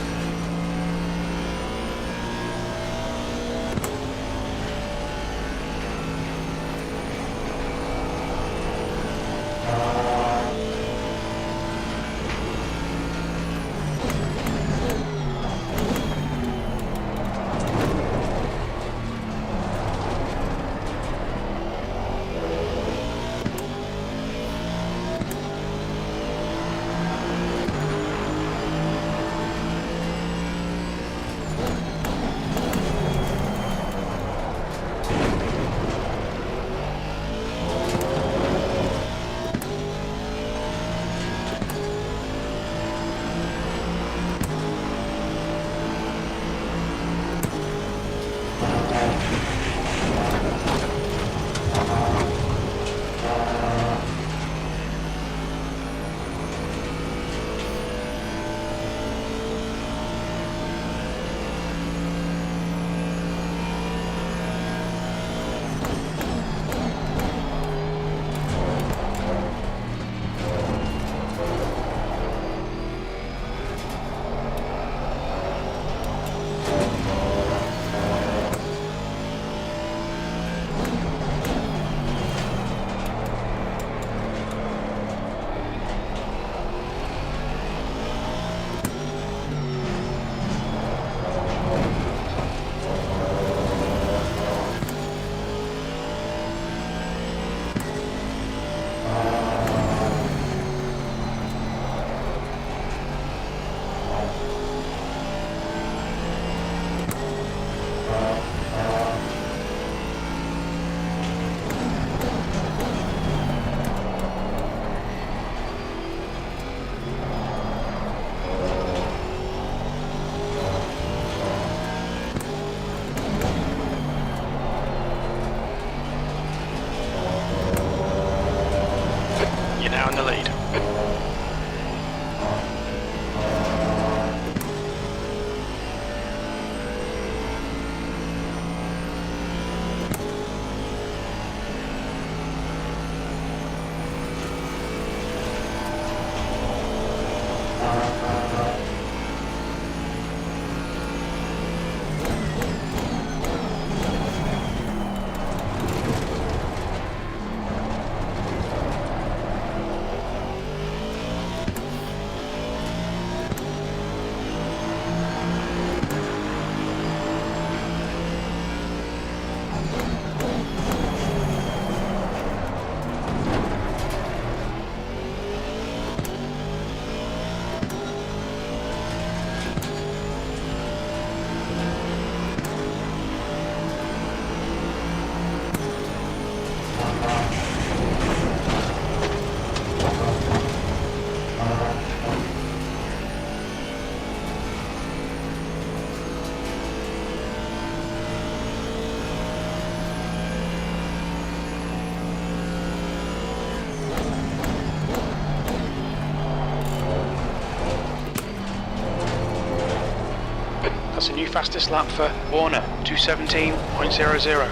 S2: That's a new fastest lap for Warner, 2:17.00.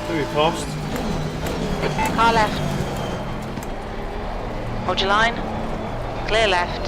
S1: Who we passed?
S3: Car left. Hold your line. Clear left.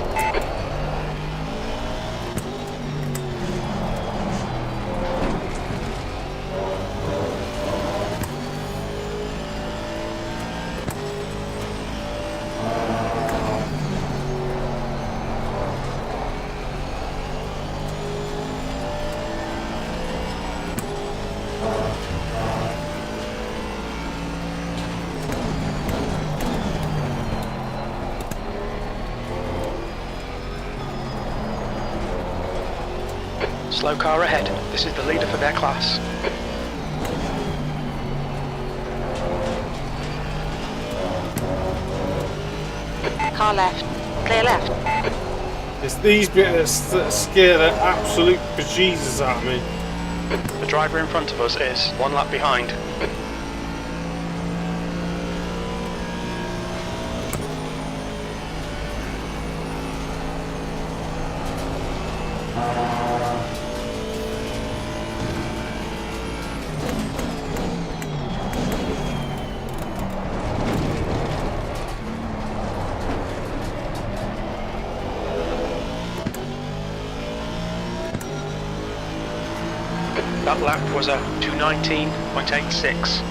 S2: Slow car ahead. This is the leader for their class.
S3: Car left. Clear left.
S1: It's these bits that scare the absolute bejesus out of me.
S2: The driver in front of us is 1 lap behind. That lap was a 2:19.86.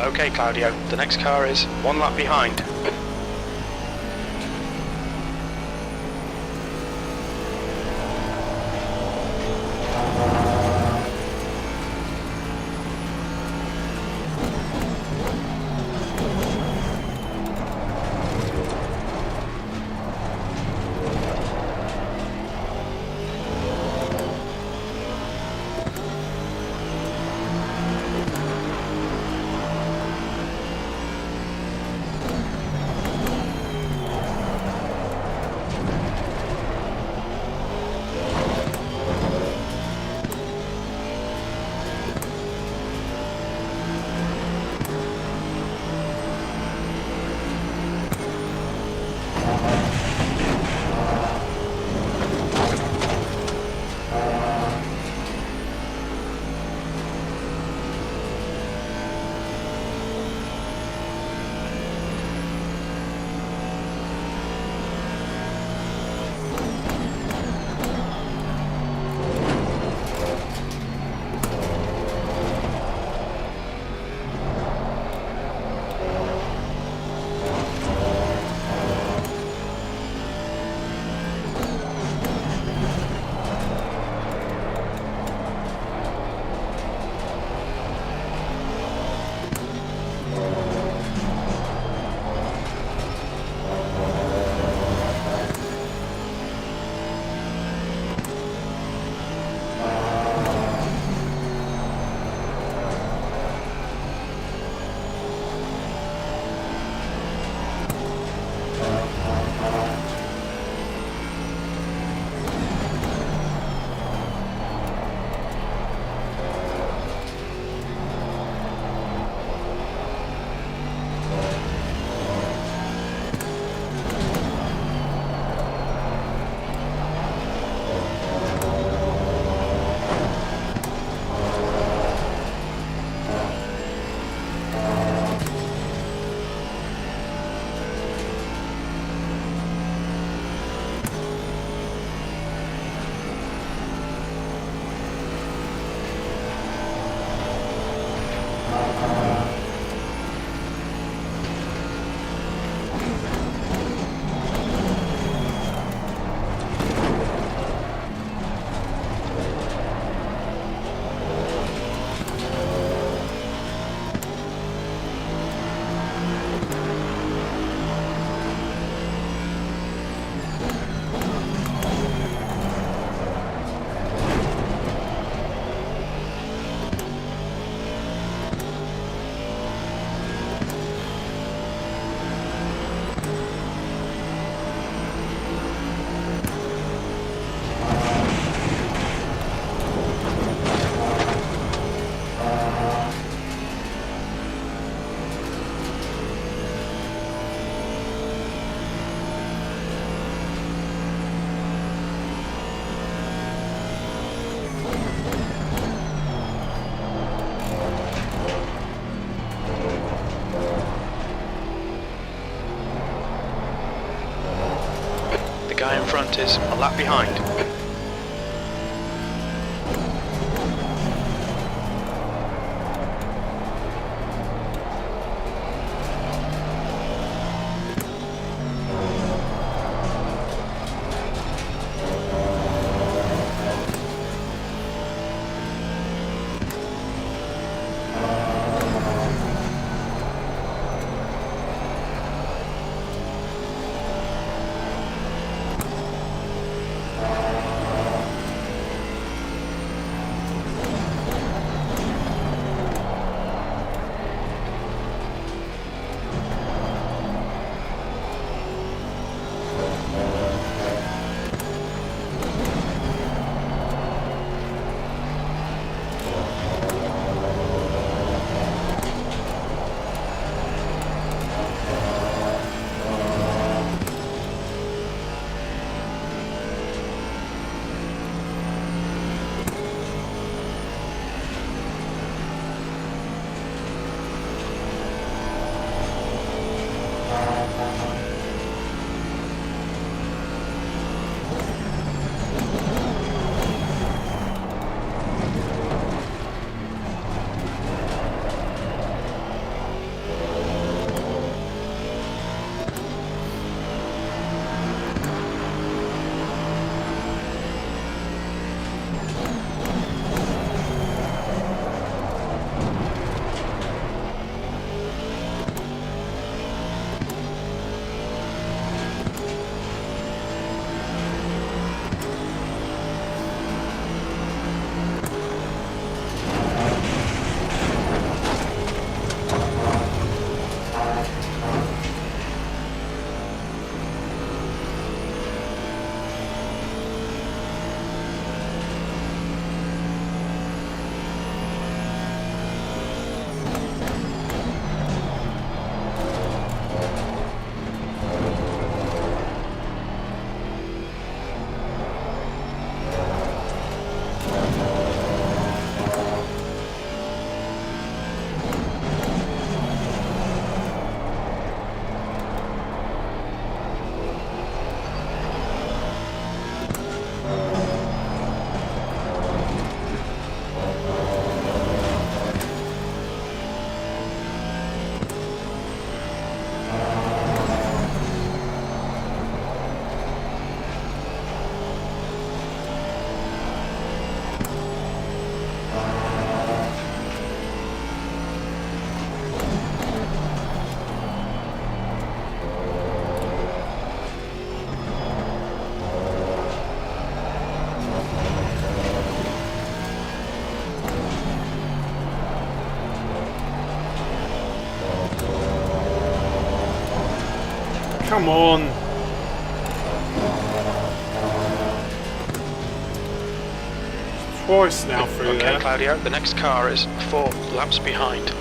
S2: Okay, Claudio, the next car is 1 lap behind. guy in front is a lap behind.
S1: Come on. Twice now through
S2: Okay,
S1: there.
S2: Claudio, the next car is 4 laps behind.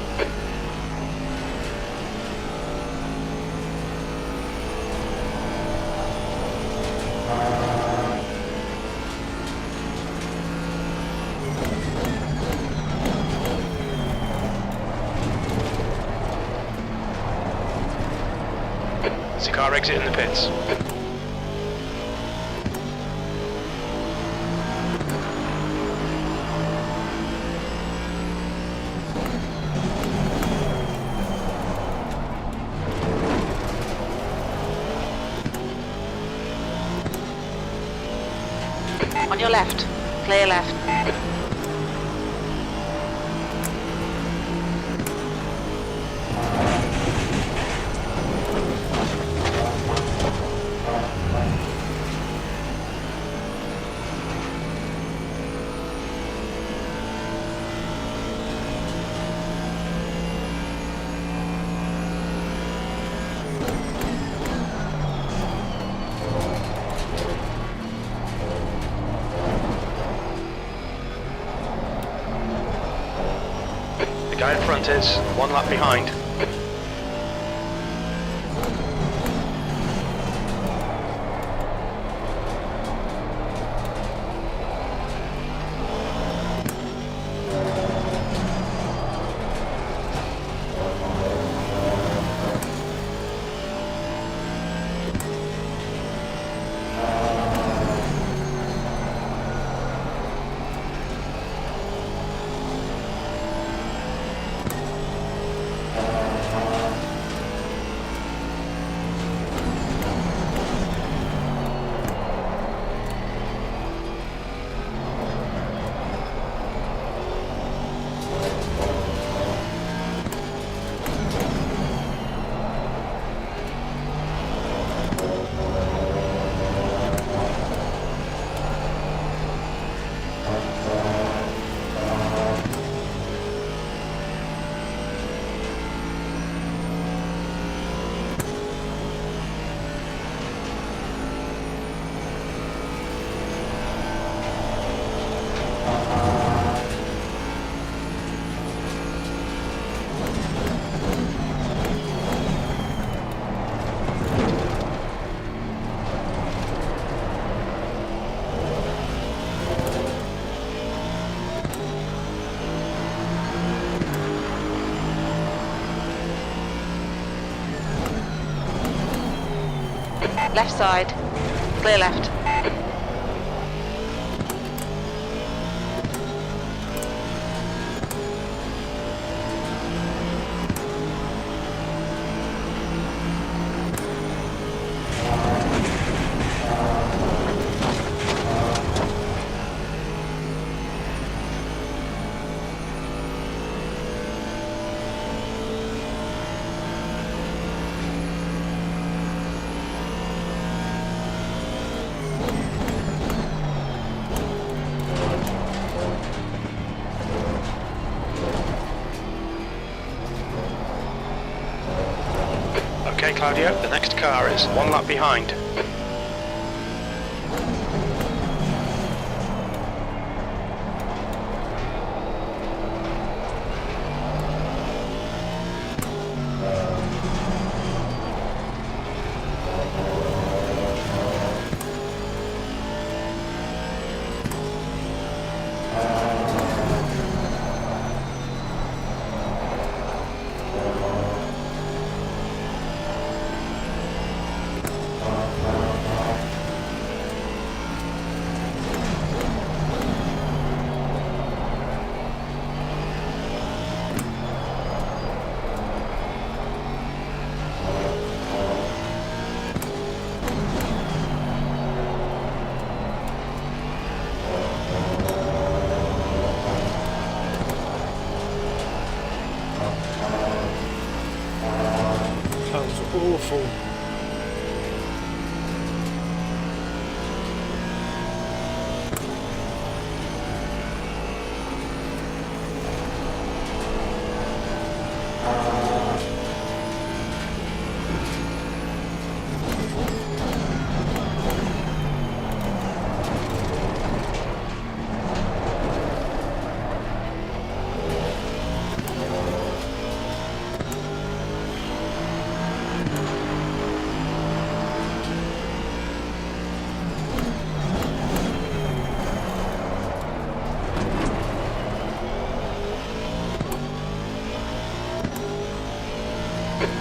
S2: There's a car exiting the pits.
S3: On your left. Clear left.
S2: The guy in front is 1 lap behind.
S3: Left side. Clear left.
S2: Okay, Claudio, the next car is 1 lap behind.
S1: Awful.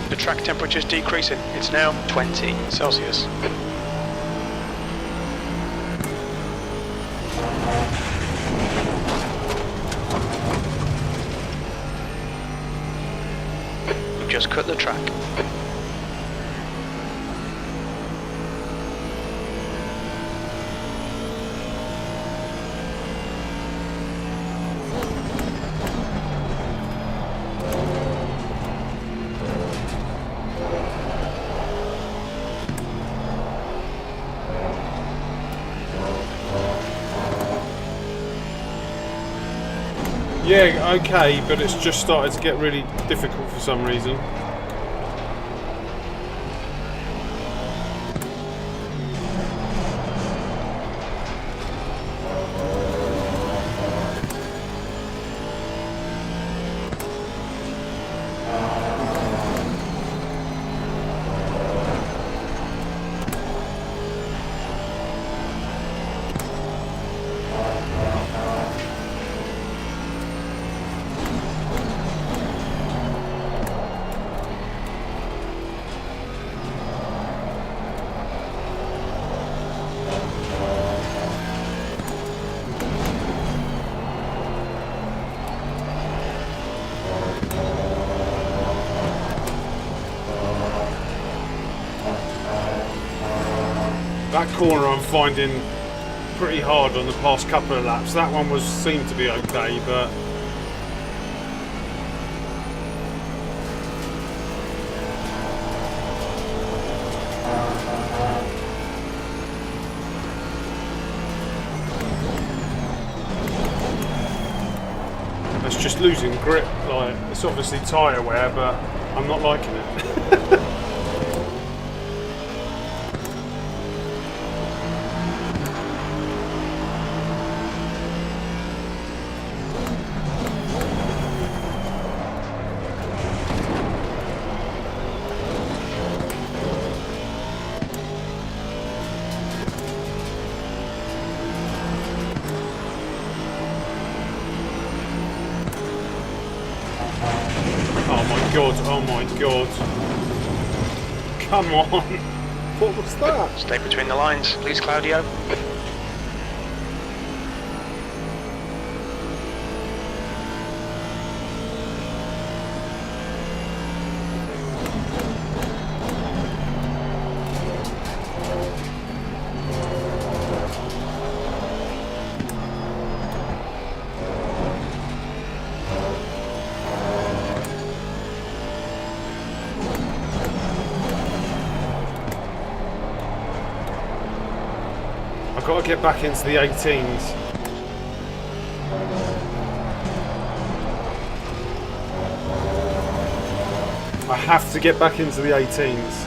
S2: The track temperature is decreasing. It's now 20 Celsius. We've just cut the track.
S1: Yeah, okay, but it's just started to get really difficult for some reason. That corner I'm finding pretty hard on the past couple of laps. That one seemed to be okay, but it's just losing grip. Like, it's obviously tyre wear, but I'm not liking it. Oh my god, come on. What was that?
S2: Stay between the lines, please, Claudio.
S1: I've got to get back into the 18s. I have to get back into the 18s.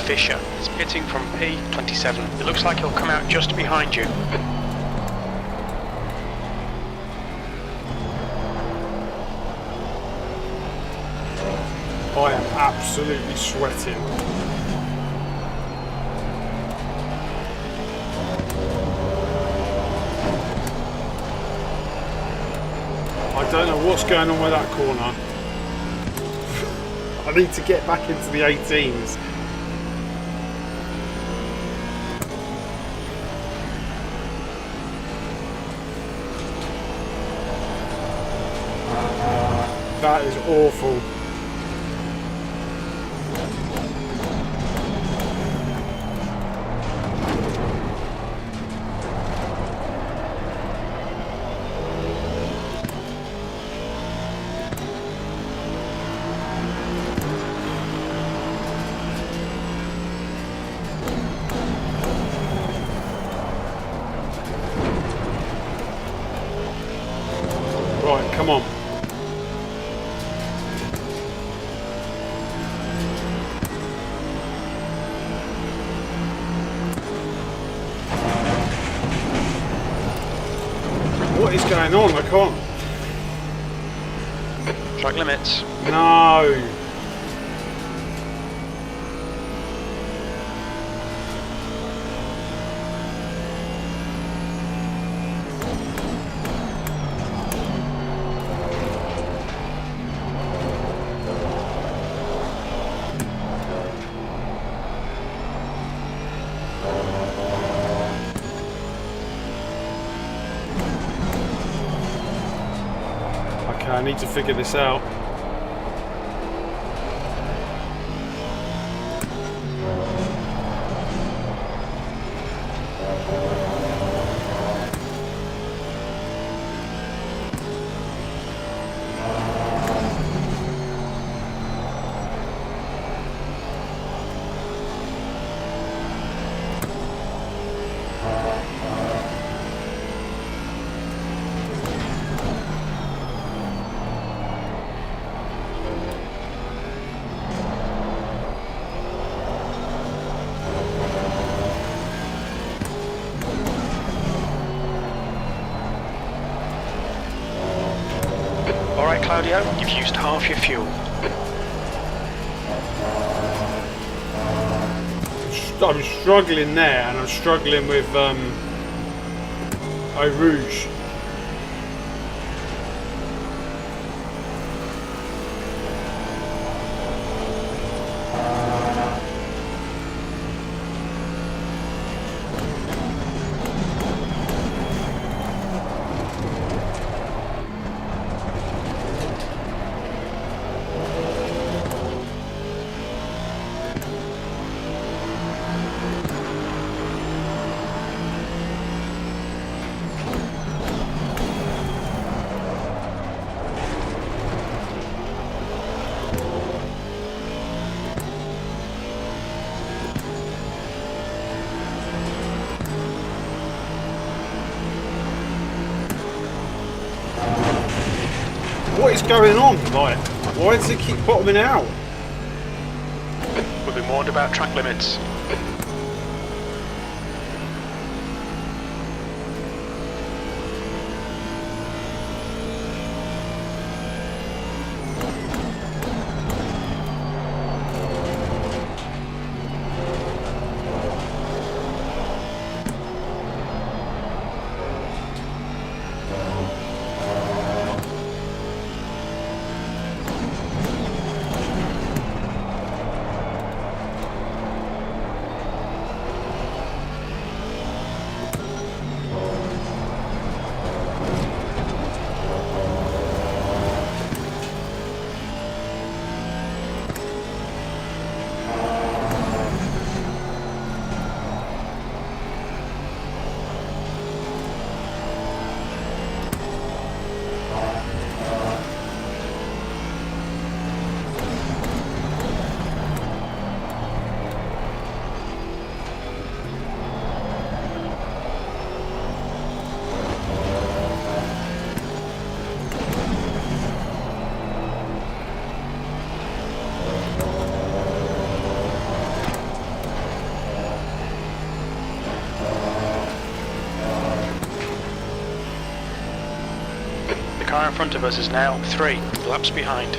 S2: Fisher is pitting from P27. It looks like he'll come out just behind you.
S1: I am absolutely sweating. I don't know what's going on with that corner. I need to get back into the 18s. That is awful. Right, come on. What is going on? I can't.
S2: Track limits.
S1: No. I need to figure this out.
S2: Alright, Claudio, you've used half your fuel.
S1: I'm struggling there, and I'm struggling with Eau Rouge. What is going on? Like, why does it keep bottoming out?
S2: We've been warned about track limits. Car in front of us is now 3 laps behind.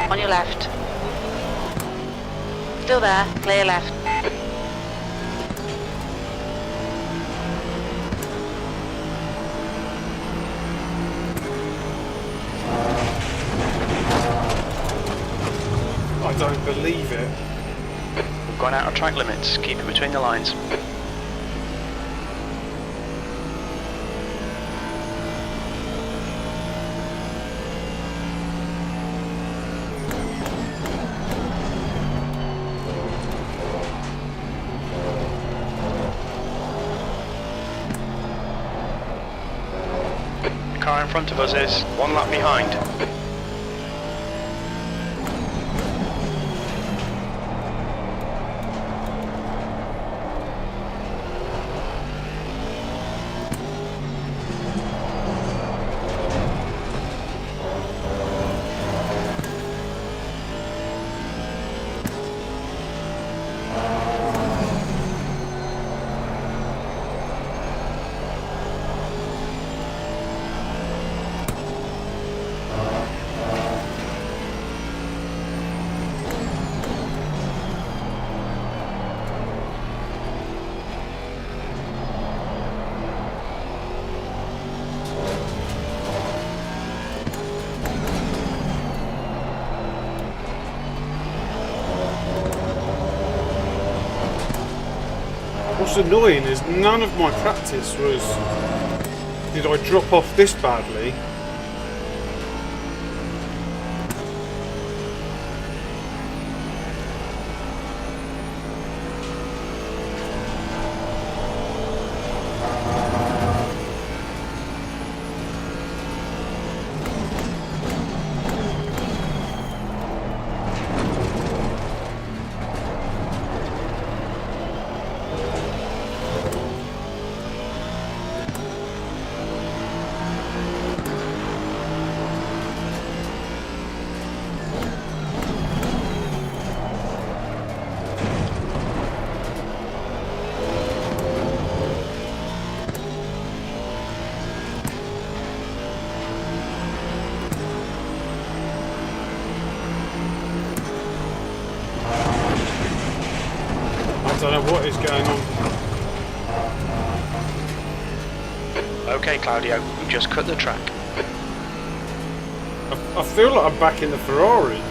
S3: On your left. Still there, clear left.
S1: I don't believe it.
S2: We've gone out of track limits. Keep it between the lines. Car in front of us is 1 lap behind.
S1: What's annoying is none of my practice was, did I drop off this badly? don't know what is going on.
S2: Okay, Claudio, we just cut the track.
S1: I feel like I'm back in the Ferrari.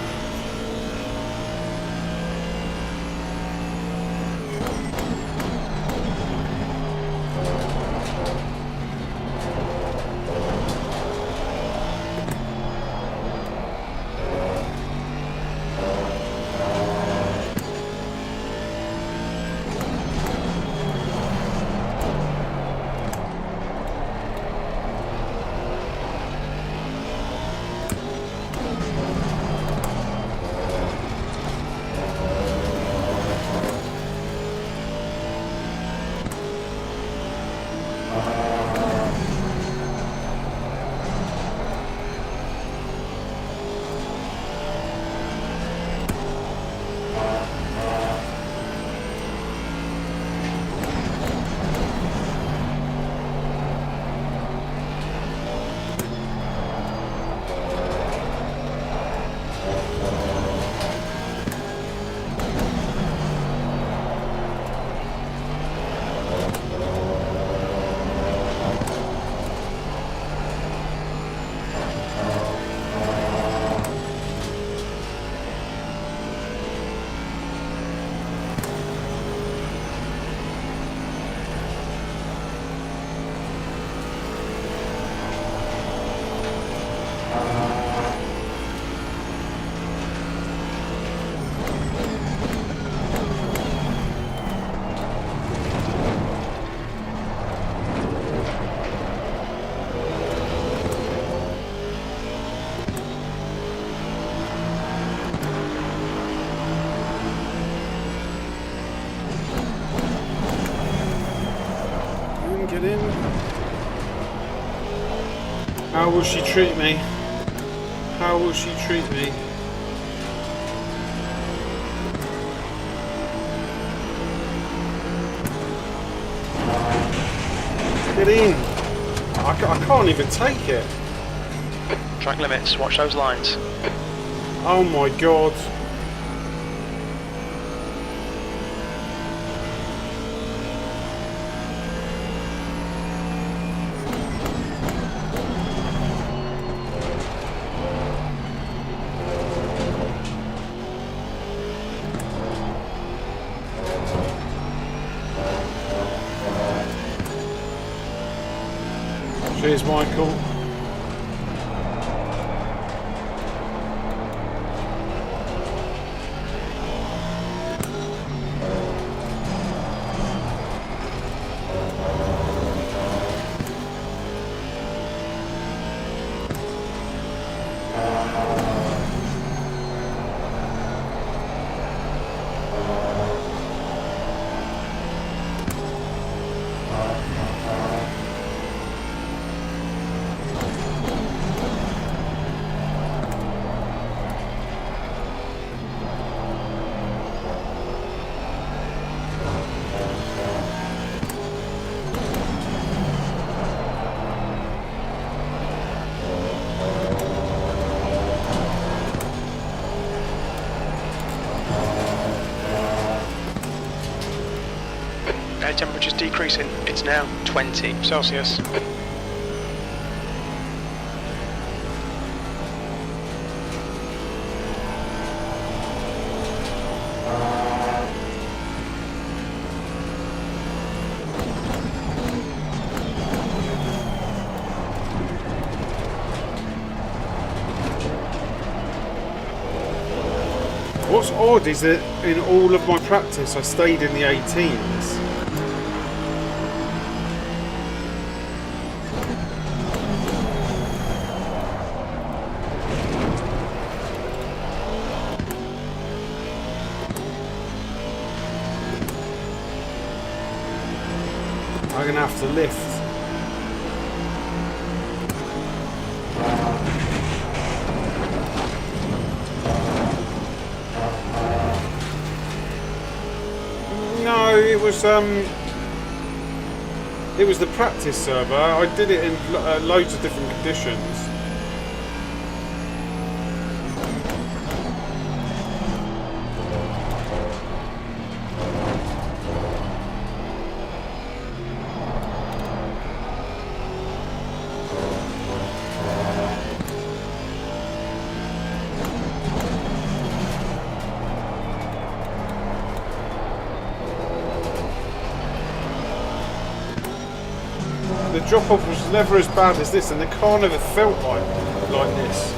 S1: Get in. How will she treat me? How will she treat me? Get in. I can't even take it.
S2: Track limits, watch those lines.
S1: Oh my god. Cheers, Michael.
S2: Air temperature's decreasing. It's now 20 Celsius.
S1: What's odd is that in all of my practice I stayed in the 18s. I'm gonna have to lift. No, it was the practice server. I did it in loads of different conditions. the drop-off was never as bad as this, and the car never felt like this.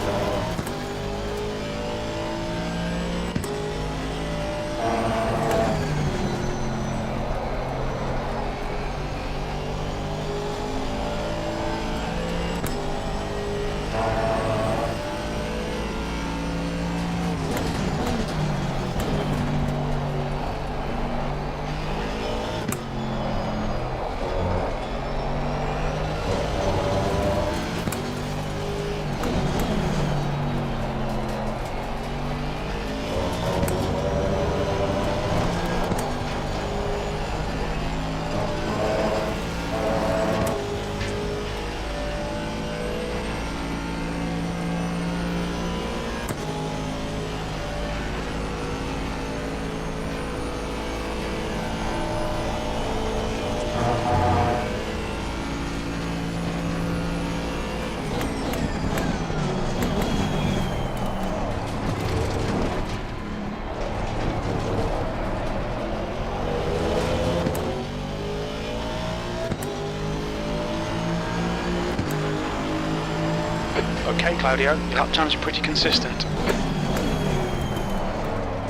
S2: Okay, Claudio, your lap times are pretty consistent.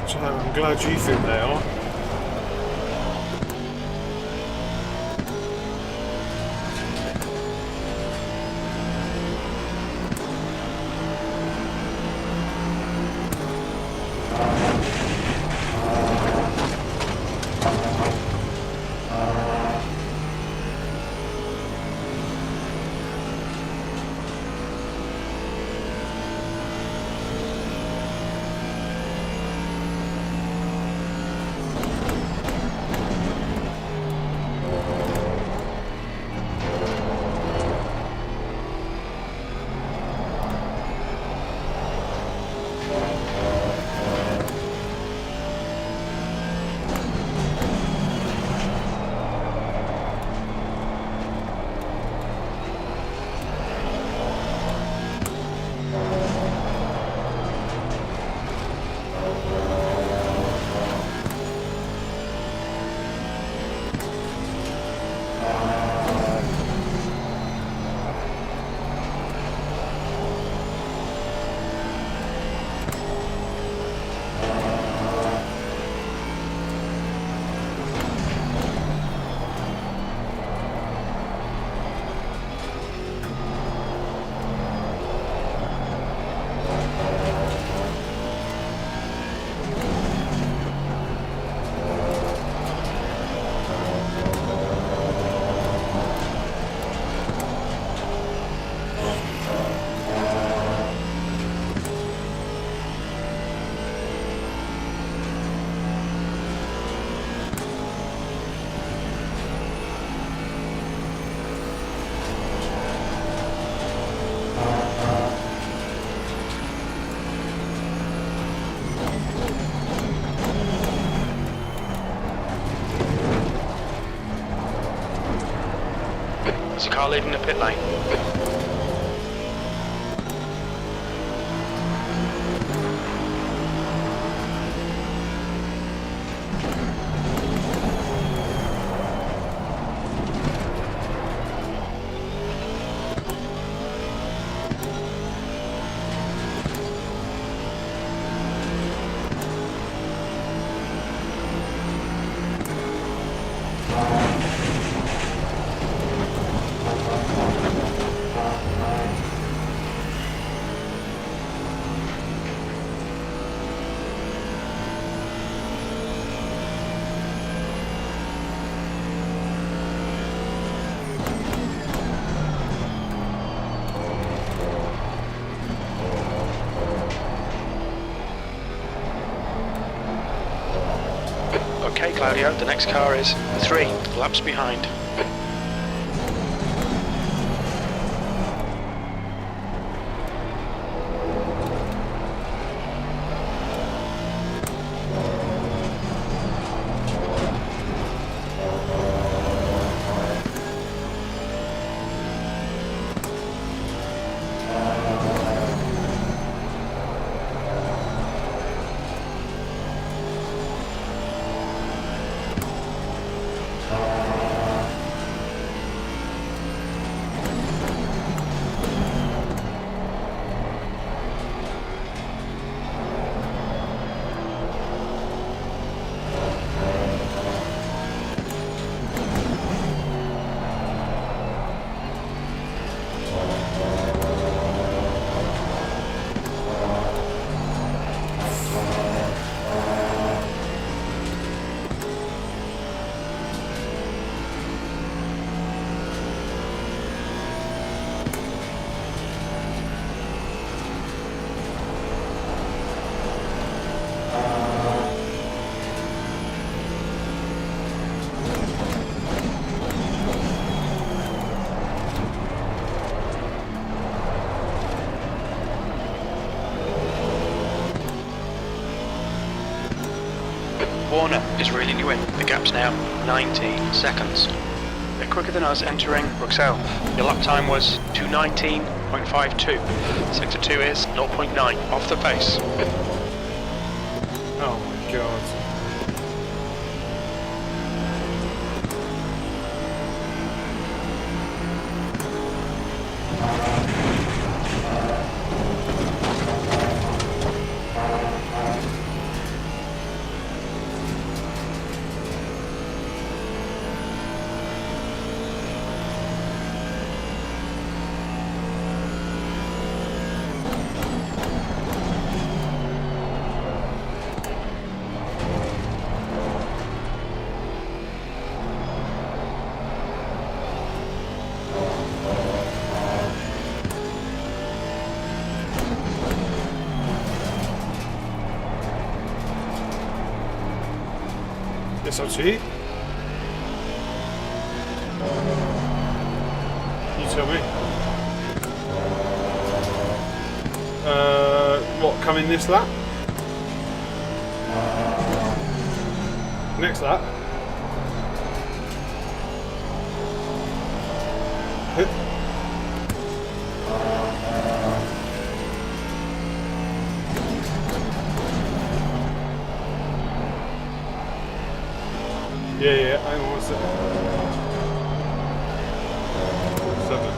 S1: So I'm glad you think they are.
S2: There's a car leaving the pit lane. Okay, Claudio, the next car is 3 laps behind. corner is reeling you in. The gap's now 90 seconds. They're quicker than us entering Bruxelles. Your lap time was 2:19.52. Sector 2 is 0.9 off the pace.
S1: Oh my god. Yes, I'll see. You tell me. What, come in this lap? Next lap? Yeah, hang on, what's it? 7.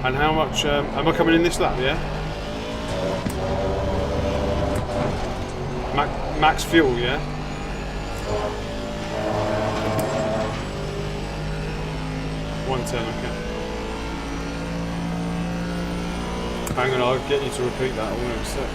S1: And how much, am I coming in this lap, yeah? Max fuel, yeah? $110, okay. Hang on, I'll get you to repeat that, I'll never say.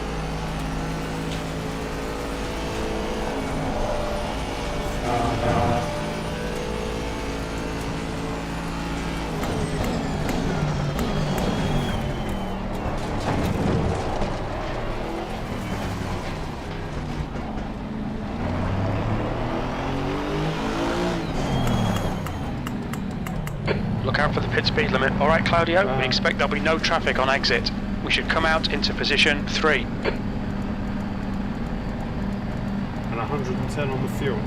S2: Look out for the pit speed limit. Alright, Claudio, we expect there'll be no traffic on exit. We should come out into position 3.
S1: And 110 on the fuel.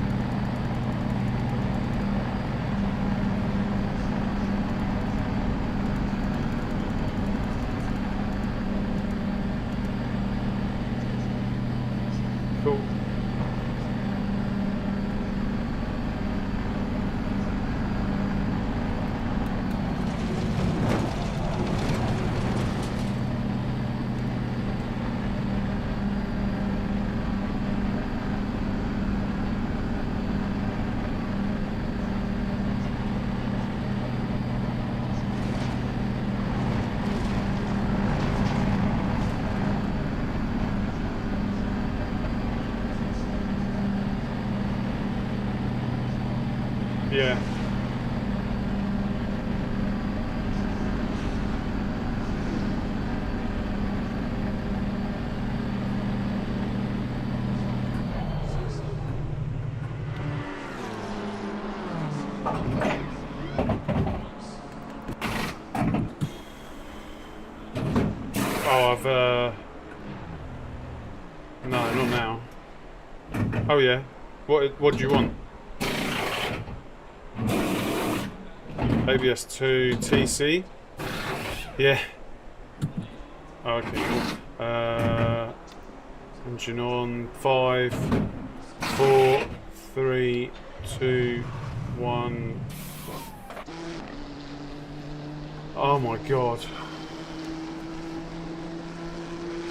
S1: Cool. Yeah. Oh, I've no, not now. Oh yeah. What do you want? ABS2 TC. Yeah. Oh, okay, cool. Engine on. 5, 4, 3, 2, 1. Oh my god.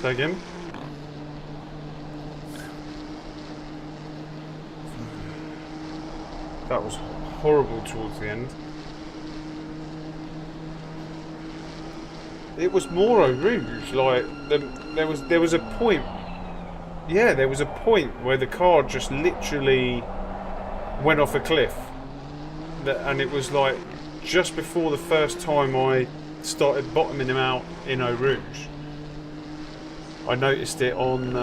S1: Say again? That was horrible towards the end. It was more Eau Rouge, like there was a point. Yeah, there was a point where the car just literally went off a cliff, and it was like just before the first time I started bottoming him out in Eau Rouge. I noticed it on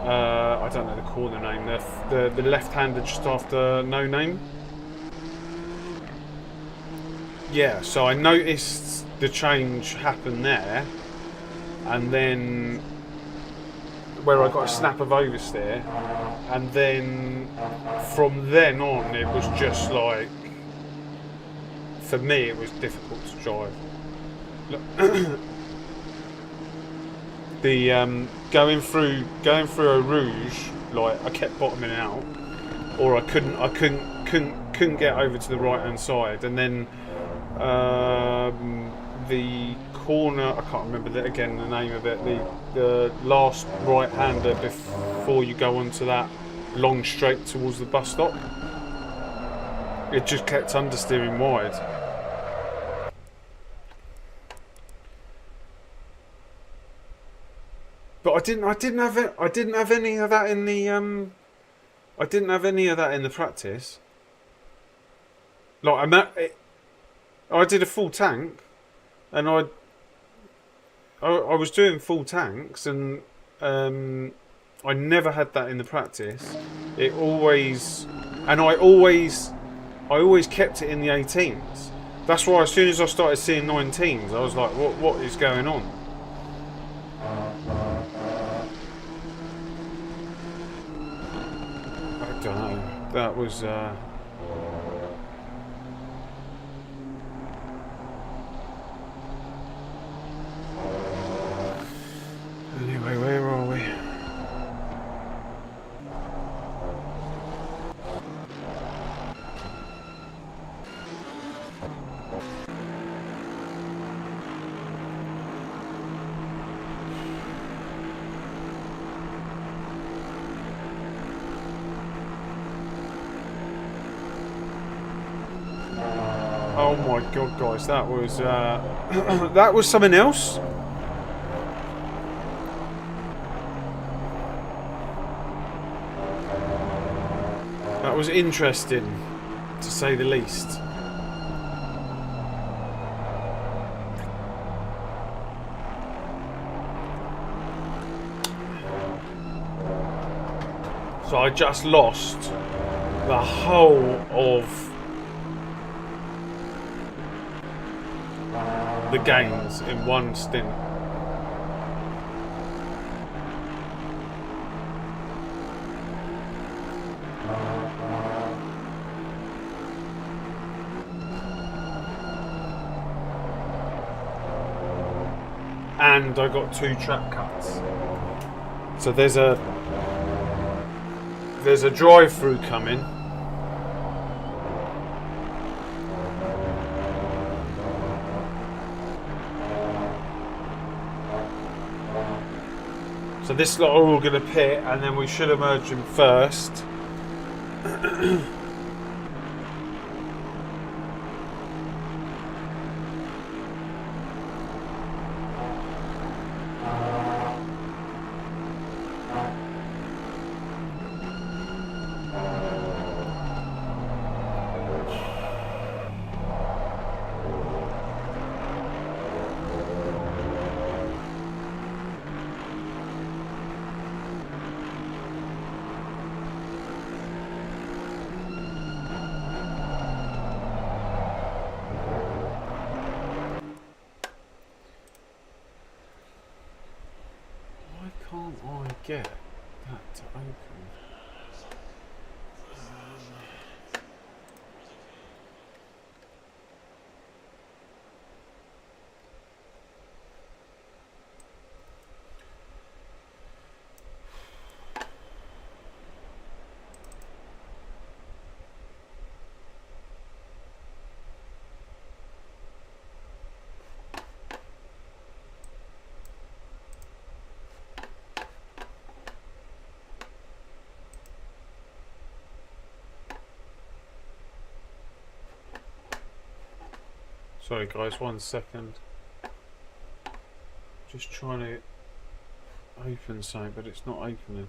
S1: I don't know the corner name, the left-hander just after No Name. Yeah, so I noticed the change happen there, and then where I got a snap of oversteer, and then from then on it was just like, for me it was difficult to drive. Look, the going through a rouge, like I kept bottoming out, or I couldn't get over to the right hand side, and then the corner, I can't remember the name of it, the last right hander before you go onto that long straight towards the bus stop, it just kept understeering wide. But I didn't have any of that in the I didn't have any of that in the practice. Like I did a full tank, and I was doing full tanks, and I never had that in the practice. I always kept it in the 18s. That's why as soon as I started seeing 19s, I was like, what is going on? I don't know. That was anyway, where are we? Oh my god, guys, that was that was something else. That was interesting, to say the least. So I just lost the whole of the gains in one stint. And I got 2 track cuts. So there's a drive-through coming. So this lot are all going to pit, and then we should emerge them first. Get that to open. Sorry guys, 1 second. Just trying to open something, but it's not opening.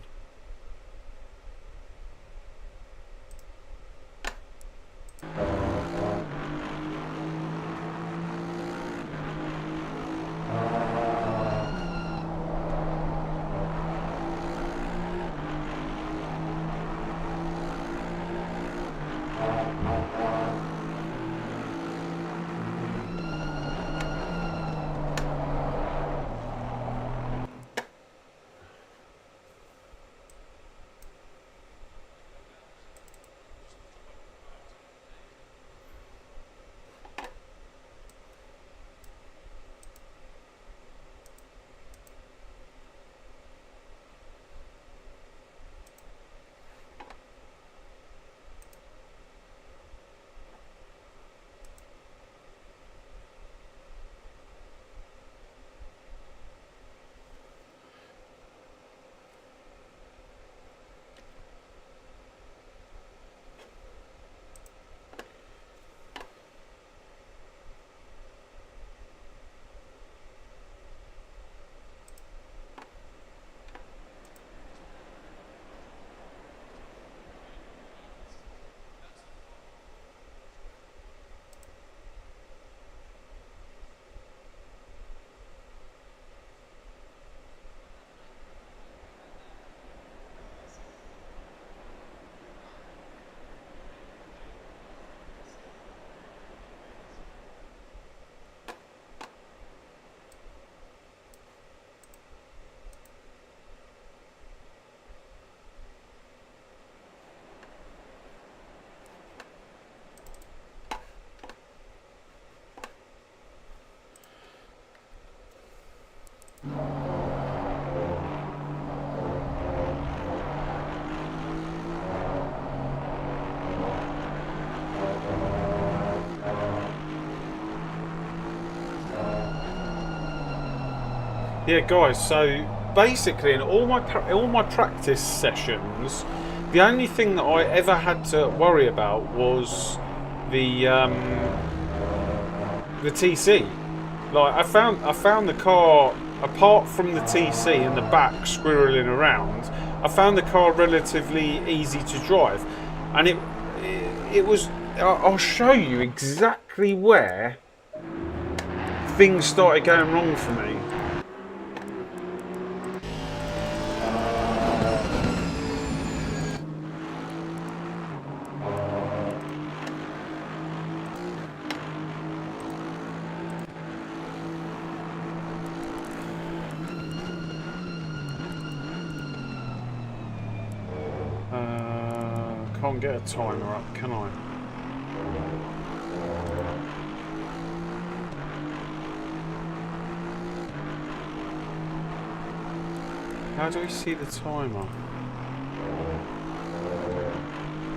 S1: Yeah, guys. So basically, in all my practice sessions, the only thing that I ever had to worry about was the TC. Like I found the car, apart from the TC in the back squirreling around, I found the car relatively easy to drive, and it was. I'll show you exactly where things started going wrong for me. Can't get a timer up, can I? How do we see the timer?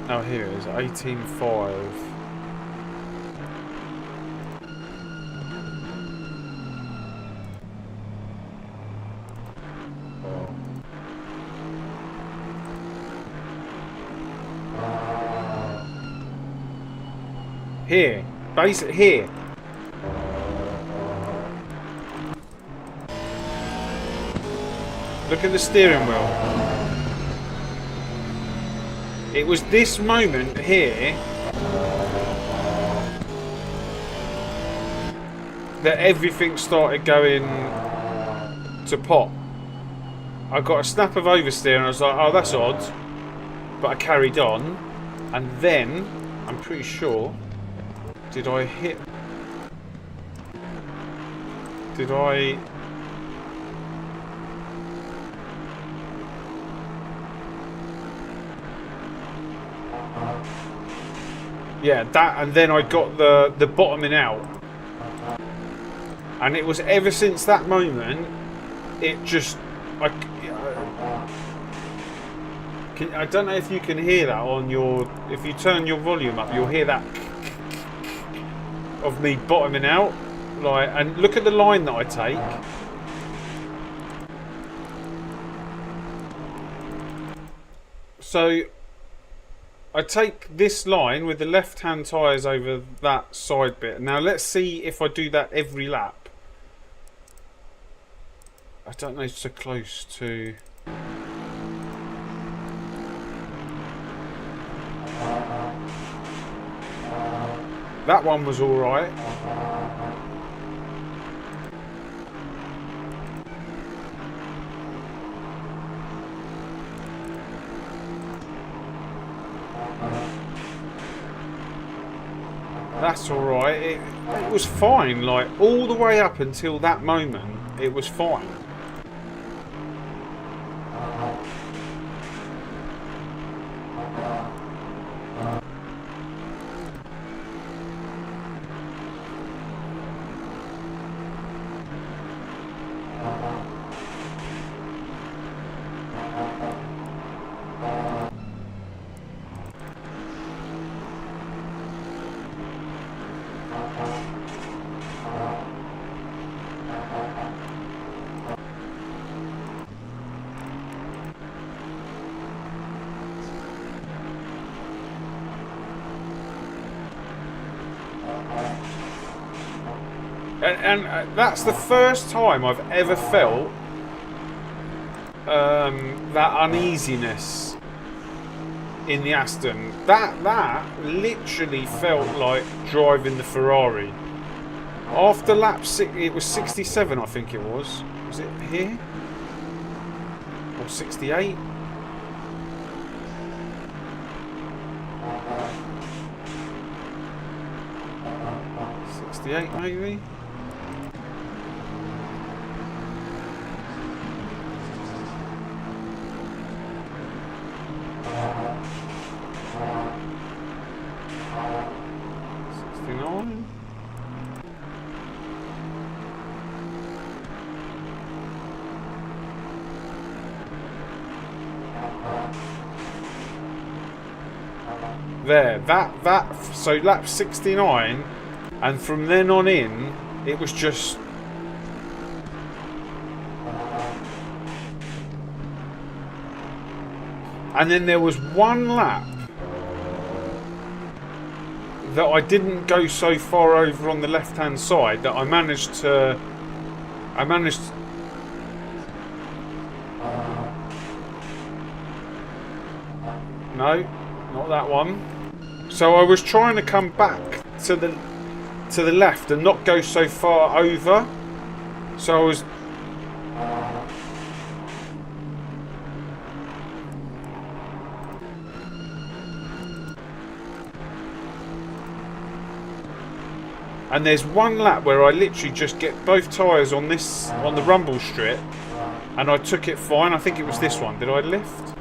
S1: Oh, here it is, 18.5. Here, here. Look at the steering wheel. It was this moment here that everything started going to pot. I got a snap of oversteer and I was like, oh, that's odd. But I carried on. And then, I'm pretty sure, did I hit... Did I... Yeah, that, and then I got the bottoming out. And it was ever since that moment, it just... I don't know if you can hear that on your... If you turn your volume up, you'll hear that of me bottoming out. Like, and look at the line that I take. So I take this line with the left hand tyres over that side bit. Now let's see if I do that every lap. I don't know, so close to... That one was alright. That's alright. It was fine, like all the way up until that moment, it was fine. And that's the first time I've ever felt that uneasiness in the Aston. That literally felt like driving the Ferrari. After lap 6, it was 67, I think it was. Was it here? Or 68? Maybe. There, so lap 69, and from then on in, it was just And then there was one lap that I didn't go so far over on the left hand side that I managed to no, not that one. So I was trying to come back to the left and not go so far over. So I was and there's one lap where I literally just get both tyres on the rumble strip, and I took it fine. I think it was this one. Did I lift?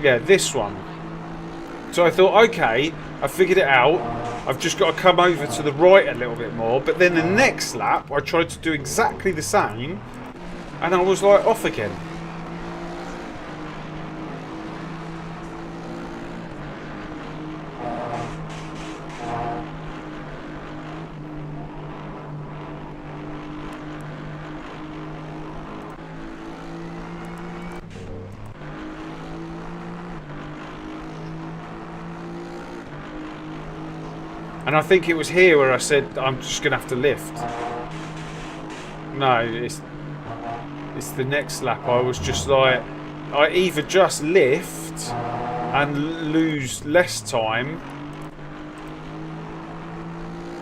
S1: Yeah, this one. So I thought, okay, I figured it out. I've just got to come over to the right a little bit more. But then the next lap, I tried to do exactly the same, and I was like off again. And I think it was here where I said I'm just going to have to lift. No, it's the next lap. I was just like, I either just lift and lose less time,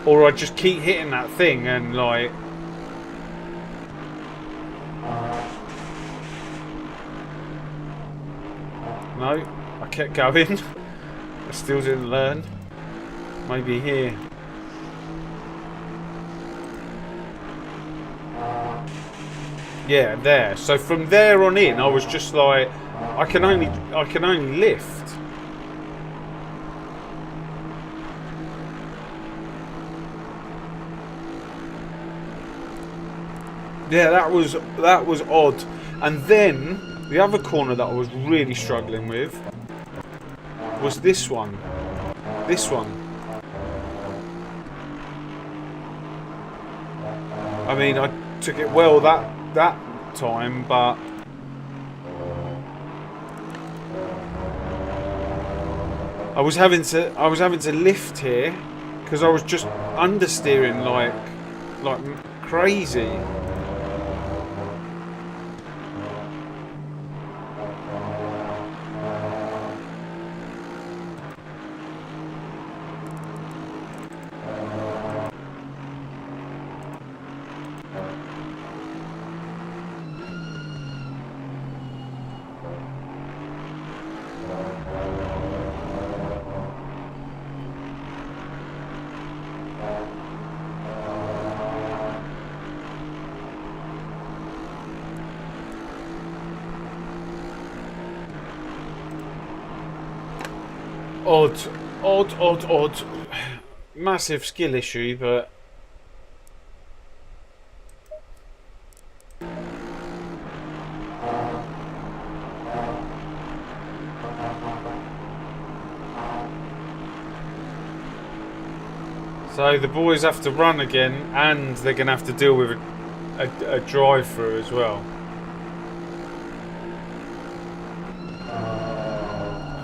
S1: or I just keep hitting that thing and like... No, I kept going. I still didn't learn. Maybe here. Yeah, there. So from there on in, I was just like, I can only lift. Yeah, that was odd. And then the other corner that I was really struggling with was this one. This one. I mean, I took it well that time, but I was having to lift here because I was just understeering like crazy. Odd. Massive skill issue, but so the boys have to run again, and they're going to have to deal with a drive-through as well.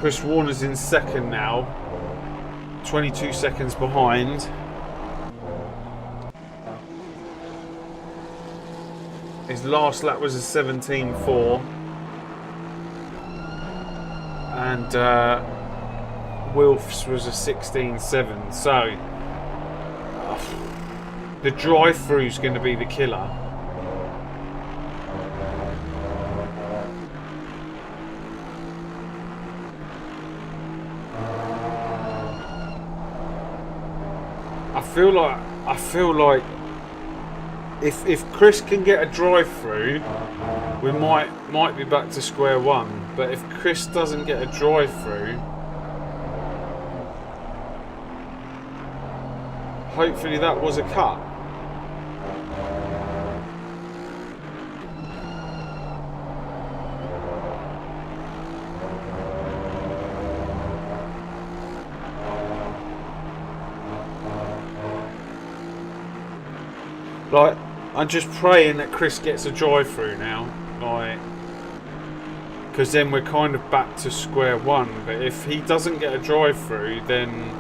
S1: Chris Warner's in second now, 22 seconds behind. His last lap was a 17.4, and Wilf's was a 16.7. So the drive-through is going to be the killer. I feel like if Chris can get a drive-through, we might be back to square one. But if Chris doesn't get a drive-through, hopefully that was a cut. Like, I'm just praying that Chris gets a drive-through now. Like, because then we're kind of back to square one. But if he doesn't get a drive-through, then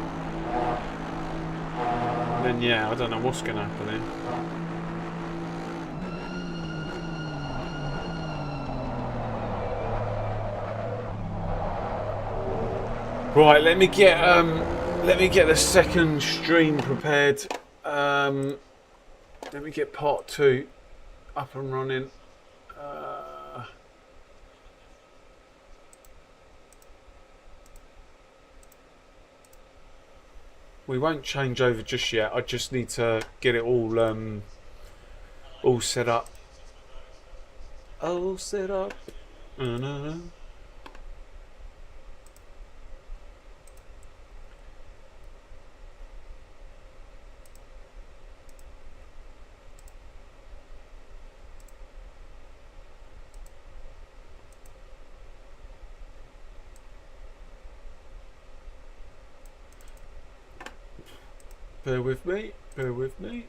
S1: yeah, I don't know what's going to happen then. Right, let me get the second stream prepared. Let me get part 2 up and running. We won't change over just yet. I just need to get it all set up. All set up. Bear with me, bear with me.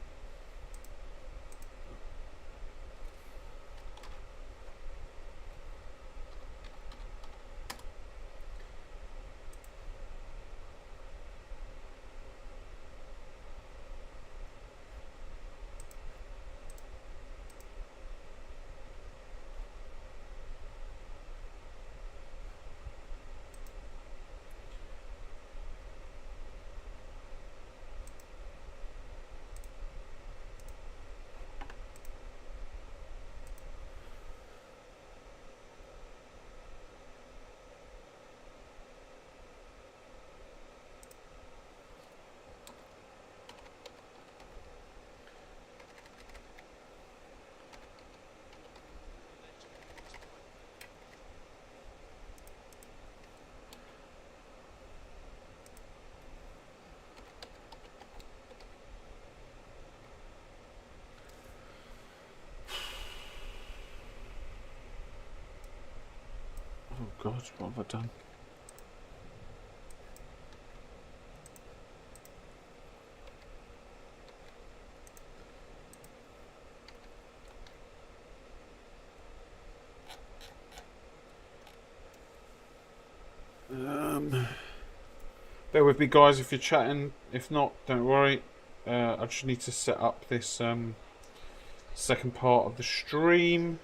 S1: Oh God, what have I done? Bear with me, guys, if you're chatting. If not, don't worry. I just need to set up this second part of the stream.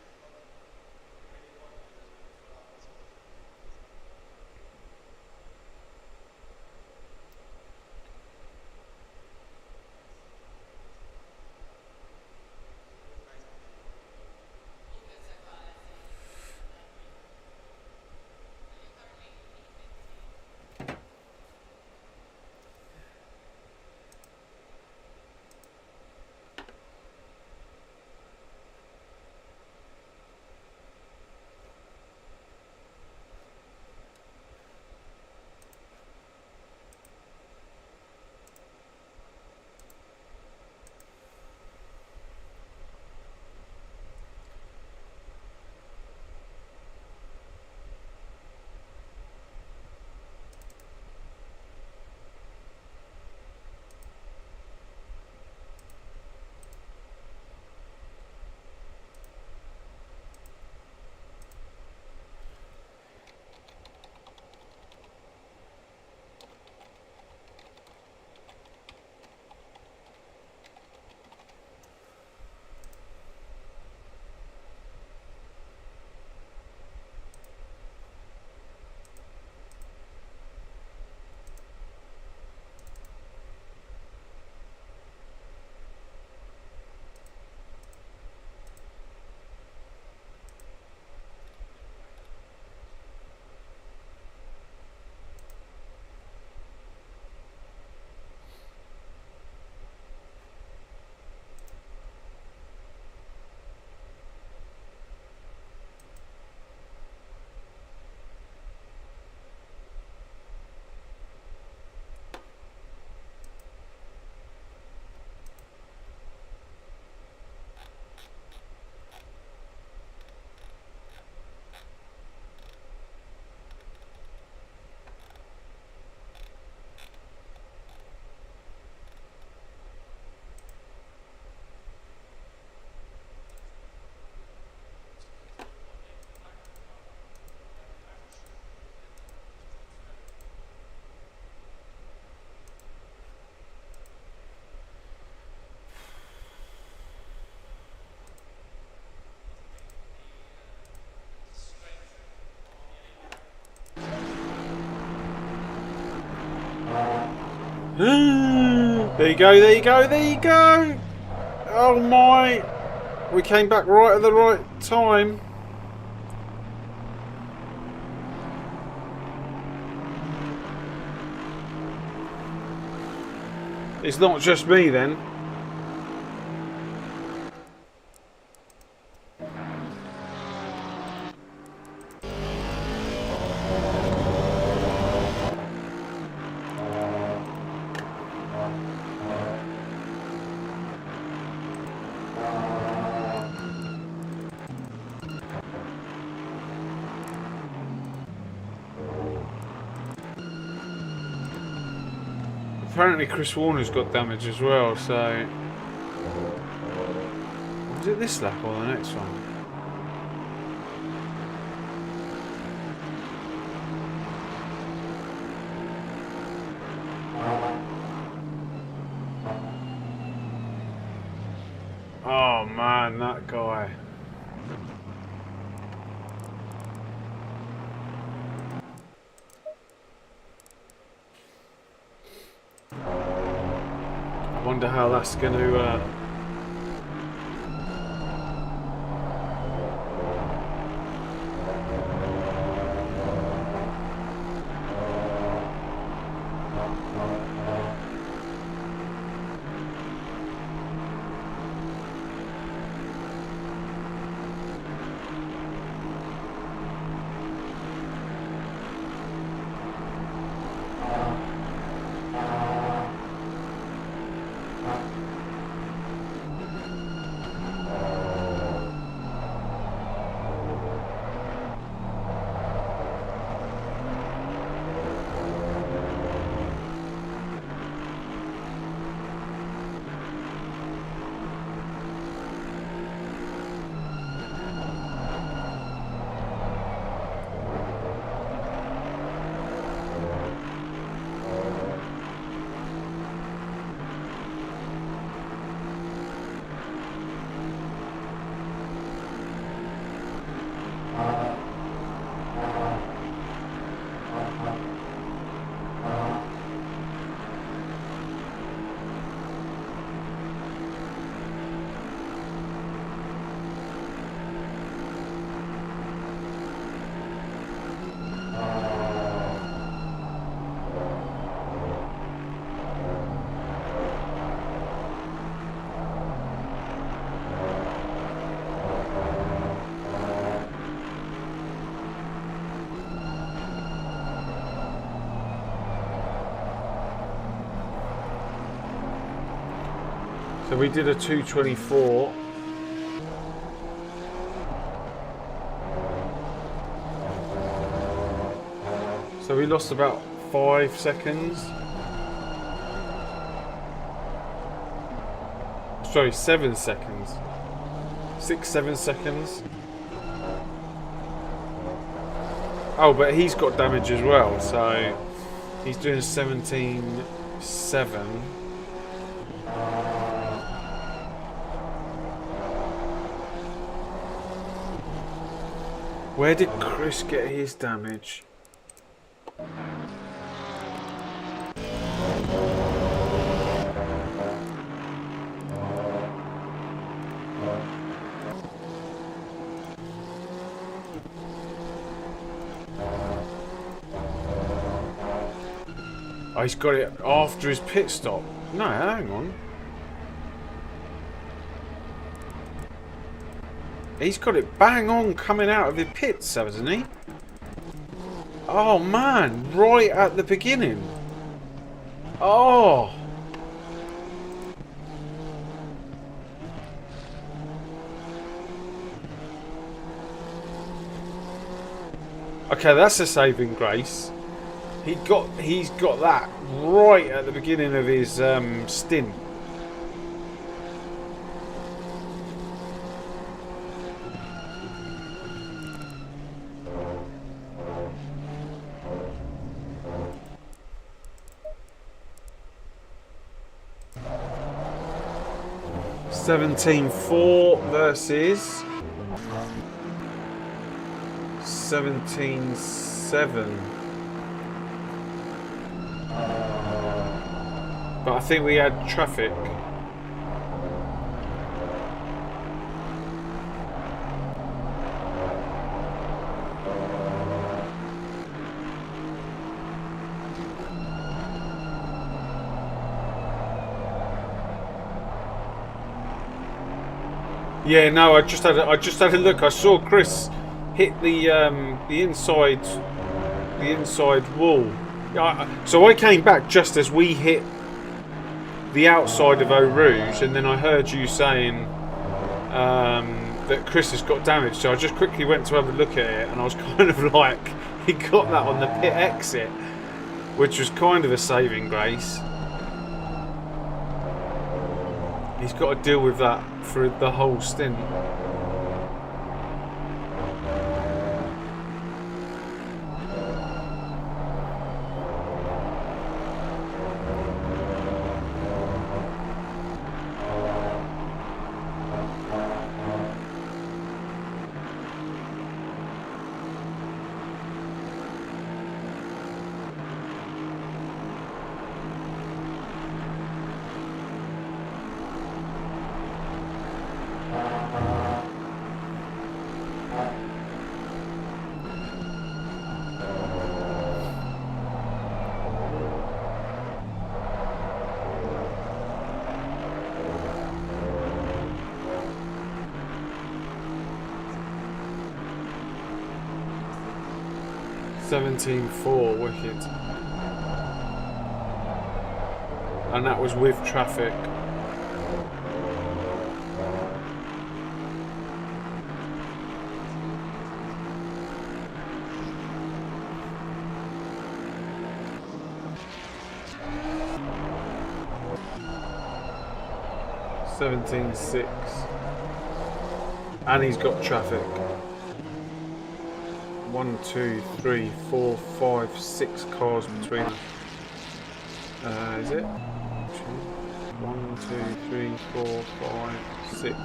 S1: There you go, there you go, there you go! Oh my! We came back right at the right time. It's not just me then. Apparently Chris Warner's got damage as well, so... Was it this lap or the next one? Oh man, that guy. I wonder how that's going to... So we did a 224. So we lost about 5 seconds. Sorry, 7 seconds. 6-7 seconds. Oh, but he's got damage as well, so he's doing 17.7. Where did Chris get his damage? Oh, he's got it after his pit stop. No, hang on. He's got it bang on coming out of the pits, hasn't he? Oh man, right at the beginning. Oh. Okay, that's a saving grace. He's got that right at the beginning of his stint. $17.4 versus 17.7. But I think we had traffic. Yeah, no, I just had a look. I saw Chris hit the inside wall. So I came back just as we hit the outside of Eau Rouge, and then I heard you saying that Chris has got damage. So I just quickly went to have a look at it, and I was kind of like, he got that on the pit exit, which was kind of a saving grace. He's got to deal with that for the whole stint. $17.4, wicked. And that was with traffic. $17.6. And he's got traffic. 1, 2, 3, 4, 5, 6 cars between them. Is it? 1, 2, 3, 4, 5, 6.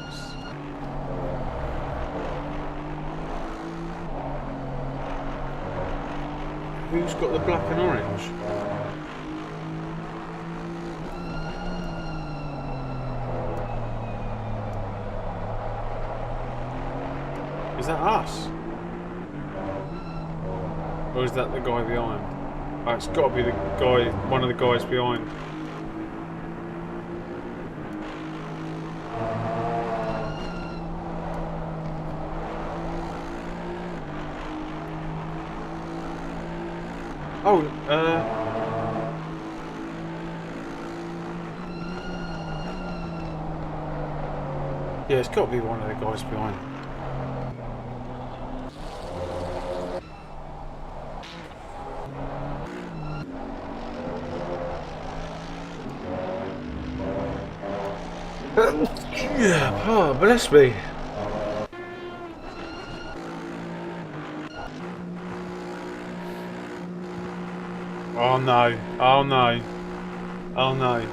S1: Who's got the black and orange? Is that us? Or is that the guy behind? Oh, it's got to be the guy, one of the guys behind. Oh, yeah, it's got to be one of the guys behind. Yeah, oh, bless me. Oh no, oh no, oh no.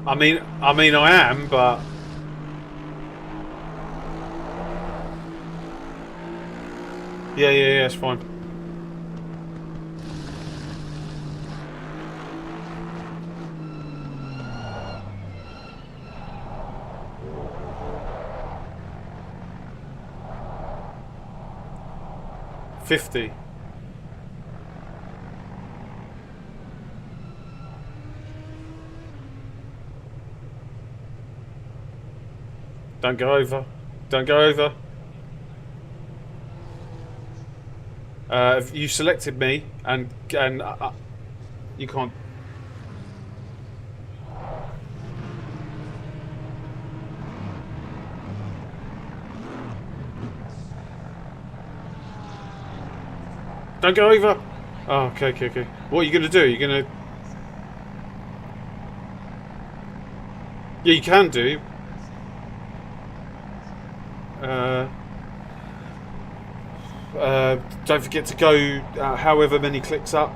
S1: I mean I am, but yeah, it's fine. $50. Don't go over. Don't go over. You selected me, and you can't. Don't go over. Oh, okay. What are you gonna do? You're gonna. Yeah, you can do. Don't forget to go however many clicks up,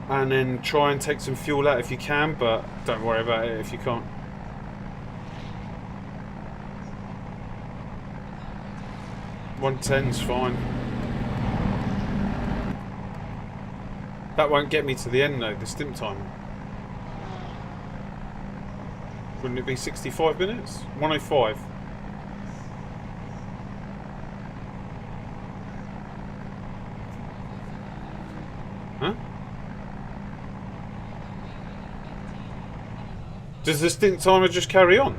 S1: and then try and take some fuel out if you can, but don't worry about it if you can't. $110's fine. That won't get me to the end though, the stint timer. Wouldn't it be 65 minutes? 105. Huh? Does the stint timer just carry on?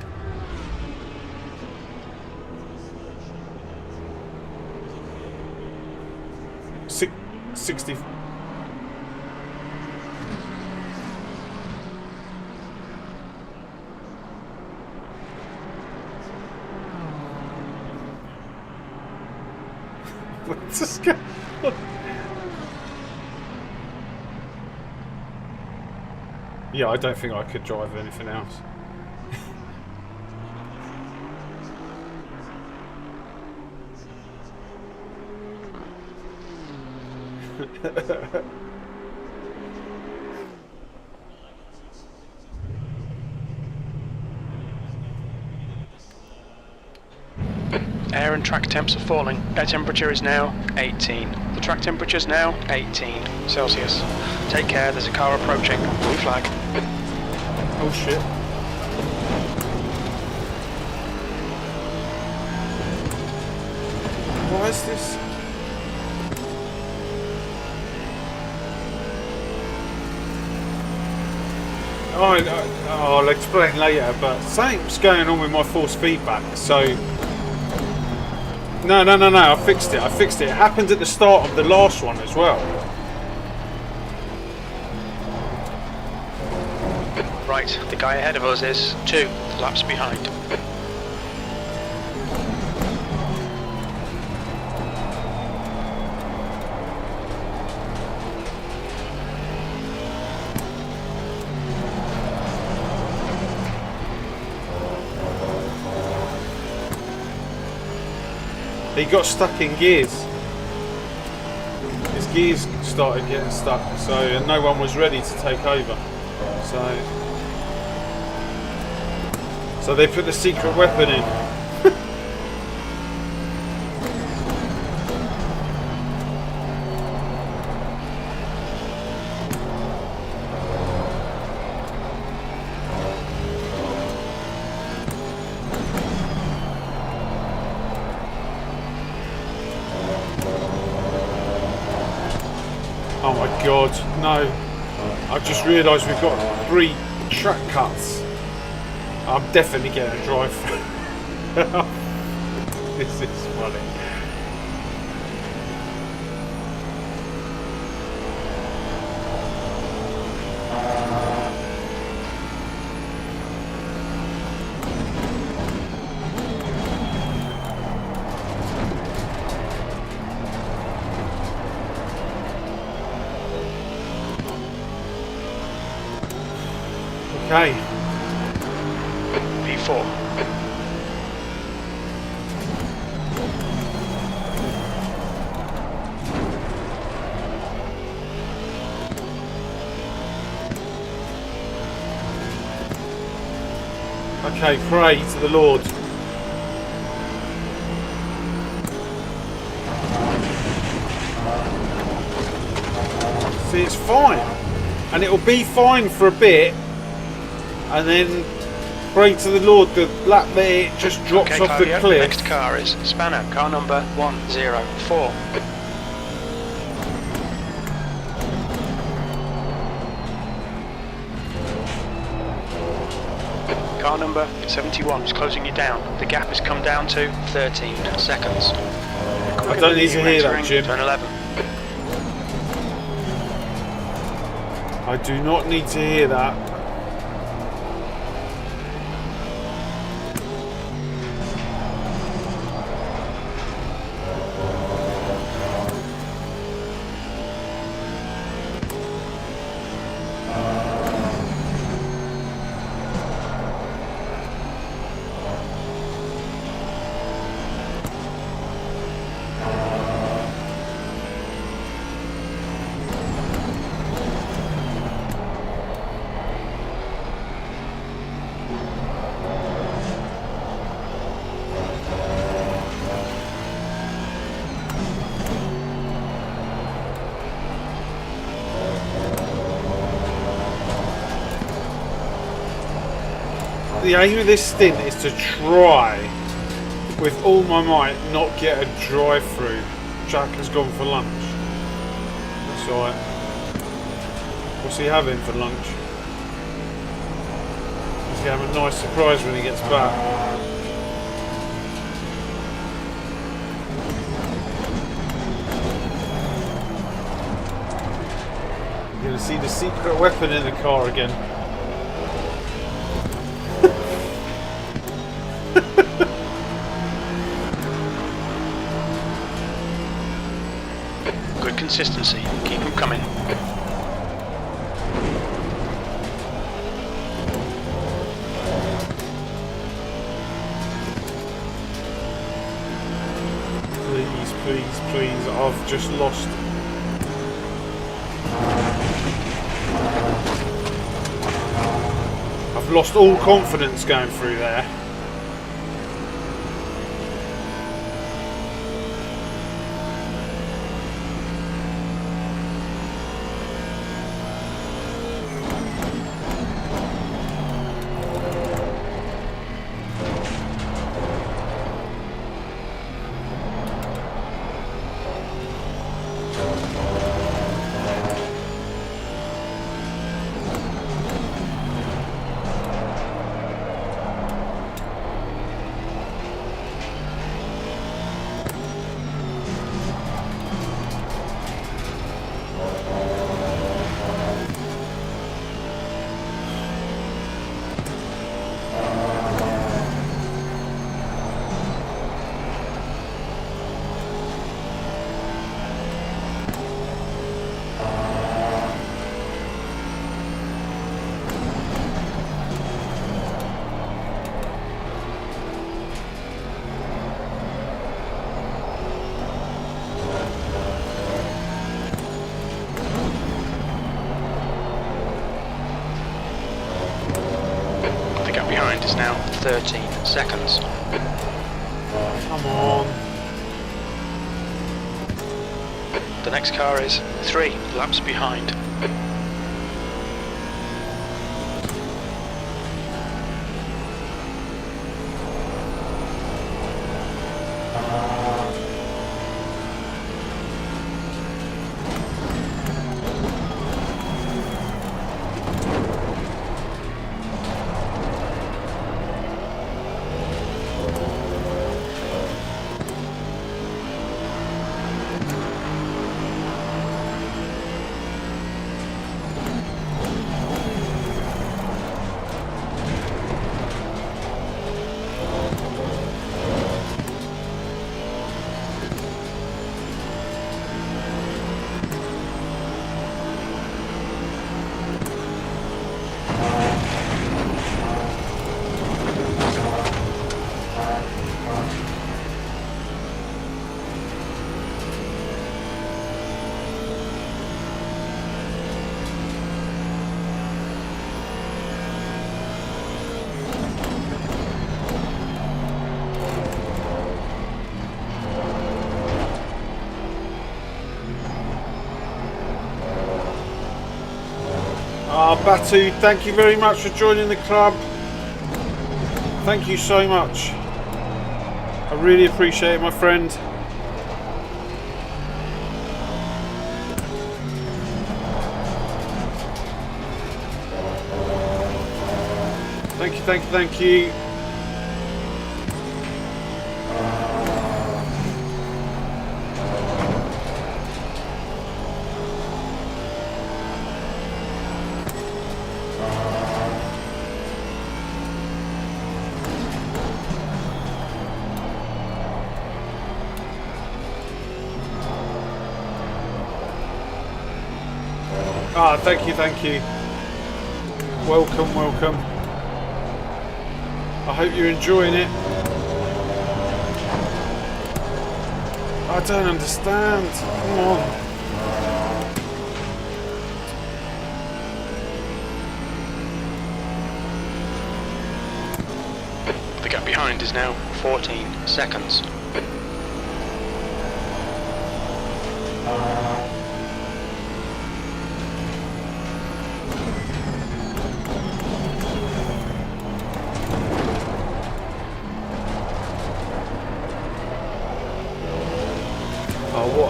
S1: Six, 60. What's this going on? Yeah, I don't think I could drive anything else.
S2: Air and track temps are falling. Air temperature is now 18. The track temperature is now 18 Celsius. Take care, there's a car approaching. Blue flag.
S1: Oh shit. Why is this? I'll explain later, but something's going on with my force feedback, so... No, I fixed it. It happened at the start of the last one as well.
S2: Right, the guy ahead of us is 2 laps behind.
S1: He got stuck in gears. His gears started getting stuck, so no one was ready to take over. So they put the secret weapon in. Oh my god, no. I've just realised we've got 3 track cuts. I'm definitely getting a drive. This is funny. Okay.
S2: P4.
S1: Okay, pray to the Lord. See, it's fine. And it'll be fine for a bit. And then pray to the Lord that lap there it just drops off the cliff.
S2: Next car is Spanner, car number 104. Car number 71 is closing you down. The gap has come down to 13 seconds.
S1: I don't need to hear that, Jim.
S2: Turn 11.
S1: I do not need to hear that. the aim of this stint is to try, with all my might, not get a drive-through. Jack has gone for lunch. That's alright. What's he having for lunch? He's going to have a nice surprise when he gets back. You're going to see the secret weapon in the car again.
S2: Good consistency. Keep them coming.
S1: Please, please, please. I've just lost. I've lost all confidence going through there.
S2: Is now 13 seconds.
S1: Come on.
S2: The next car is 3 laps behind.
S1: Batu, thank you very much for joining the club. Thank you so much. I really appreciate it, my friend. Thank you, thank you, thank you. Ah, thank you, thank you. Welcome, welcome. I hope you're enjoying it. I don't understand. Come on.
S2: The gap behind is now 14 seconds.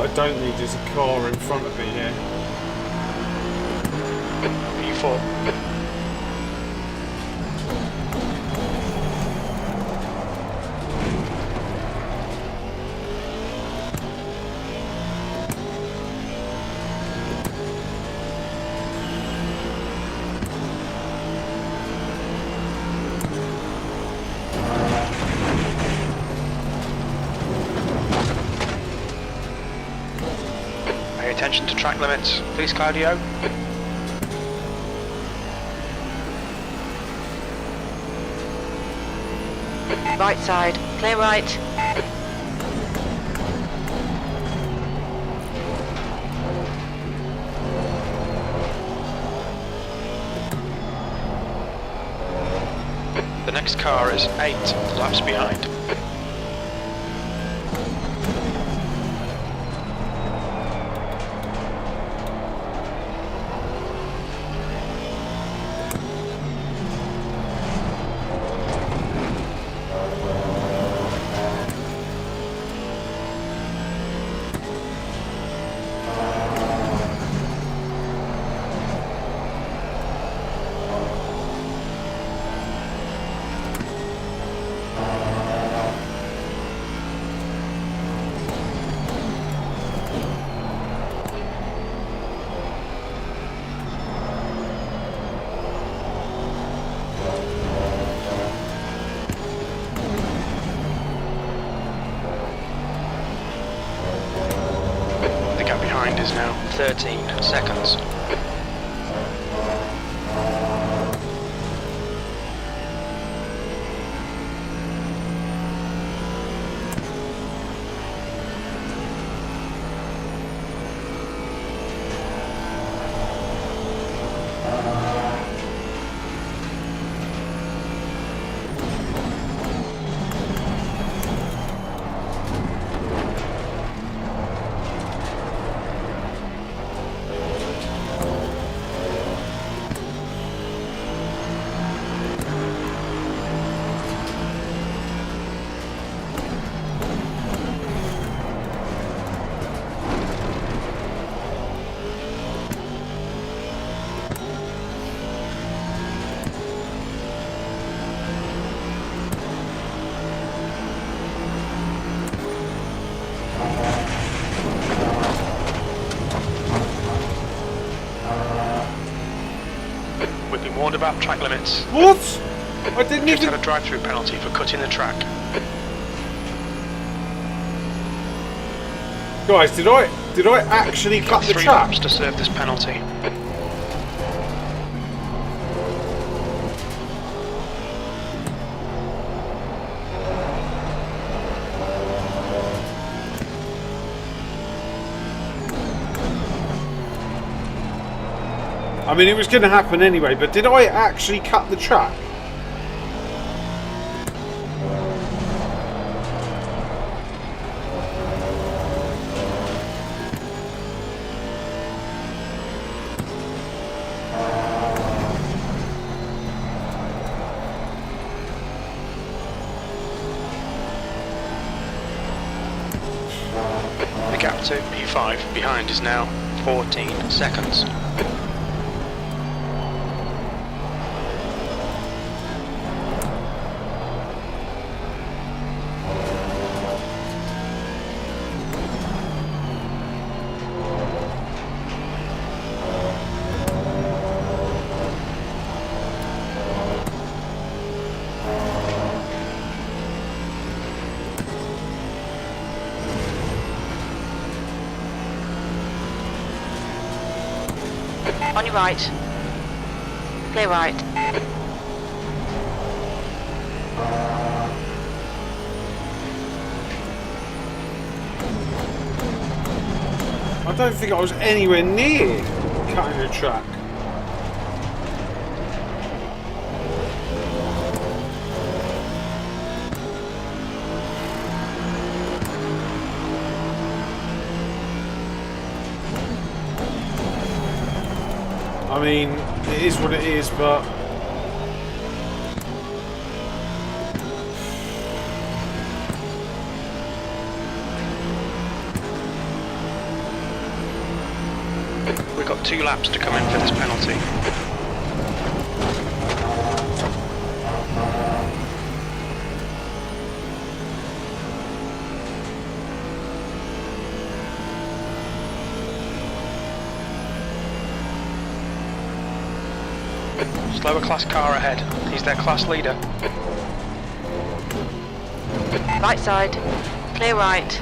S1: What I don't need is a car in front of me here.
S2: P4. Pay attention to track limits, please, Claudio.
S3: Right side. Clear right.
S2: The next car is 8 laps behind. Is now 13 seconds. Warned about track limits.
S1: What? I didn't
S2: Just
S1: even...
S2: had a drive-through penalty for cutting the track.
S1: Guys, did I actually cut the
S2: 3
S1: track?
S2: laps to serve this penalty.
S1: I mean, it was going to happen anyway, but did I actually cut the track?
S2: The gap to P5 behind is now 14 seconds.
S3: On your right. Clear right.
S1: I don't think I was anywhere near cutting the track. I mean, it is what it is, but...
S2: 2 laps to come in for this penalty. Slower class car ahead. He's their class leader.
S3: Right side. Clear right.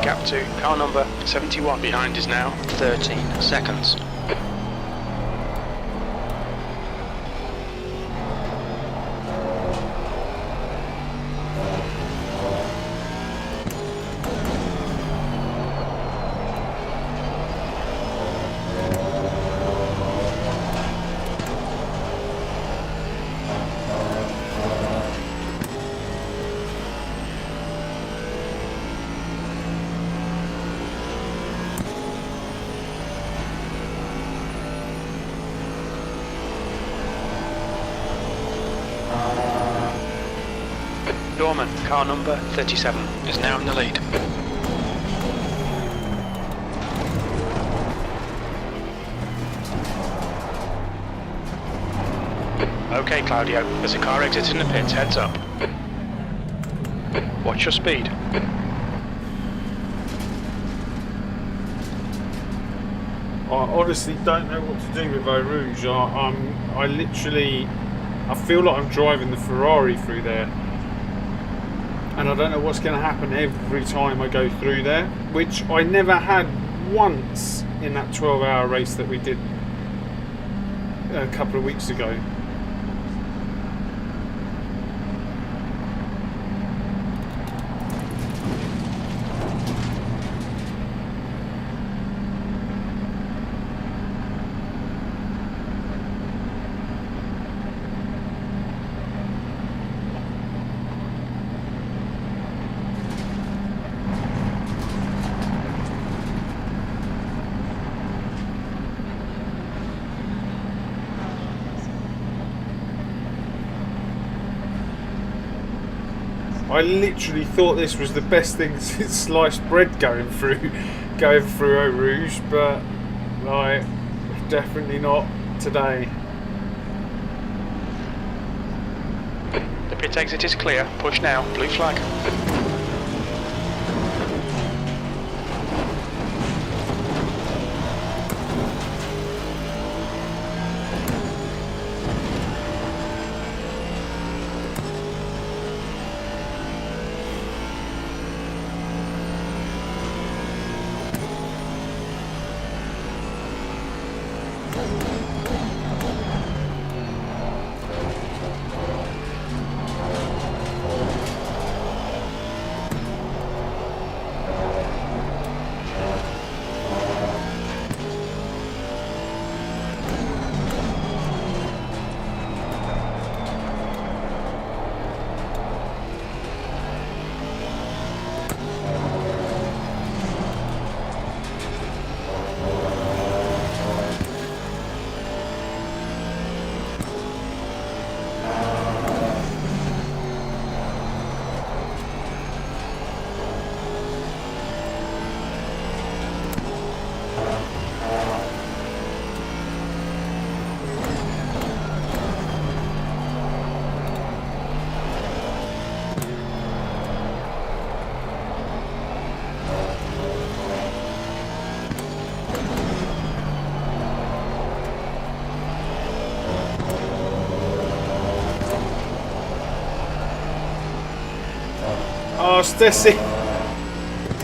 S2: Gap to car number 71 behind is now 13 seconds. Dorman, car number 37, is now in the lead. Okay, Claudio, there's a car exiting the pits, heads up. Watch your speed.
S1: I honestly don't know what to do with Eau Rouge. I feel like I'm driving the Ferrari through there. And I don't know what's going to happen every time I go through there, which I never had once in that 12-hour race that we did a couple of weeks ago. I literally thought this was the best thing since sliced bread going through Eau Rouge, but like definitely not today.
S2: The pit exit is clear. Push now. Blue flag.
S1: Oh, Stessy,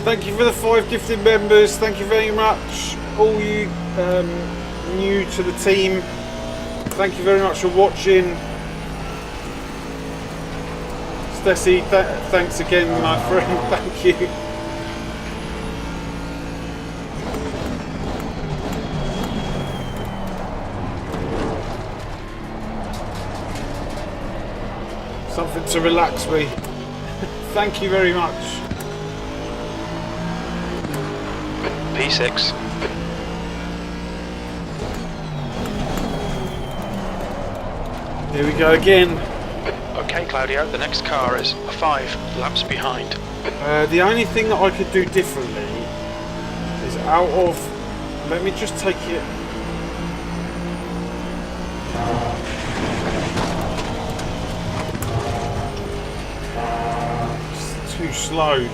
S1: thank you for the 5 gifted members. Thank you very much. All you new to the team, thank you very much for watching. Oddessy, thanks again, my friend. Thank you. Something to relax me. Thank you very much.
S2: P6.
S1: Here we go again.
S2: Okay, Claudio, the next car is 5 laps behind.
S1: The only thing that I could do differently is out of... Let me just take it... It's too slow.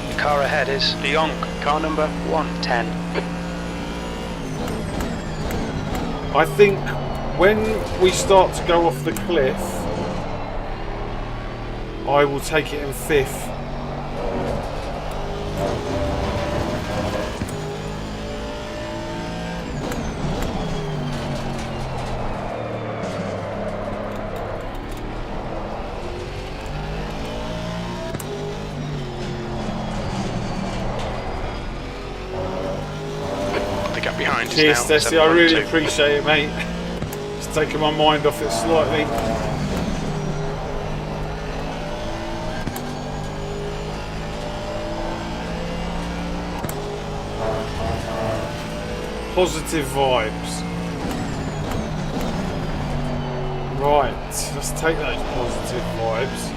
S2: The car ahead is Lyon, car number 110.
S1: I think when we start to go off the cliff, I will take it in 5th.
S2: The gap behind
S1: Cheers,
S2: is now
S1: Stacey, I really
S2: 7.2.
S1: appreciate it, mate. It's taking my mind off it slightly. Positive vibes. Right, let's take those positive vibes.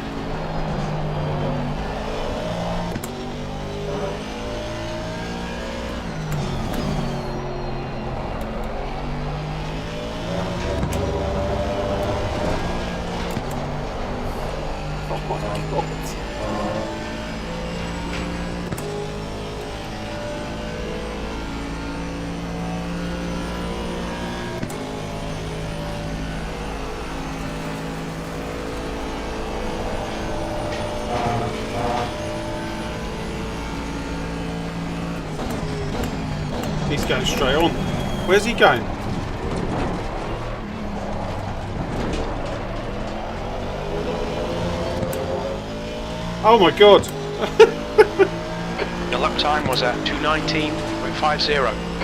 S1: He's going straight on. Where's he going? Oh my god!
S2: Your lap time was at 2:19.50.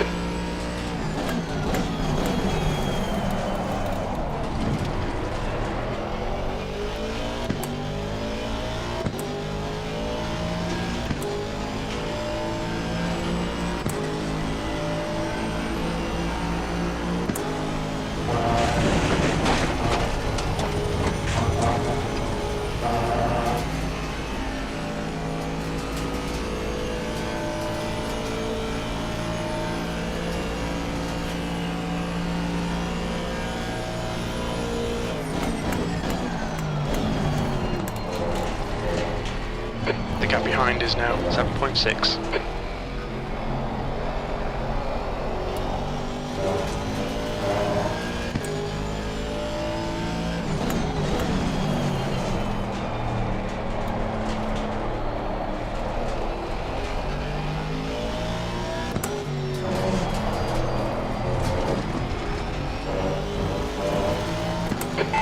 S2: The gap behind is now 7.6.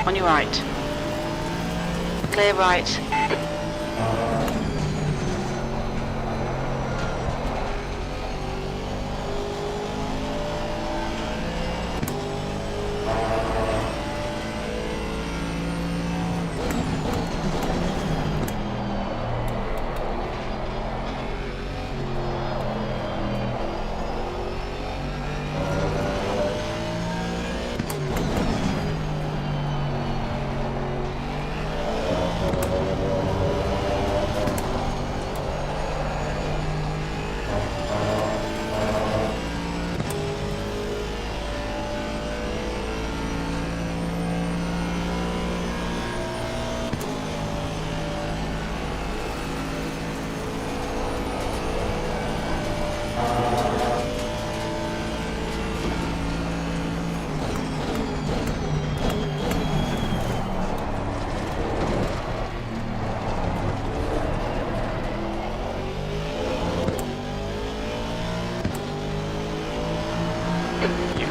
S3: On your right. Clear right.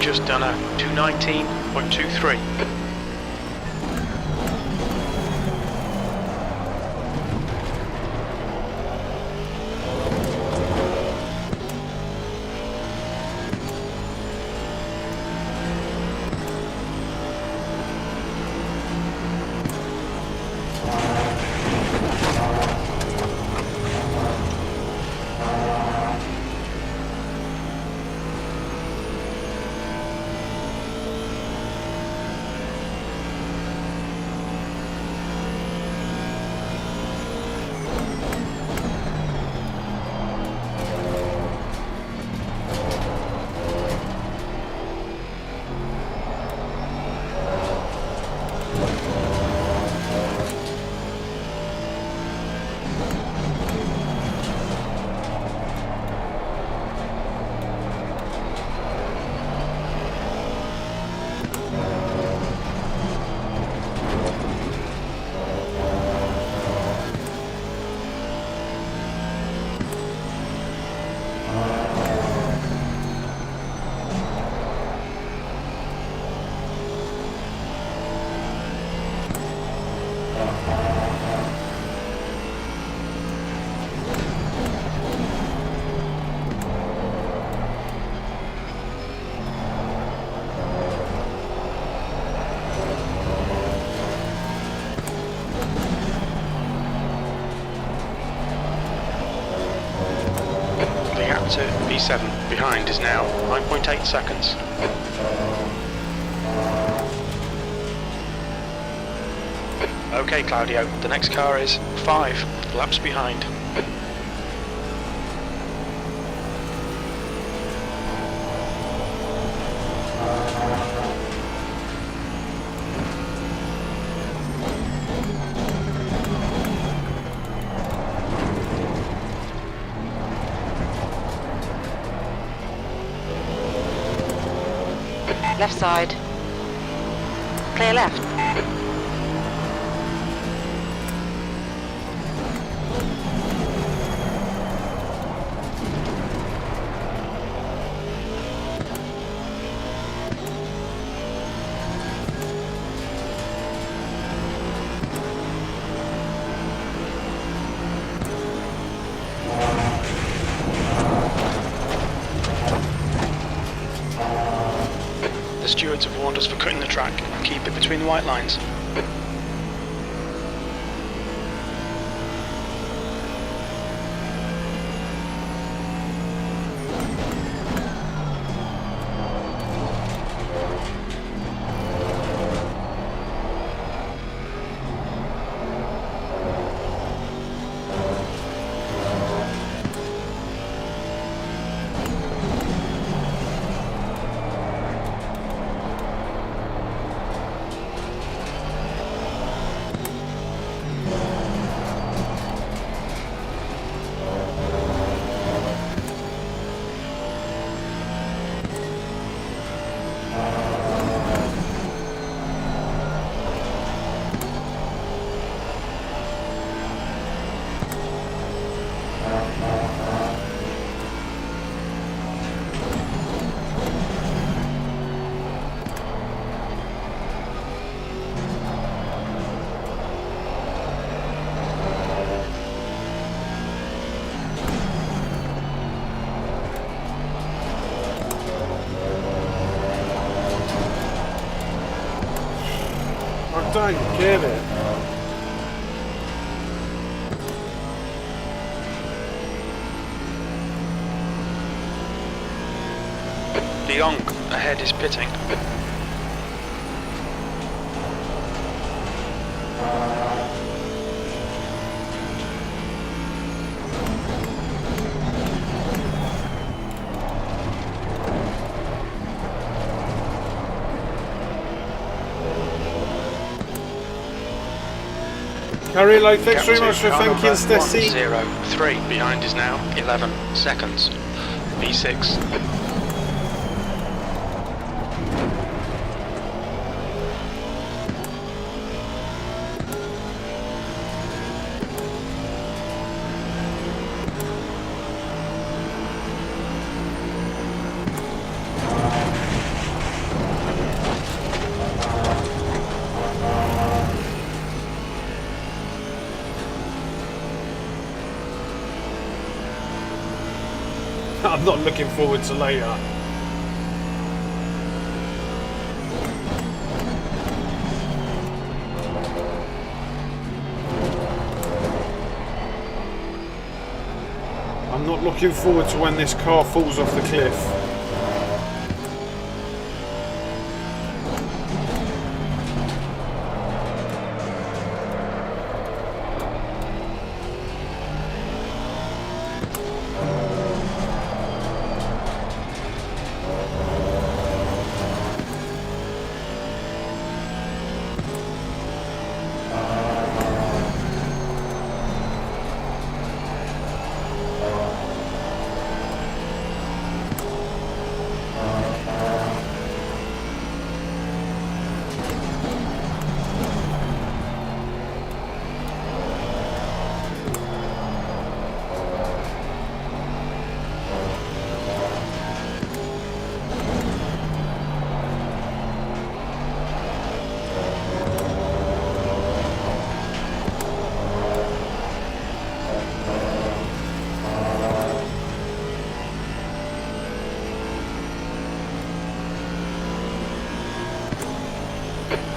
S2: just done a 219.23. To B7 behind is now 9.8 seconds. Okay, Claudio, the next car is 5 laps behind.
S3: Left side. Clear left.
S2: The stewards have warned us for cutting the track. Keep it between the white lines.
S1: Don't get it.
S2: De Jong ahead is pitting.
S1: Carilo, thanks very much for thanking Stessi.
S2: 1-0-3 behind is now 11 seconds. B6.
S1: I'm not looking forward to later. I'm not looking forward to when this car falls off the cliff.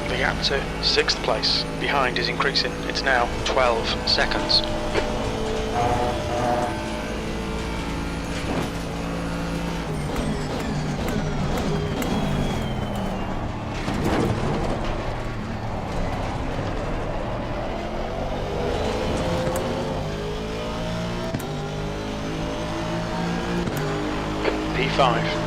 S2: The gap to 6th place behind is increasing. It's now 12 seconds. P5.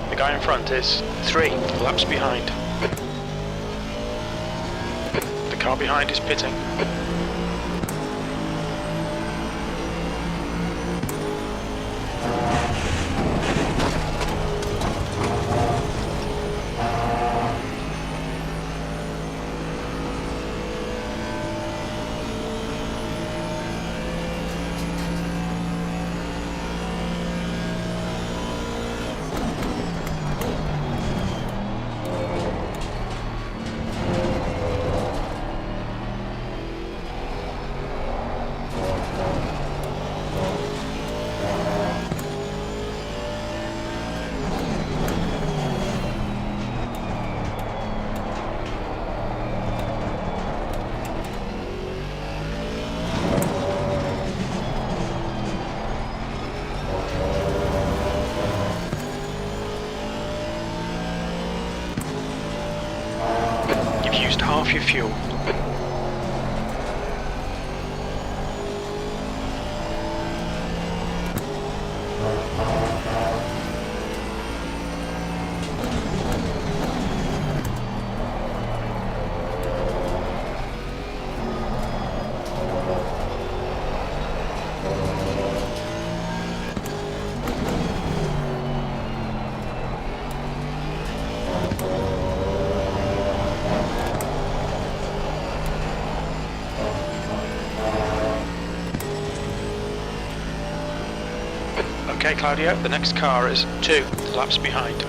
S2: The guy in front is 3 laps behind. The car behind is pitting. Used half your fuel. Okay, Claudio, the next car is 2 laps behind.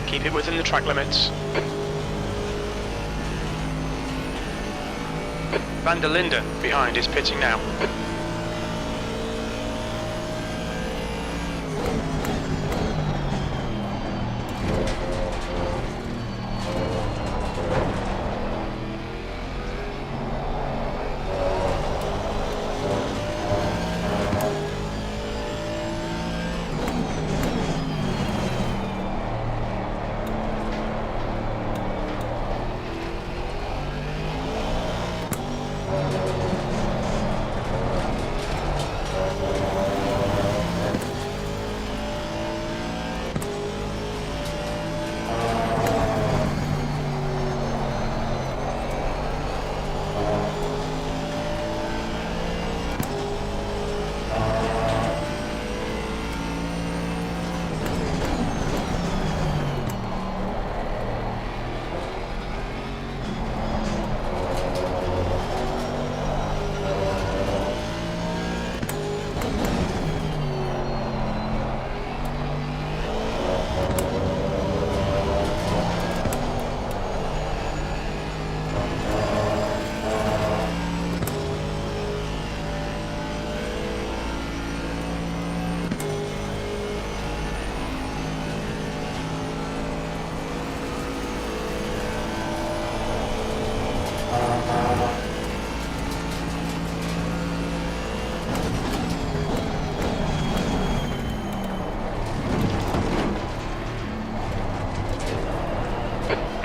S2: Keep it within the track limits. Van der Linden behind is pitting now.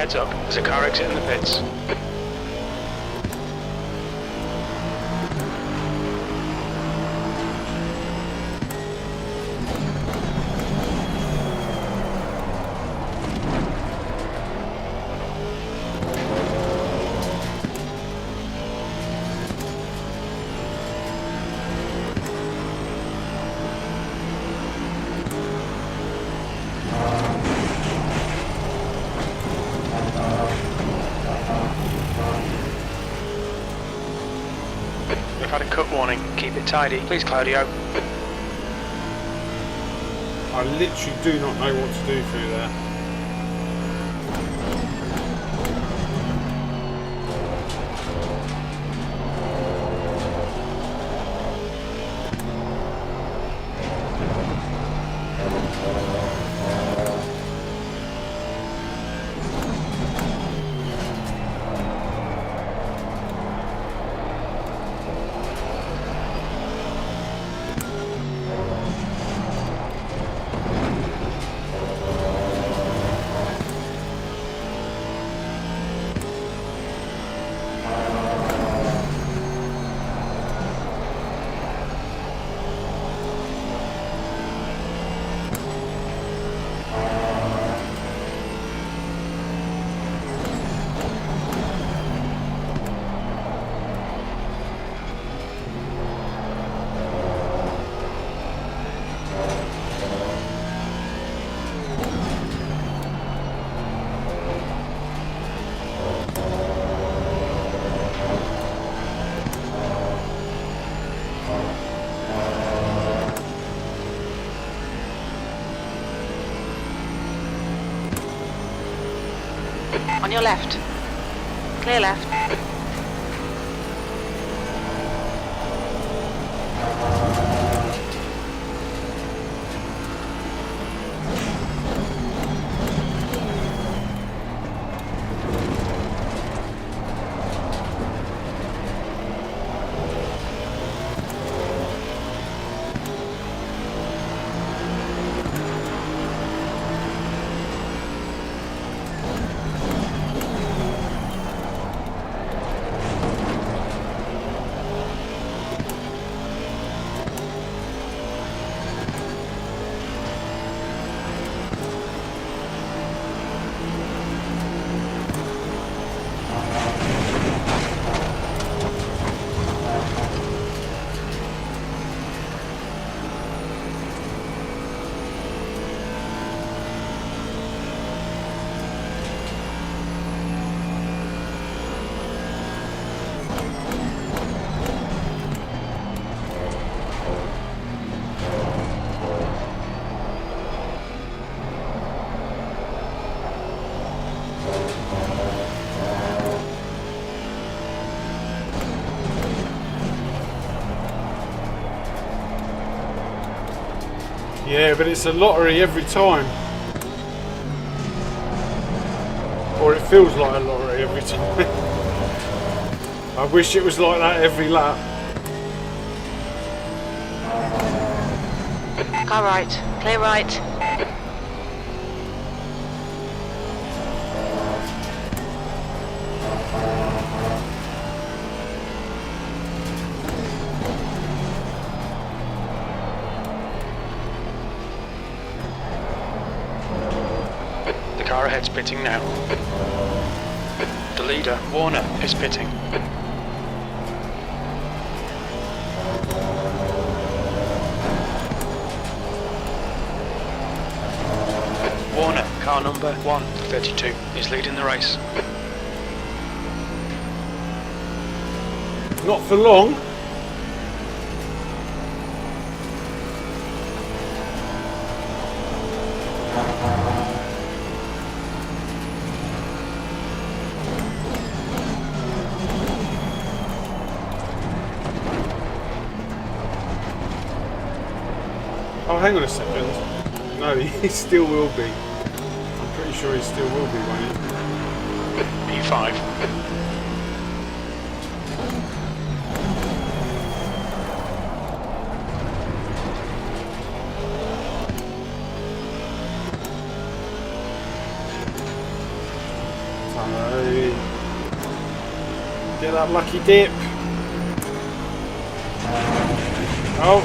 S2: Heads up, there's a car exiting the pits. Had a cut warning. Keep it tidy. Please, Claudio.
S1: I literally do not know what to do through there.
S3: On your left. Clear left.
S1: Yeah, but it's a lottery every time. Or it feels like a lottery every time. I wish it was like that every lap.
S3: Car right. Clear right.
S2: Car ahead's pitting now. The leader, Warner, is pitting. Warner, car number 132, is leading the race.
S1: Not for long. Oh, hang on a second. No, he still will be. I'm pretty sure he still will be, won't he?
S2: P5.
S1: Alright. Get that lucky dip. Oh.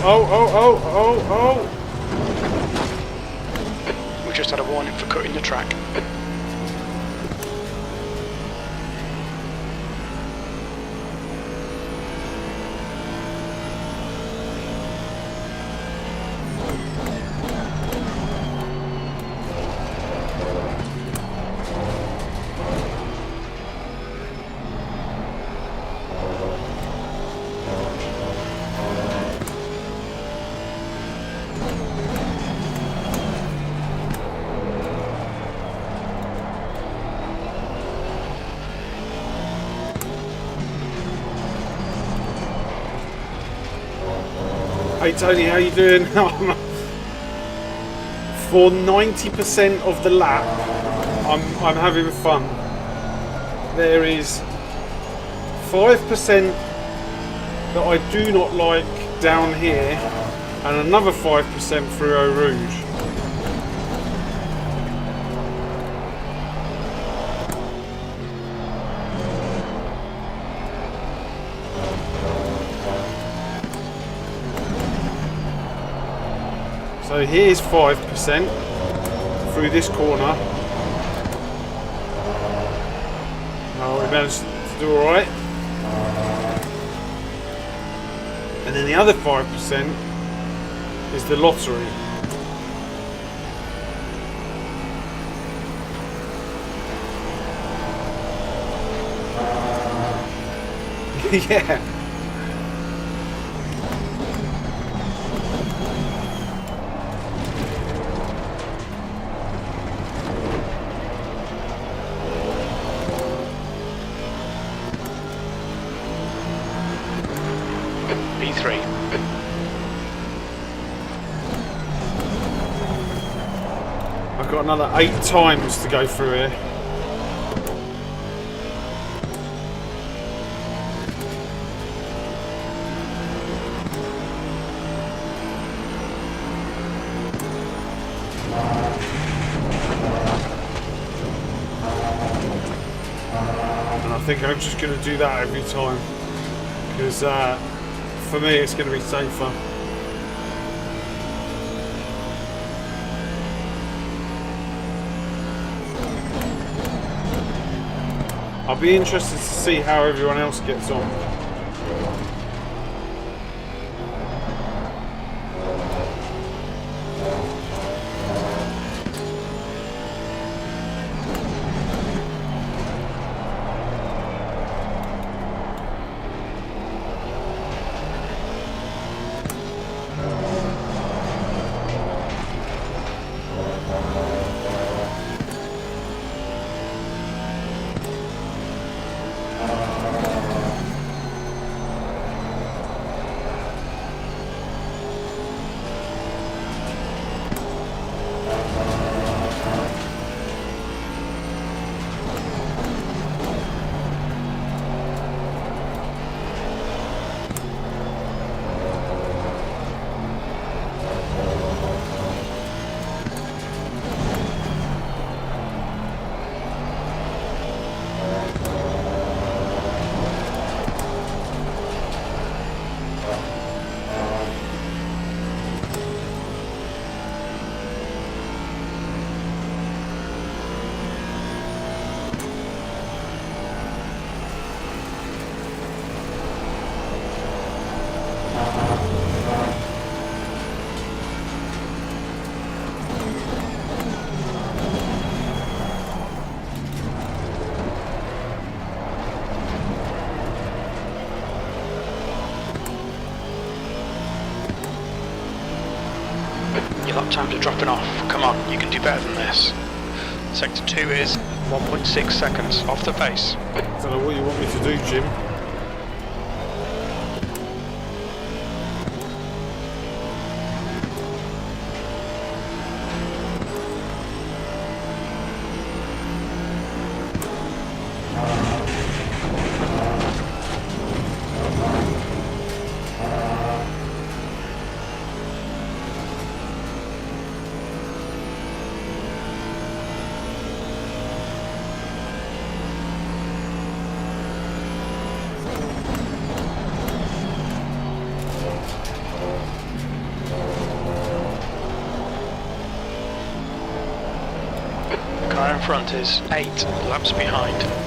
S2: We just had a warning for cutting the track.
S1: Hey Tony, how you doing? For 90% of the lap, I'm having fun. There is 5% that I do not like down here, and another 5% through Eau Rouge. So here's 5% through this corner. Oh, we managed to do alright. And then the other 5% is the lottery. Yeah.
S2: P3.
S1: I've got another 8 times to go through here. And I think I'm just going to do that every time, because for me it's going to be safer. I'll be interested to see how everyone else gets on.
S2: Your lap times are dropping off. Come on, you can do better than this. Sector 2 is 1.6 seconds off the pace.
S1: I don't know what you want me to do, Jim.
S2: Car in front is 8 laps behind.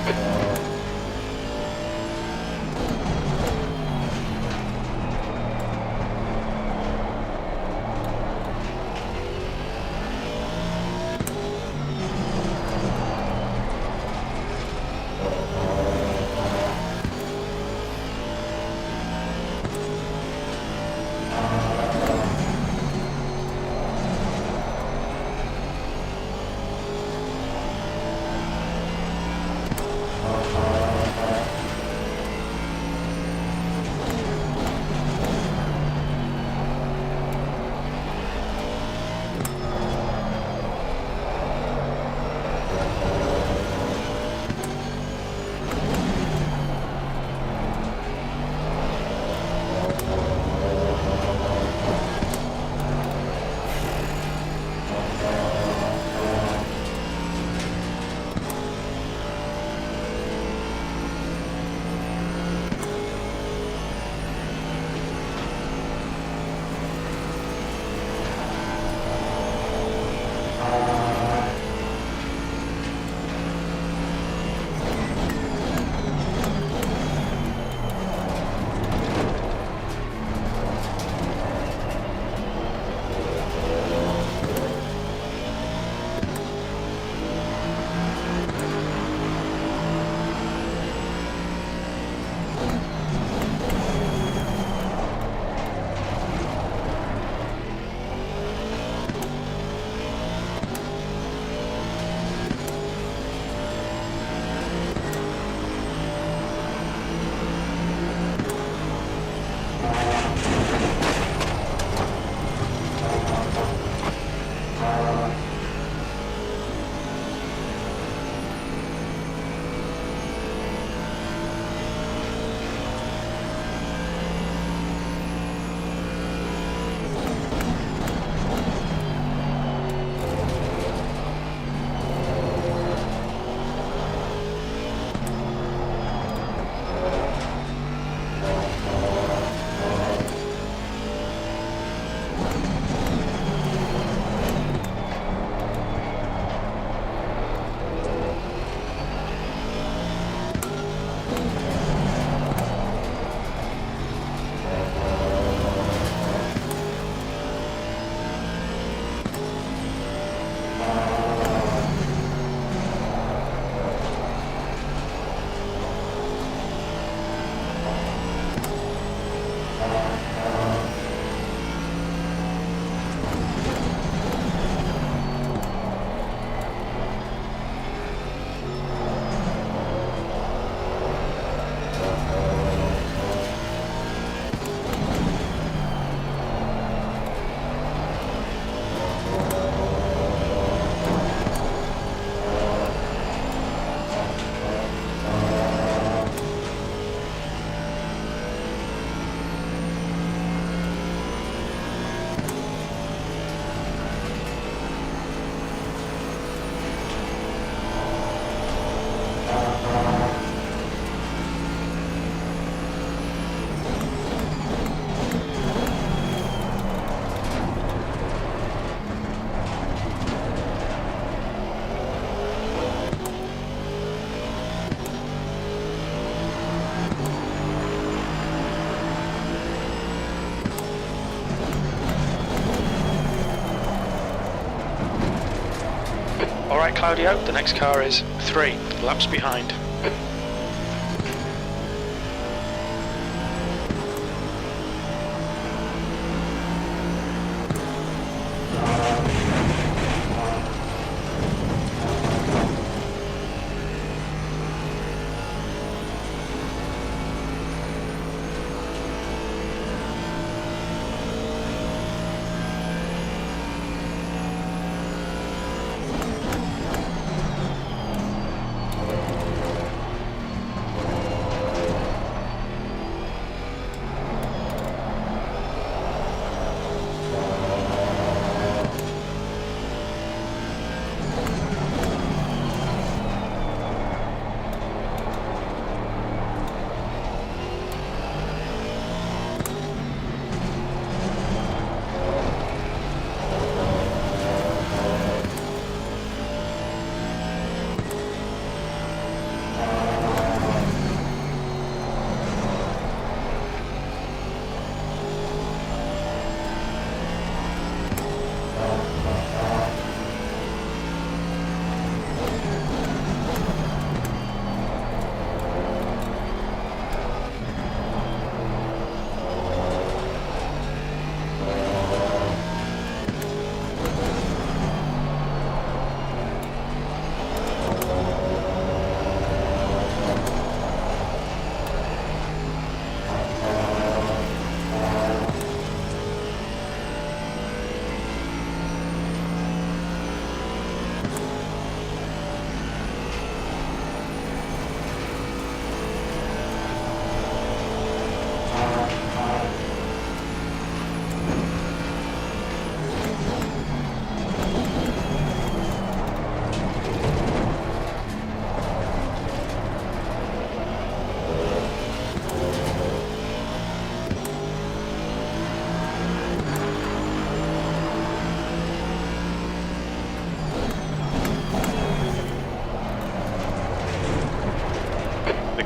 S2: Alright Claudio, the next car is 3 laps behind.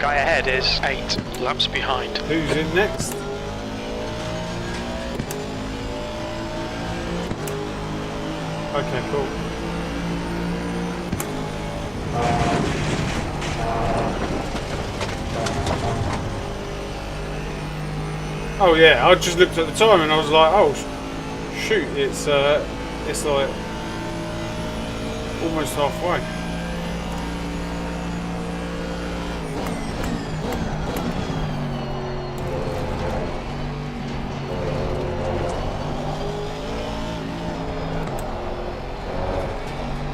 S2: guy ahead is 8 laps behind.
S1: Who's in next? Okay, cool. Oh yeah, I just looked at the time and I was like, oh shoot, it's like almost halfway.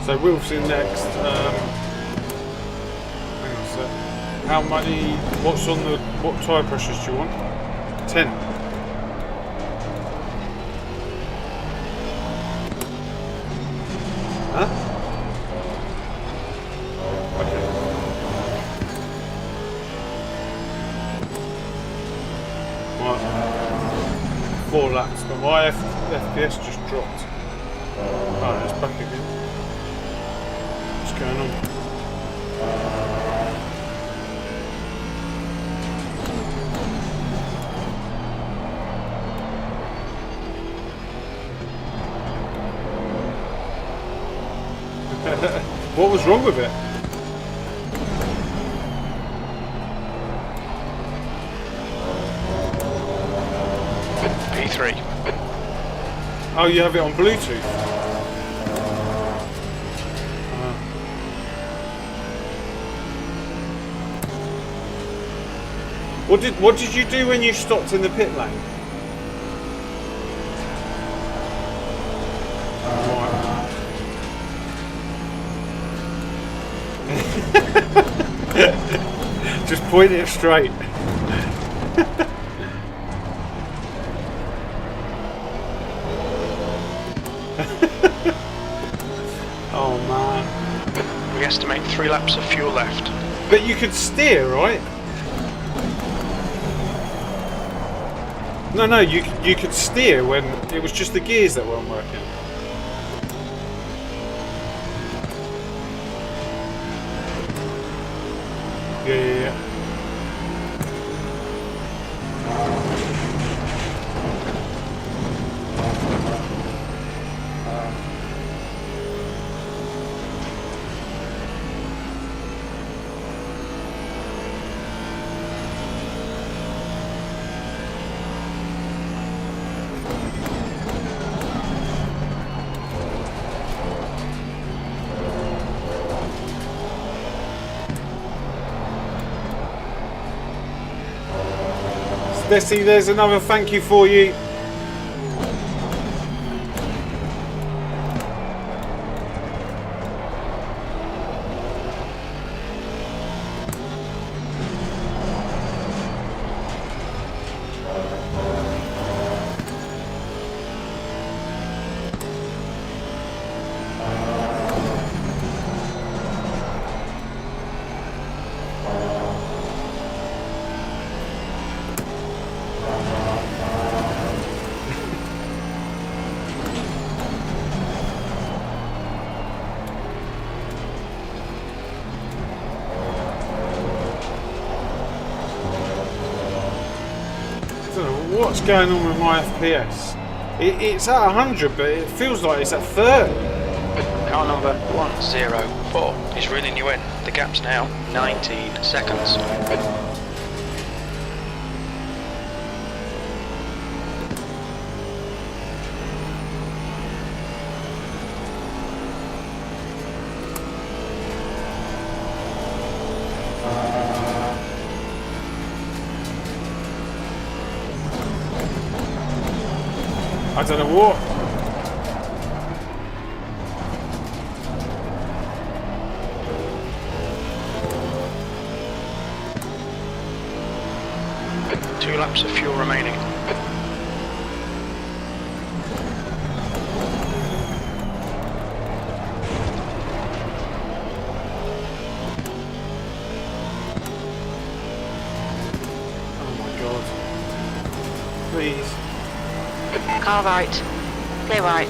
S1: So Wilf's in next. Hang on a sec. How many? What's on the? What tyre pressures do you want? 10. Huh? Okay. Right. 4 laps, but my FPS just dropped. Oh, it's back again. What's going on? What was wrong with it?
S2: P3.
S1: Oh, you have it on Bluetooth. What did you do when you stopped in the pit lane? Just point it straight. Oh man.
S2: We estimate 3 laps of fuel left.
S1: But you could steer, right? No, you could steer when it was just the gears that weren't working. Yeah. Desi, there's another thank you for you. What's going on with my FPS? It's at 100, but it feels like it's at 30.
S2: Car number 104 is reeling you in. The gap's now 19 seconds.
S1: I don't know what.
S2: Two laps of fuel remaining.
S1: Oh my god. Please.
S3: Car right. Clear right.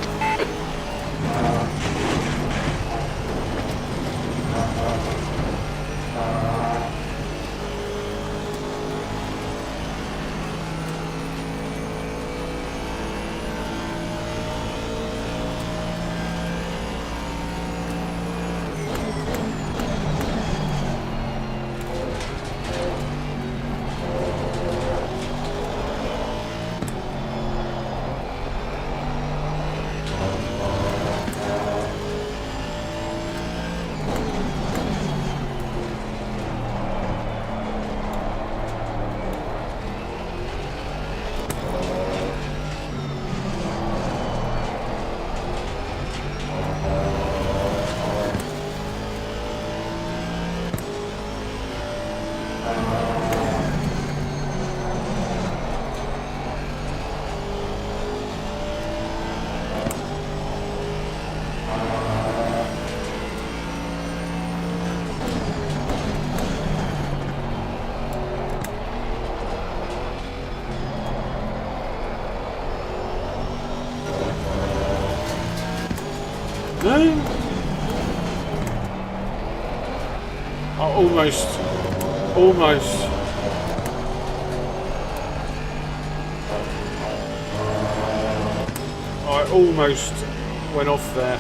S1: Almost. I almost went off there.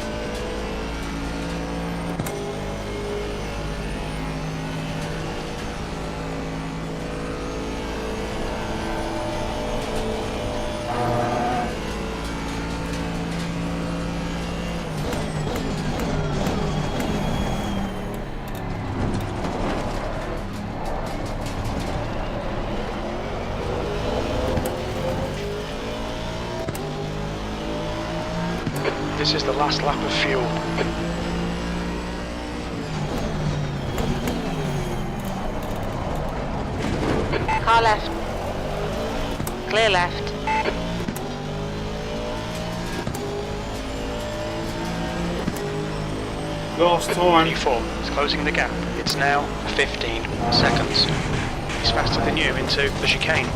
S2: This is the last lap of fuel.
S3: Car left. Clear left.
S1: Last time.
S2: P4 is closing the gap. It's now 15 seconds. He's faster than you into the chicane.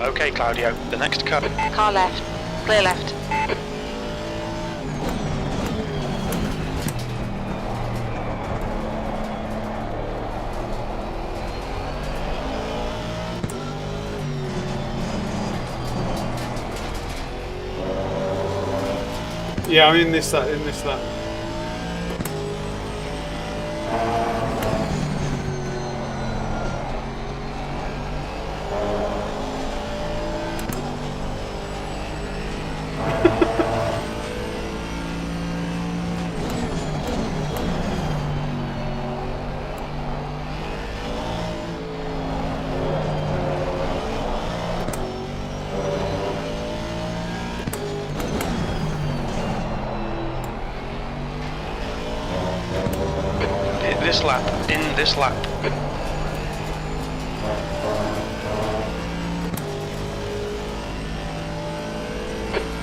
S2: Okay, Claudio, the next cut.
S3: Car left. Clear left.
S1: Yeah, I'm in this lap.
S2: In this lap.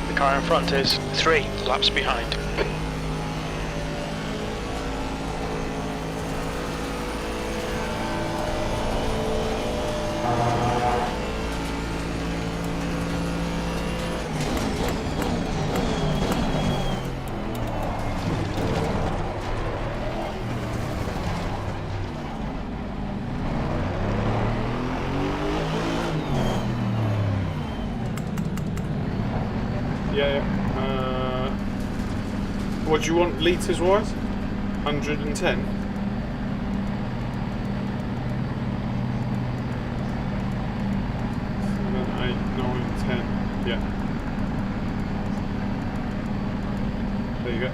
S2: The car in front is 3 laps behind.
S1: What do you want litres wise? 110? 7, 8, 9, 10. Yeah. There you go.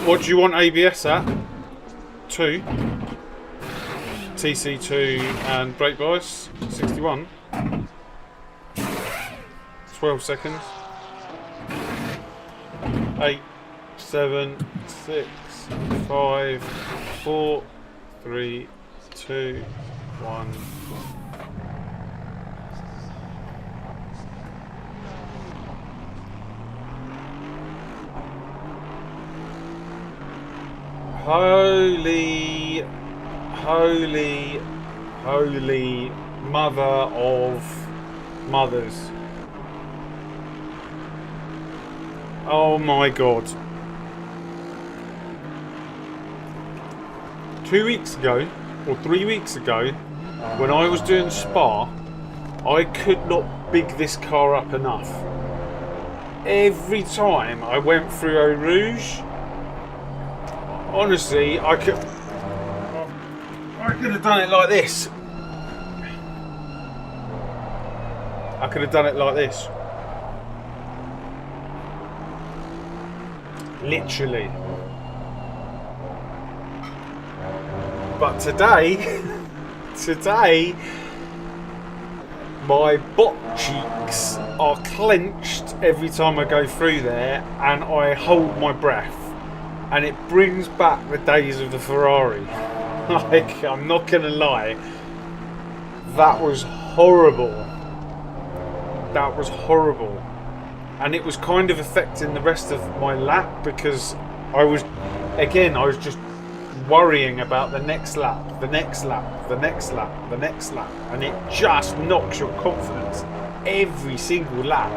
S1: What do you want ABS at? 2. TC2 and brake bias 61. 12 seconds. 8, 7, 6, 5, 4, 3, 2, 1. Holy mother of mothers. Oh my god. 2 weeks ago, or 3 weeks ago, when I was doing Spa, I could not big this car up enough. Every time I went through Eau Rouge, honestly, I could have done it like this. I could have done it like this. Literally. But today, my butt cheeks are clenched every time I go through there, and I hold my breath, and it brings back the days of the Ferrari. Like, I'm not gonna lie, that was horrible. That was horrible, and it was kind of affecting the rest of my lap because I was just worrying about the next lap, the next lap, the next lap, the next lap, and it just knocks your confidence every single lap.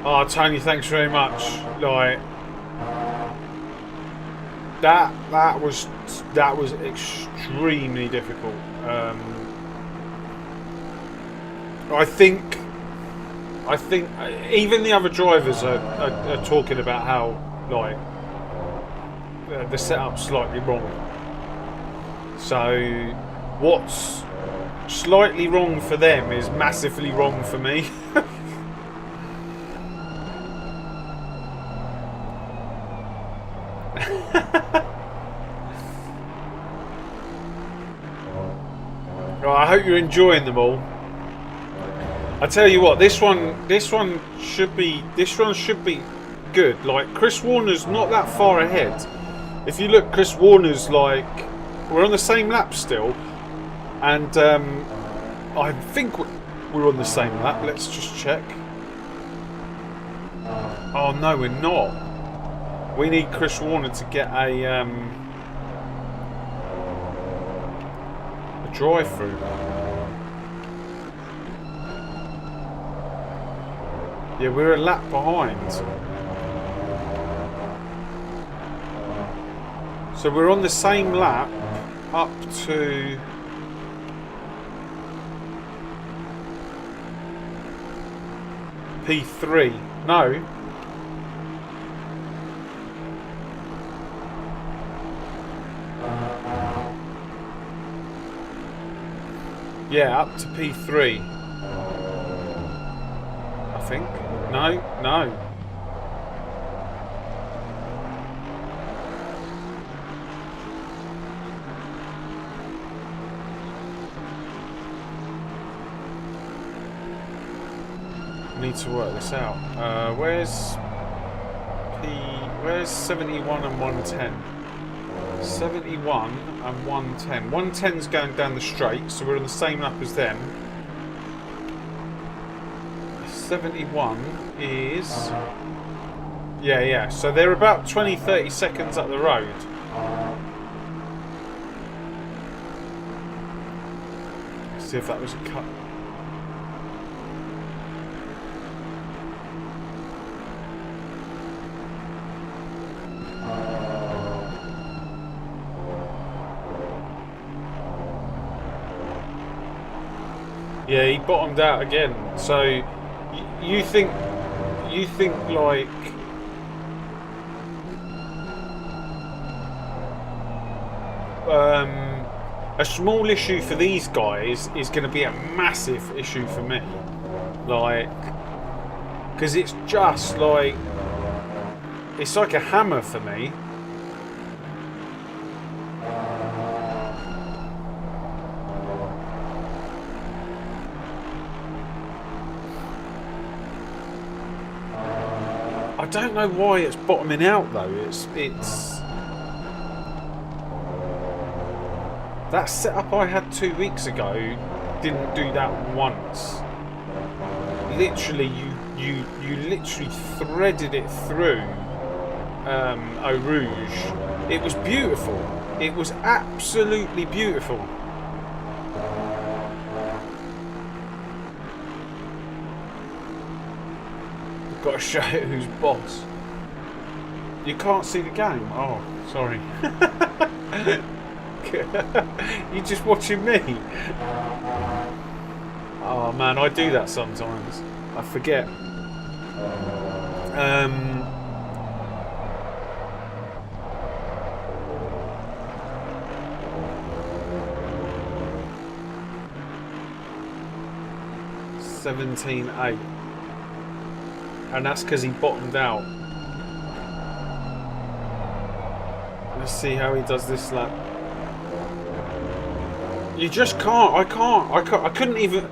S1: Oh, Tony, thanks very much. Like that was extremely difficult. I think even the other drivers are talking about how like the setup's slightly wrong. So what's slightly wrong for them is massively wrong for me. I hope you're enjoying them all. I tell you what, this one should be good. Like, Chris Warner's not that far ahead. If you look, Chris Warner's like, we're on the same lap still, and I think we're on the same lap. Let's just check. Oh no, we're not. We need Chris Warner to get a drive-through. Yeah, we're a lap behind. So we're on the same lap up to P3. No. Yeah, up to P3. I think. No. Need to work this out. Where's 71 and 110? 71 and 110. 110's going down the straight, so we're on the same lap as them. 71 is... Yeah, so they're about 20-30 seconds up the road. Let's see if that was a cut. Yeah, he bottomed out again. So you think like a small issue for these guys is going to be a massive issue for me, like, because it's just like, it's like a hammer for me. I don't know why it's bottoming out though. It's that setup I had 2 weeks ago didn't do that once. Literally, you literally threaded it through Eau Rouge. It was beautiful. It was absolutely beautiful. I've got to show it who's boss. You can't see the game. Oh, sorry. You're just watching me. Oh man, I do that sometimes. I forget. $17.8, and that's because he bottomed out. Let's see how he does this lap. You just can't. I couldn't even.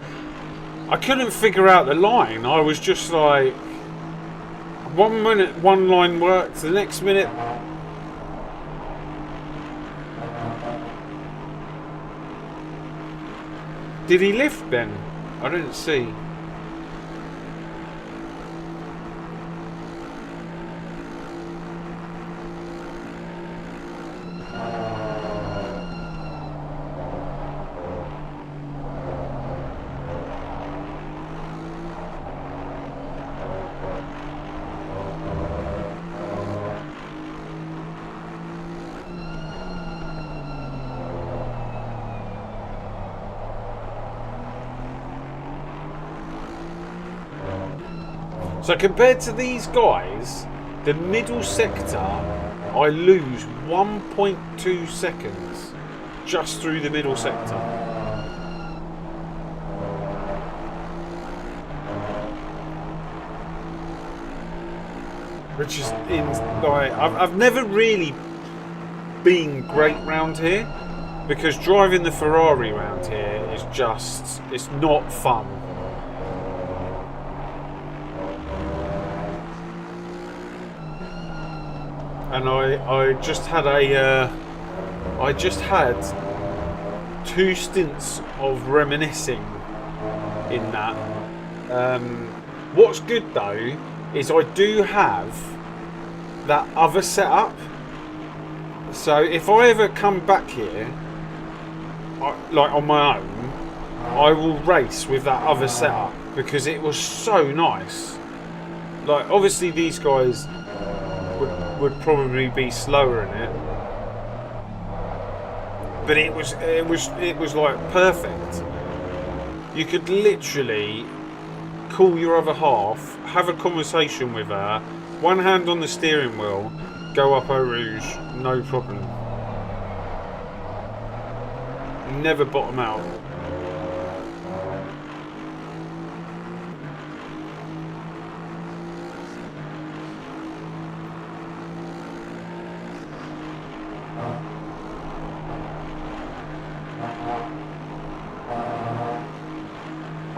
S1: I couldn't figure out the line. I was just like, 1 minute one line worked, the next minute. Did he lift then? I didn't see. So compared to these guys, the middle sector, I lose 1.2 seconds just through the middle sector. Which is like, I've never really been great round here, because driving the Ferrari round here is just, it's not fun. And I just had I just had 2 stints of reminiscing in that. What's good though is I do have that other setup. So if I ever come back here, like on my own, I will race with that other setup because it was so nice. Like obviously these guys would probably be slower in it, but it was like perfect. You could literally call your other half, have a conversation with her, one hand on the steering wheel, go up Eau Rouge, no problem. Never bottom out.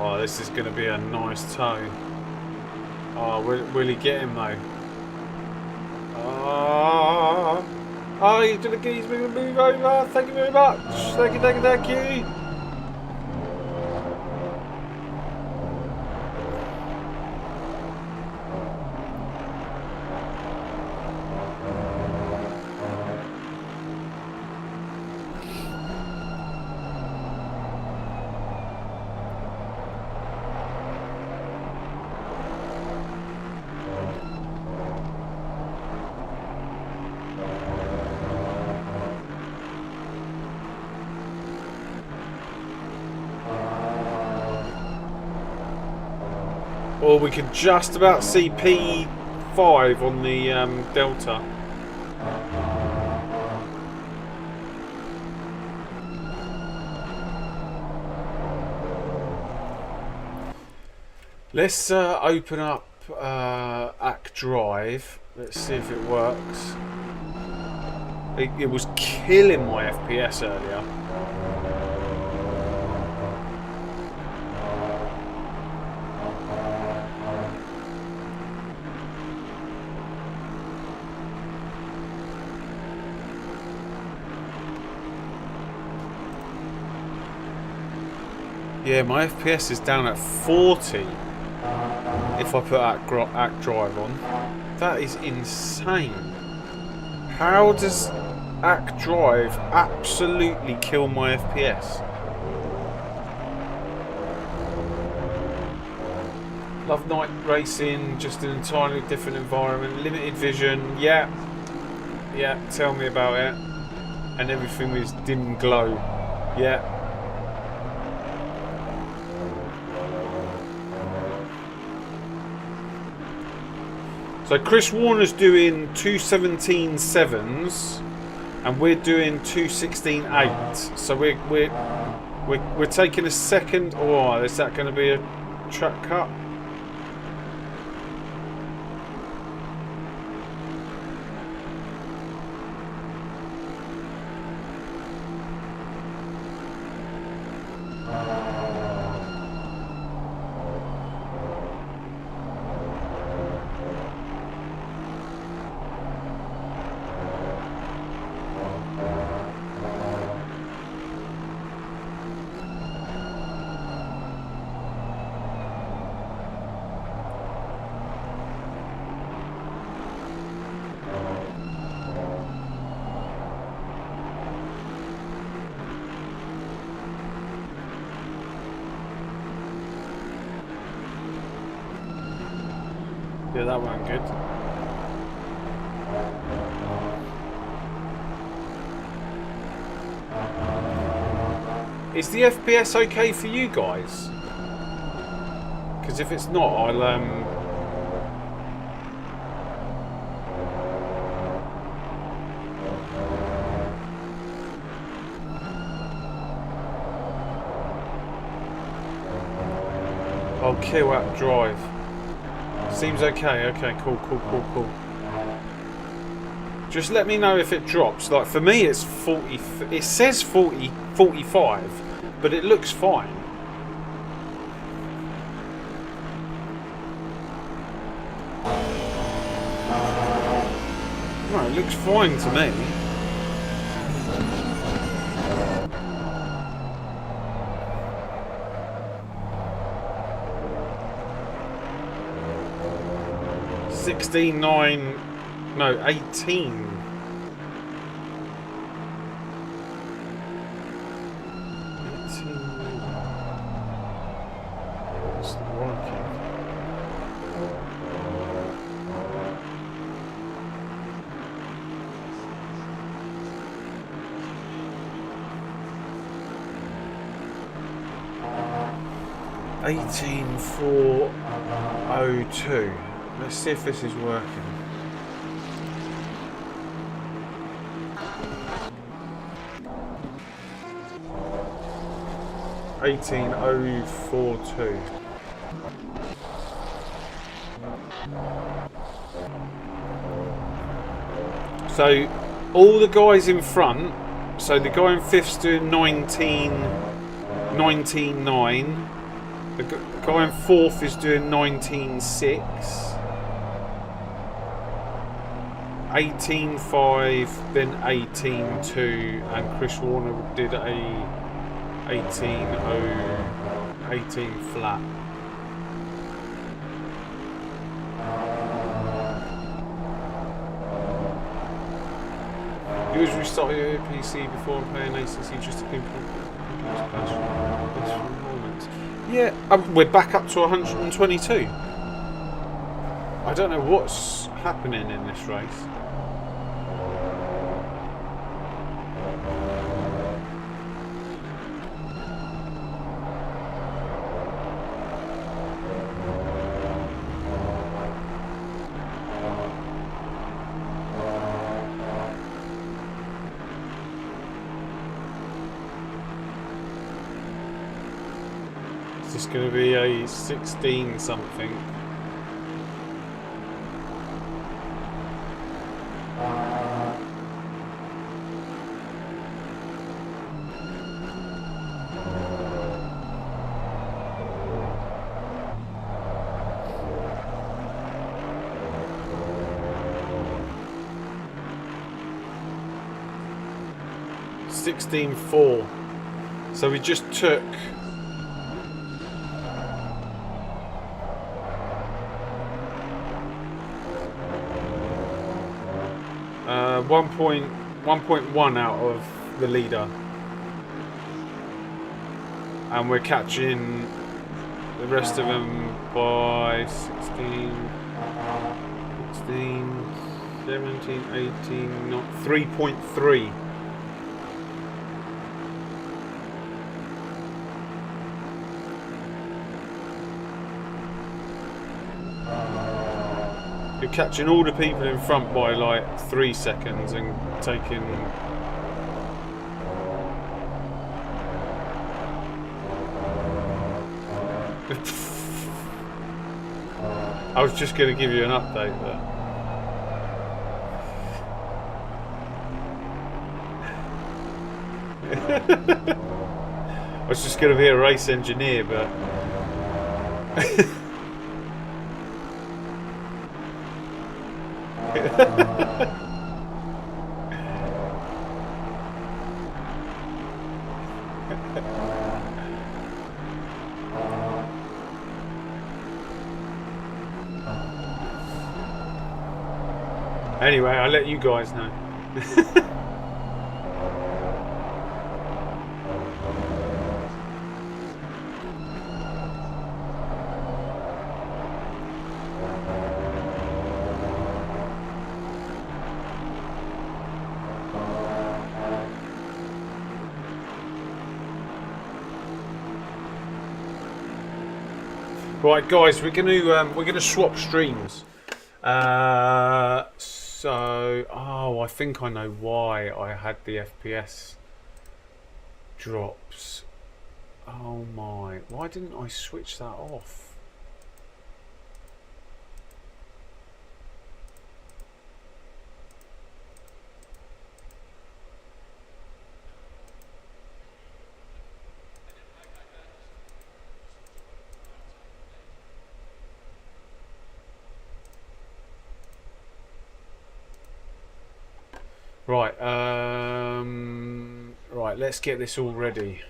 S1: Oh, this is going to be a nice tow. Oh, will he get him though? Oh, he's going to move over. Thank you very much. Thank you, thank you, thank you. Or we could just about see P5 on the Delta. Let's open up ACK Drive. Let's see if it works. It was killing my FPS earlier. Yeah, my FPS is down at 40 if I put ACK Drive on. That is insane. How does ACK Drive absolutely kill my FPS? Love night racing, just an entirely different environment. Limited vision, yeah, tell me about it. And everything was dim glow, yeah. So Chris Warner's doing 217.7s, and we're doing 216.8. So we're taking a second. Oh, is that going to be a track cut? Yeah, that went good. Is the FPS okay for you guys? Because if it's not, I'll kill ACK Drive. Seems okay. Okay, cool. Just let me know if it drops. Like for me, it's 40. It says 40, 45, but it looks fine. No, it looks fine to me. No, 18. It's not working. $18,402. Let's see if this is working. $18,042. So all the guys in front. So the guy in fifth's doing 19.9. The guy in fourth is doing 19.6. 18.5, then 18.2, and Chris Warner did a 18 flat. You always restart your PC before playing ACC just to pinpoint performance. Yeah, we're back up to 122. I don't know what's happening in this race. this going to be a 16 something? $16.4. So we just took 1.1 out of the leader, and we're catching the rest of them by 16, 17, 18, not 3.3. You're catching all the people in front by like 3 seconds and taking... I was just going to give you an update there. I was just going to be a race engineer, but... Anyway, I'll let you guys know. Right, guys, we're gonna swap streams. So, I think I know why I had the FPS drops. Oh my, why didn't I switch that off? Right, right, let's get this all ready.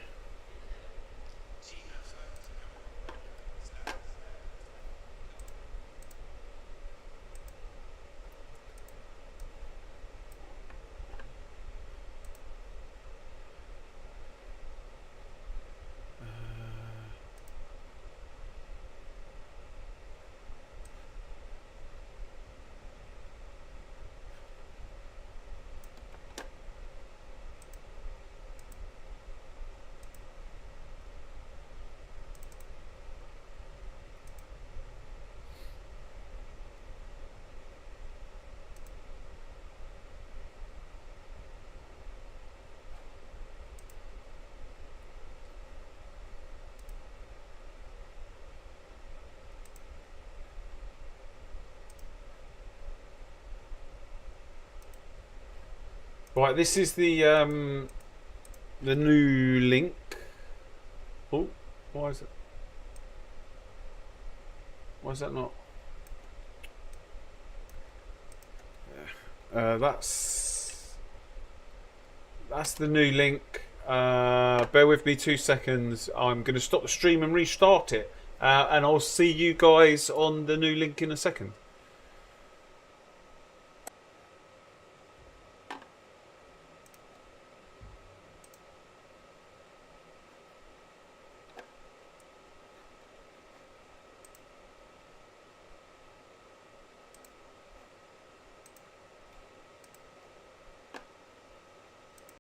S1: Right, this is the new link. Oh, why is it? Why is that not? Yeah. That's the new link. Bear with me 2 seconds. I'm going to stop the stream and restart it, and I'll see you guys on the new link in a second.